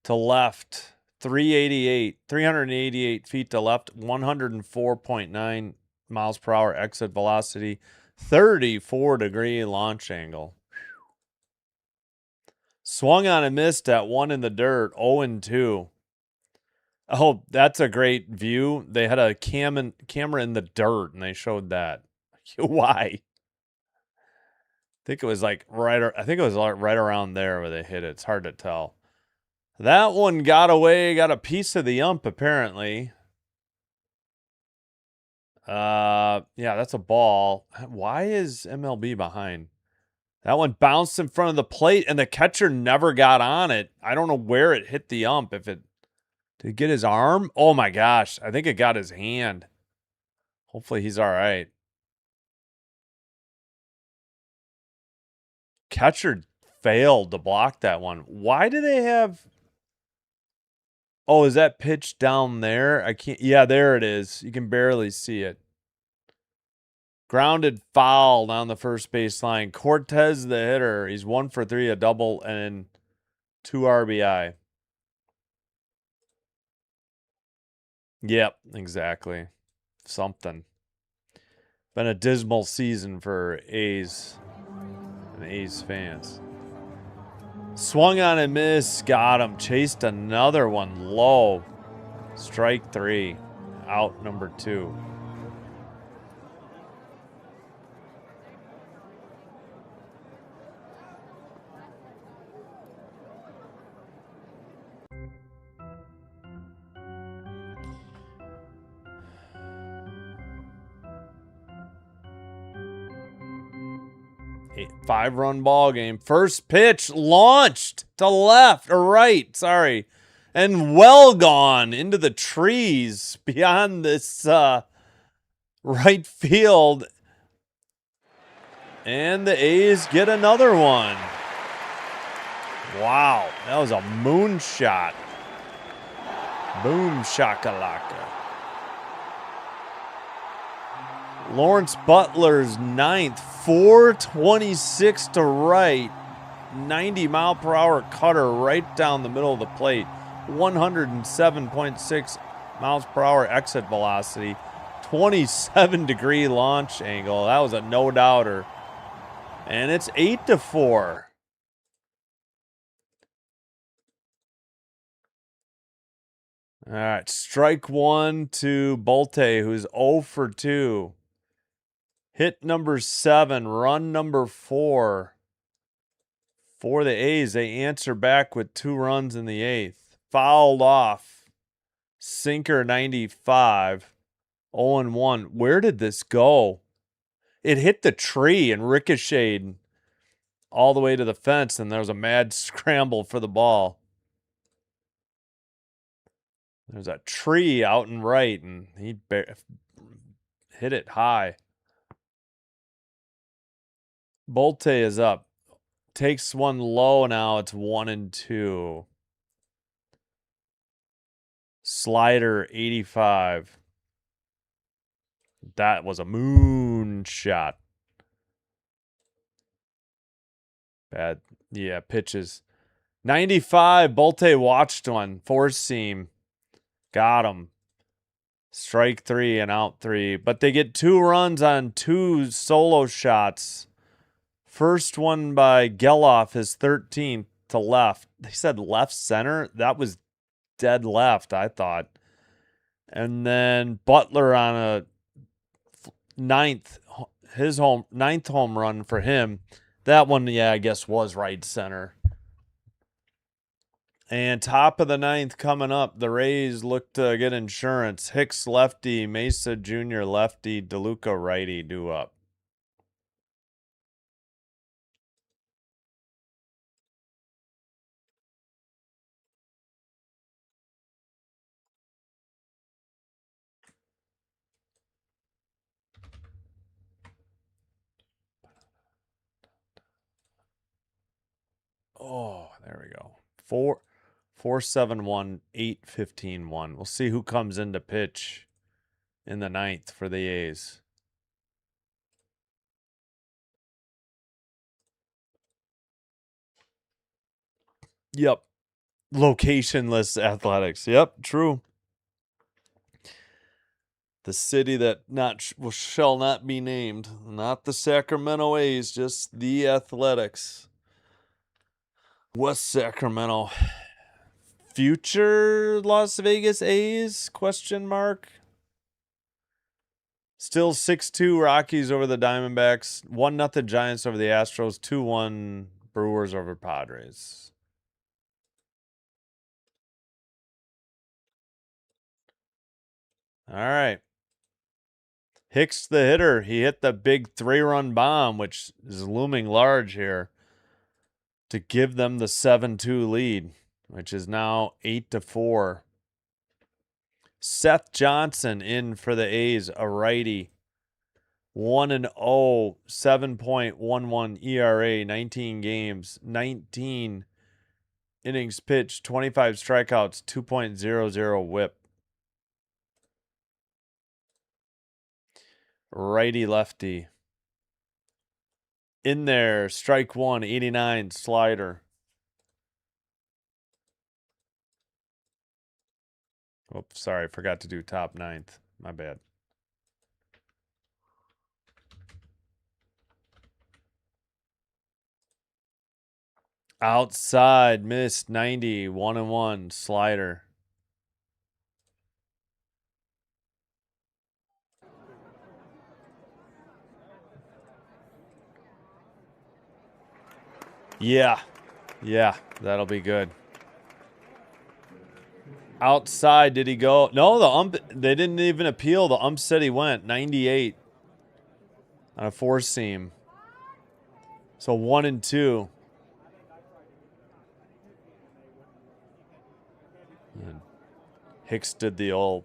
to left, 388 feet to left, 104.9 miles per hour exit velocity, 34-degree launch angle. Swung on and missed at 1 in the dirt, 0 and 2. Oh, that's a great view. They had a camera in the dirt, and they showed that. Why? I think it was like right around there where they hit it. It's hard to tell. That one got away, got a piece of the ump apparently. Yeah, that's a ball. Why is MLB behind? That one bounced in front of the plate and the catcher never got on it. I don't know where it hit the ump. Did it get his arm? Oh my gosh, I think it got his hand. Hopefully he's all right. Catcher failed to block that one. Why do they have... Oh, is that pitch down there? I can't... Yeah, there it is. You can barely see it. Grounded foul down the first baseline. Cortez, the hitter. He's 1 for 3, a double, and 2 RBI. Yep, exactly. Something. Been a dismal season for A's and A's fans. Swung on and missed. Got him. Chased another one low. Strike 3. Out number 2. Five-run ball game. First pitch launched to left or right. Sorry. And well gone into the trees beyond this right field. And the A's get another one. Wow. That was a moonshot. Boom shakalaka. Lawrence Butler's 9th, 426 to right, 90-mile-per-hour cutter right down the middle of the plate, 107.6 miles per hour exit velocity, 27-degree launch angle. That was a no-doubter. And it's 8-4. All right, strike 1 to Bolte, who's 0 for 2. Hit number 7, run number 4. For the A's, they answer back with 2 runs in the 8th. Fouled off. Sinker 95. 0-1. Where did this go? It hit the tree and ricocheted all the way to the fence, and there was a mad scramble for the ball. There's a tree out and right, and he hit it high. Bolte is up. Takes one low now. It's 1-2. Slider 85. That was a moon shot. Bad. Yeah, pitches. 95. Bolte watched one. Four seam. Got him. Strike 3 and out 3. But they get 2 runs on 2 solo shots. First one by Geloff, his 13th to left. They said left center. That was dead left, I thought. And then Butler on a ninth home run for him. That one, yeah, I guess was right center. And top of the 9th coming up, the Rays look to get insurance. Hicks lefty, Mesa Jr. lefty, DeLuca righty due up. Oh, there we go. 4-7-1, 8-15-1. We'll see who comes in to pitch in the 9th for the A's. Yep. Locationless Athletics. Yep, true. The city that shall not be named. Not the Sacramento A's, just the Athletics. West Sacramento. Future Las Vegas A's? Question mark. Still 6-2 Rockies over the Diamondbacks. 1-0 Giants over the Astros. 2-1 Brewers over Padres. All right. Hicks the hitter. He hit the big 3-run bomb, which is looming large here, to give them the 7-2 lead, which is now 8-4. Seth Johnson in for the A's, a righty. 1-0, 7.11 ERA, 19 games, 19 innings pitched, 25 strikeouts, 2.00 whip. Righty lefty. In there, strike 1, 89 slider. Oops, sorry, forgot to do top 9th. My bad. Outside, missed 90, 1-1 slider. Yeah, that'll be good. Outside, did he go? No, they didn't even appeal. The ump said he went 98 on a 4-seam. So 1-2. And Hicks did the old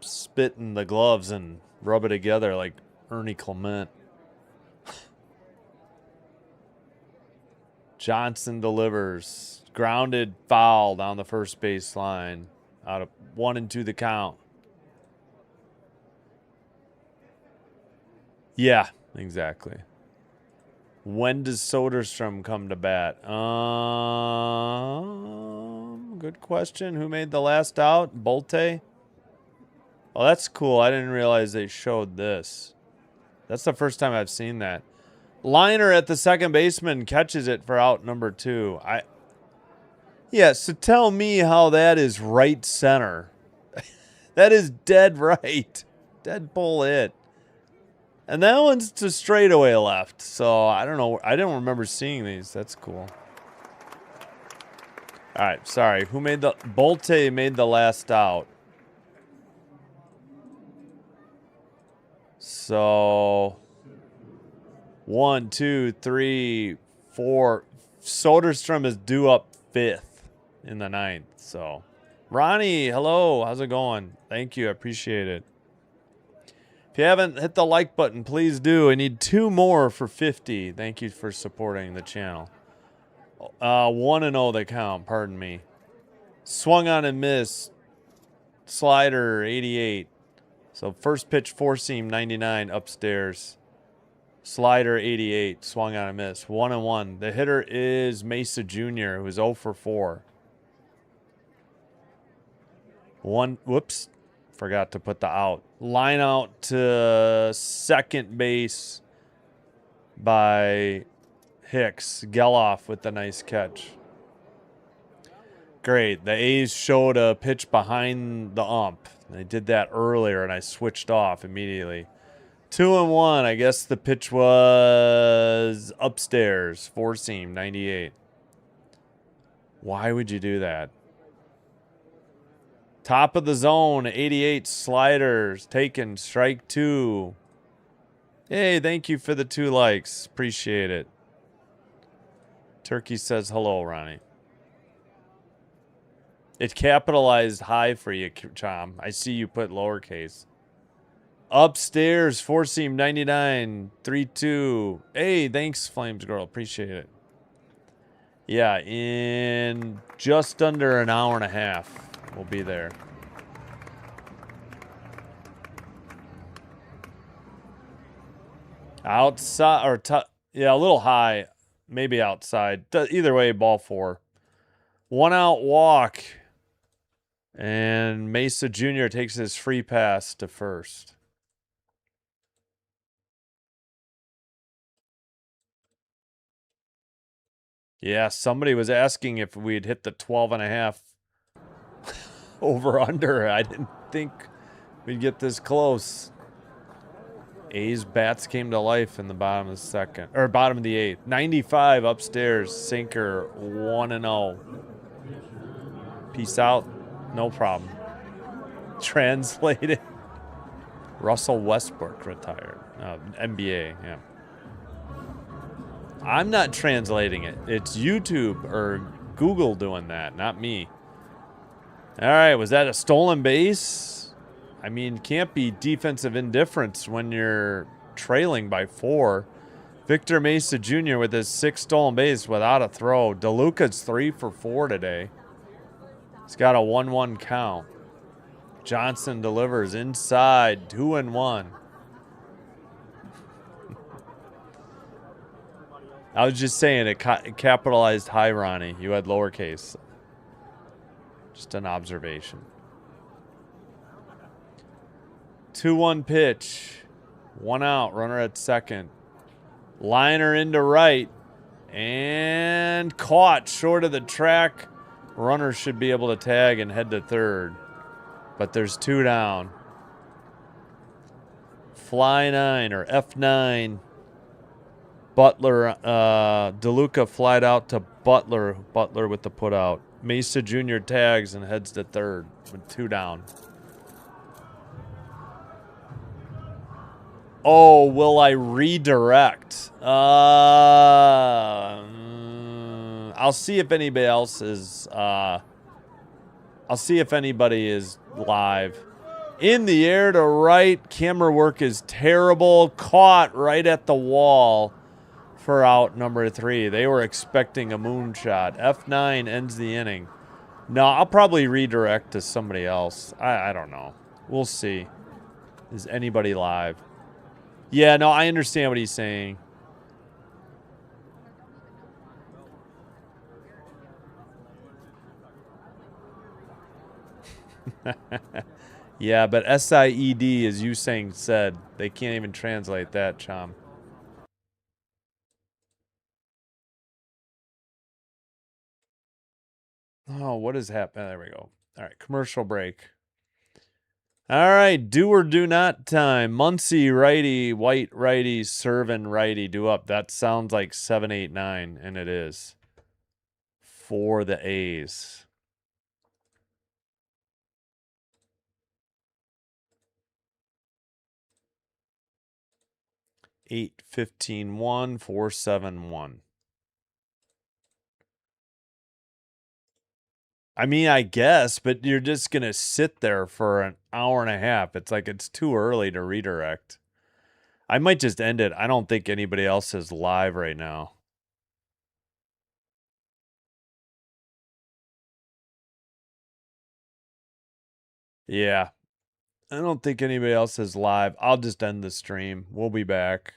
spit in the gloves and rub it together like Ernie Clement. Johnson delivers. Grounded foul down the first base line. Out of 1-2 the count. Yeah, exactly. When does Soderstrom come to bat? Good question. Who made the last out? Bolte? Oh, that's cool. I didn't realize they showed this. That's the first time I've seen that. Liner at the second baseman catches it for out number 2. Yeah, so tell me how that is right center. That is dead right. Dead pull hit. And that one's to straightaway left. So I don't know. I don't remember seeing these. That's cool. All right, sorry. Who made the Bolte made the last out? So 1, 2, 3, 4. Soderstrom is due up 5th in the 9th. So Ronnie, hello. How's it going? Thank you. I appreciate it. If you haven't hit the like button, please do. I need 2 more for 50. Thank you for supporting the channel. 1-0 the count, pardon me. Swung on and missed. Slider, 88. So first pitch, 4-seam, 99, upstairs. Slider, 88. Swung on and missed. 1-1. The hitter is Mesa Jr., who is 0 for 4. Whoops. Forgot to put the out. Line out to second base by Hicks. Geloff with the nice catch. Great. The A's showed a pitch behind the ump. They did that earlier, and I switched off immediately. 2-1. I guess the pitch was upstairs. 4-seam, 98. Why would you do that? Top of the zone, 88 sliders. Taken, strike 2. Hey, thank you for the 2 likes. Appreciate it. Turkey says hello, Ronnie. It capitalized high for you, Chom. I see you put lowercase. Upstairs, 4-seam, 99, 3-2. Hey, thanks, Flames Girl. Appreciate it. Yeah, in just under an hour and a half, we'll be there. Outside, or yeah, a little high. Maybe outside. Either way, ball 4. 1 out walk. And Mesa Jr. takes his free pass to first. Yeah, somebody was asking if we'd hit the 12.5 over under. I didn't think we'd get this close. A's bats came to life in the bottom of the second, or bottom of the 8th. 95 upstairs, sinker, 1-0. Peace out. No problem. Translated. Russell Westbrook retired. NBA, yeah. I'm not translating it. It's YouTube or Google doing that, not me. All right, was that a stolen base? I mean, can't be defensive indifference when you're trailing by 4. Victor Mesa Jr. with his 6th stolen base without a throw. DeLuca's 3 for 4 today. He's got a 1-1 count. Johnson delivers inside, 2-1. I was just saying it capitalized high, Ronnie. You had lowercase. Just an observation. 2-1 pitch. 1 out. Runner at second. Liner into right. And caught short of the track. Runner should be able to tag and head to third. But there's 2 down. Fly 9 or F9. Butler, DeLuca flied out to Butler. Butler with the put out. Mesa Jr. tags and heads to third with 2 down. Oh, will I redirect? I'll see if anybody else is, I'll see if anybody is live. In the air to right. Camera work is terrible. Caught right at the wall for out number 3. They were expecting a moonshot. F9 ends the inning. No, I'll probably redirect to somebody else. I don't know. We'll see. Is anybody live? Yeah, no, I understand what he's saying. Yeah, but SIED, as you saying said, they can't even translate that, Chom. Oh, what is happening? There we go. All right, commercial break. All right, do or do not time. Muncie righty, White righty, Servin righty, do up. That sounds like 7, 8, 9, and it is for the A's. 8-15-1, 4-7-1. I mean, I guess, but you're just going to sit there for an hour and a half. It's like it's too early to redirect. I might just end it. I don't think anybody else is live right now. Yeah. I don't think anybody else is live. I'll just end the stream. We'll be back.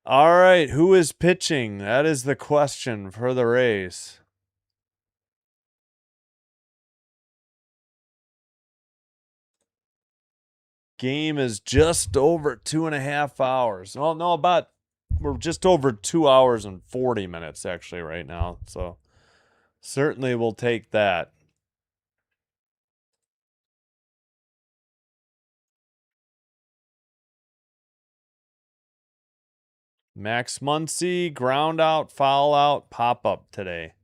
All right. Who is pitching? That is the question for the Rays. Game is just over 2.5 hours. Well, no, we're just over 2 hours and 40 minutes actually right now. So certainly we'll take that. Max Muncy, ground out, foul out, pop out today.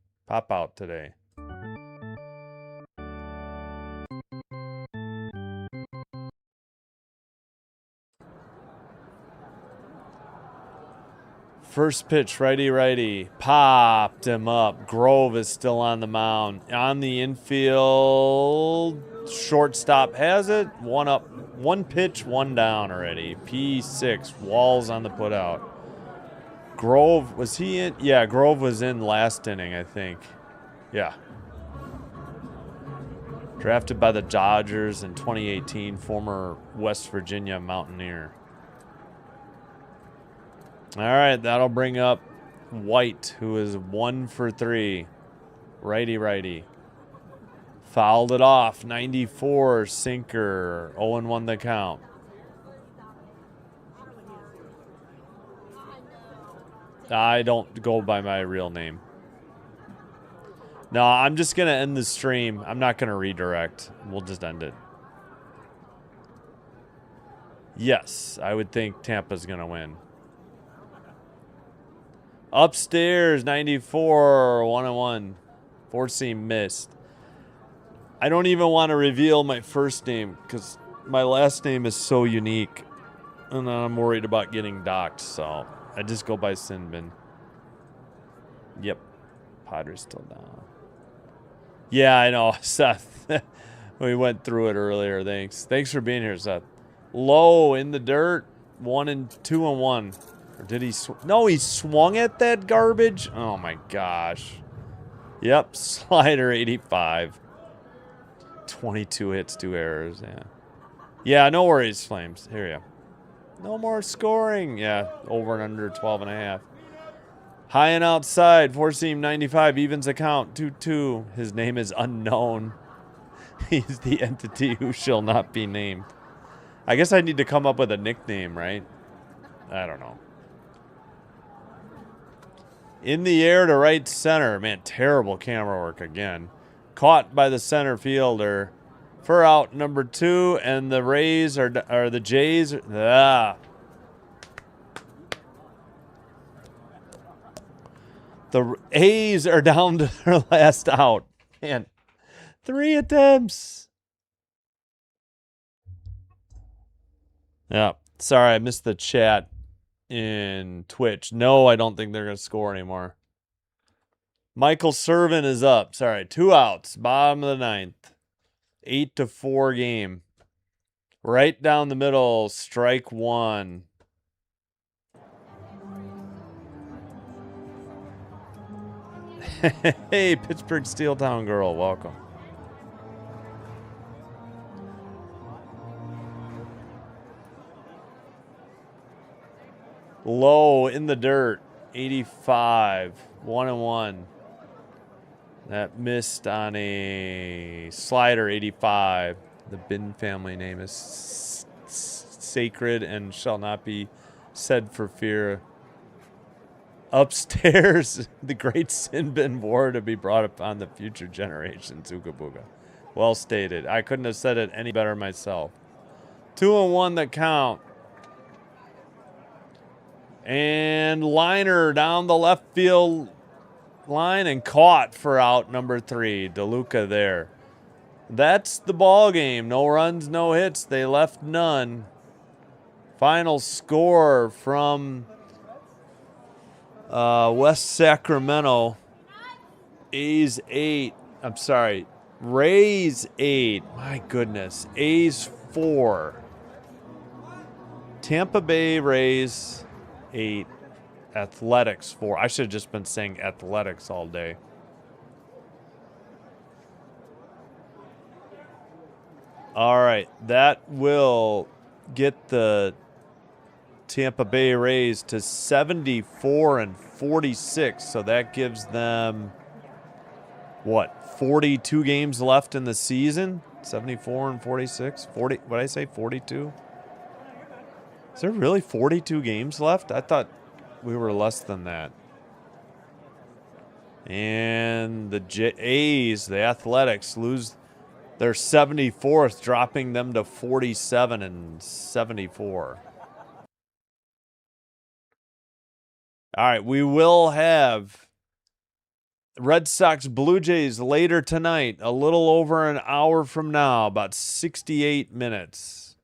First pitch, righty. Popped him up. Grove is still on the mound. On the infield, shortstop has it. One up, one pitch, one down already. P6, Walls on the putout. Grove, was he in? Yeah, Grove was in last inning, I think. Yeah. Drafted by the Dodgers in 2018, former West Virginia Mountaineer. All right, that'll bring up White, who is 1 for 3. Righty. Fouled it off. 94 sinker. 0-1 the count. I don't go by my real name. No, I'm just going to end the stream. I'm not going to redirect. We'll just end it. Yes, I would think Tampa's going to win. Upstairs, 94, 1-1. Four seam missed. I don't even want to reveal my first name because my last name is so unique. And then I'm worried about getting docked, so I just go by Sinbin. Yep. Padres still down. Yeah, I know, Seth. We went through it earlier. Thanks for being here, Seth. Low in the dirt. 2-1. Or did he? No, he swung at that garbage. Oh my gosh. Yep, slider 85. 22 hits, 2 errors. Yeah, no worries, Flames. Here you go. No more scoring. Yeah, over and under 12.5. High and outside, 4-seam 95, evens account 2-2. His name is unknown. He's the entity who shall not be named. I guess I need to come up with a nickname, right? I don't know. In the air to right center. Man, terrible camera work again. Caught by the center fielder for out number 2, and the Rays are the Jays. The A's are down to their last out. Man, 3 attempts. Yeah, sorry, I missed the chat in Twitch. No, I don't think they're going to score anymore. Michael Servin is up. Sorry, 2 outs, bottom of the 9th. 8-4 game. Right down the middle, strike 1. Hey, Pittsburgh Steel Town girl, welcome. Low in the dirt, 85, 1-1. That missed on a slider, 85. The Bin family name is sacred and shall not be said for fear. Upstairs, the great Sinbin war to be brought upon the future generations. Ooga booga. Well stated. I couldn't have said it any better myself. 2-1 the count. And liner down the left field line and caught for out number 3. DeLuca there. That's the ball game. No runs, no hits. They left none. Final score from West Sacramento. A's 8. I'm sorry. Rays 8. My goodness. A's 4. Tampa Bay Rays 8. Athletics 4. I should have just been saying athletics all day. All right. That will get the Tampa Bay Rays to 74-46. So that gives them, what, 42 games left in the season? 74-46? 40, what did I say, 42? Is there really 42 games left? I thought we were less than that. And the A's, the Athletics, lose their 74th, dropping them to 47-74. All right, we will have Red Sox Blue Jays later tonight, a little over an hour from now, about 68 minutes.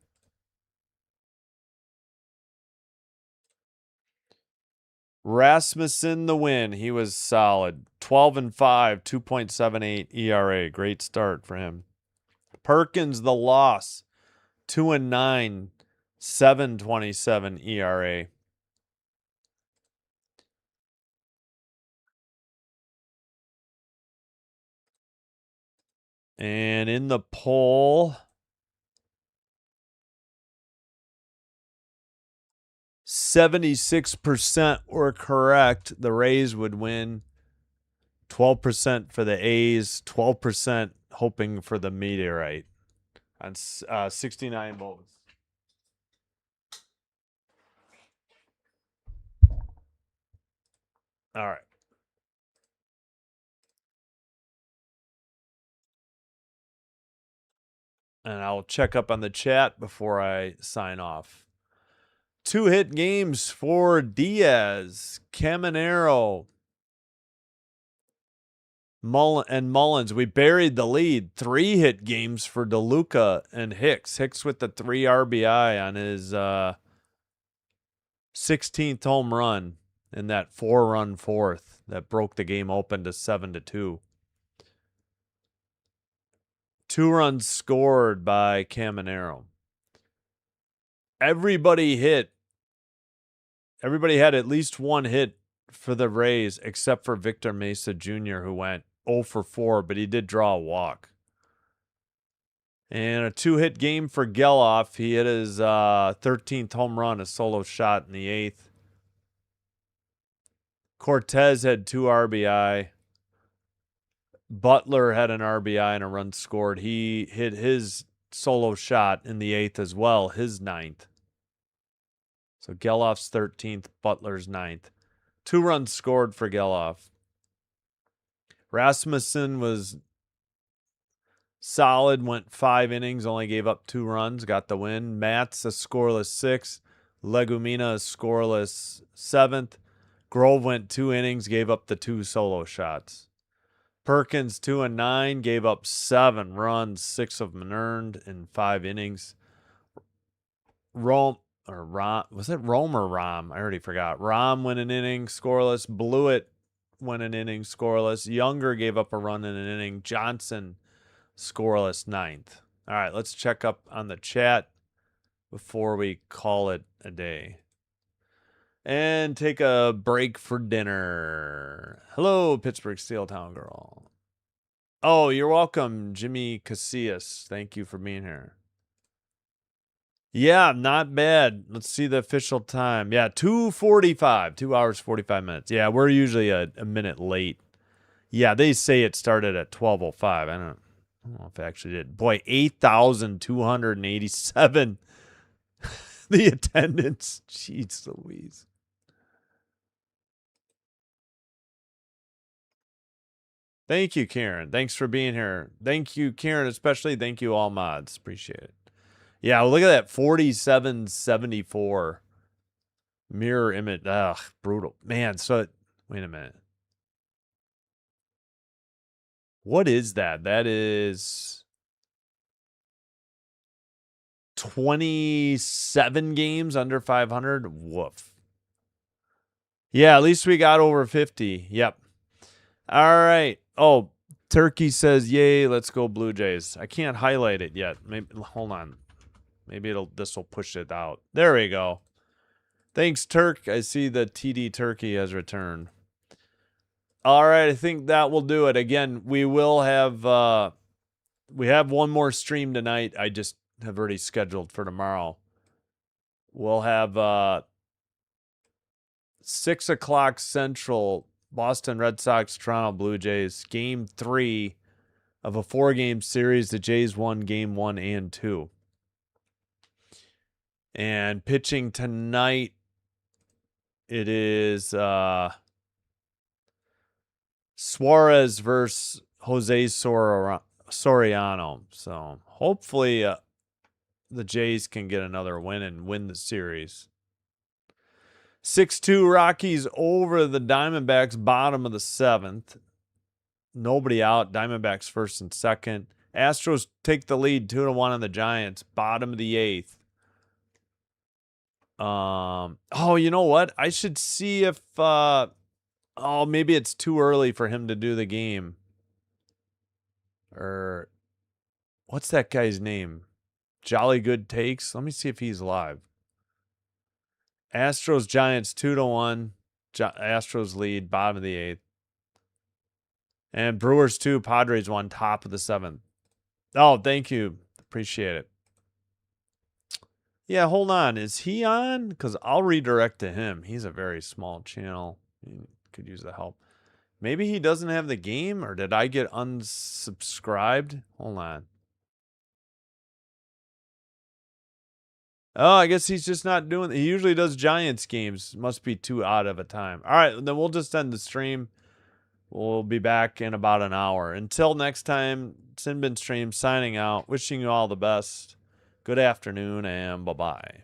Rasmussen the win. He was solid. 12-5, 2.78 ERA. Great start for him. Perkins the loss. 2-9, 7.27 ERA. And in the poll, 76% were correct. The Rays would win. 12% for the A's. 12% hoping for the meteorite on 69 votes. All right. And I'll check up on the chat before I sign off. 2-hit games for Diaz, Caminero, and Mullins. We buried the lead. 3-hit games for DeLuca and Hicks. Hicks with the 3 RBI on his 16th home run in that 4-run fourth that broke the game open to 7-2. 2 runs scored by Caminero. Everybody hit. Everybody had at least one hit for the Rays, except for Victor Mesa Jr., who went 0 for 4, but he did draw a walk. And a 2-hit game for Geloff. He hit his 13th home run, a solo shot in the 8th. Cortez had 2 RBI. Butler had an RBI and a run scored. He hit his solo shot in the 8th as well, his 9th. So Geloff's 13th, Butler's 9th. 2 runs scored for Geloff. Rasmussen was solid, went 5 innings, only gave up 2 runs, got the win. Matz a scoreless 6th. Legumina a scoreless 7th. Grove went 2 innings, gave up the 2 solo shots. Perkins 2-9, gave up 7 runs, 6 of them earned in 5 innings. Was it Rome or Rom? I already forgot. Rom went an inning, scoreless. Blewett went an inning, scoreless. Younger gave up a run in an inning. Johnson, scoreless 9th. All right, let's check up on the chat before we call it a day. And take a break for dinner. Hello, Pittsburgh Steel Town Girl. Oh, you're welcome, Jimmy Casillas. Thank you for being here. Yeah, not bad. Let's see the official time. Yeah, 2:45, 2 hours, 45 minutes. Yeah, we're usually a minute late. Yeah, they say it started at 12:05. I don't know if it actually did. Boy, 8,287. The attendance. Jeez Louise. Thank you, Karen. Thanks for being here. Thank you, Karen, especially. Thank you, all mods. Appreciate it. Yeah, well, look at that. 47-74. Mirror image. Ugh, brutal. Man, so wait a minute. What is that? That is 27 games under 500. Woof. Yeah, at least we got over 50. Yep. All right. Oh, Turkey says, "Yay, let's go Blue Jays." I can't highlight it yet. Maybe hold on. Maybe this will push it out. There we go. Thanks, Turk. I see the TD Turkey has returned. All right, I think that will do it. Again, we will have we have one more stream tonight. I just have already scheduled for tomorrow. We'll have 6 o'clock Central, Boston Red Sox, Toronto Blue Jays, Game 3 of a 4-game series. The Jays won Game 1 and 2. And pitching tonight, it is Suarez versus Jose Soriano. So hopefully the Jays can get another win and win the series. 6-2 Rockies over the Diamondbacks, bottom of the 7th. Nobody out. Diamondbacks first and second. Astros take the lead 2-1 on the Giants, bottom of the 8th. Oh, you know what? I should see if maybe it's too early for him to do the game. Or what's that guy's name? Jolly Good Takes. Let me see if he's live. Astros Giants 2-1. Astros lead, bottom of the 8th. And Brewers 2, Padres 1, top of the 7th. Oh, thank you. Appreciate it. Yeah, hold on. Is he on? Because I'll redirect to him. He's a very small channel. He could use the help. Maybe he doesn't have the game, or did I get unsubscribed? Hold on. Oh, I guess he's just not doing. He usually does Giants games. Must be too odd of a time. All right, then we'll just end the stream. We'll be back in about an hour. Until next time, Sinbin Stream signing out. Wishing you all the best. Good afternoon and bye-bye.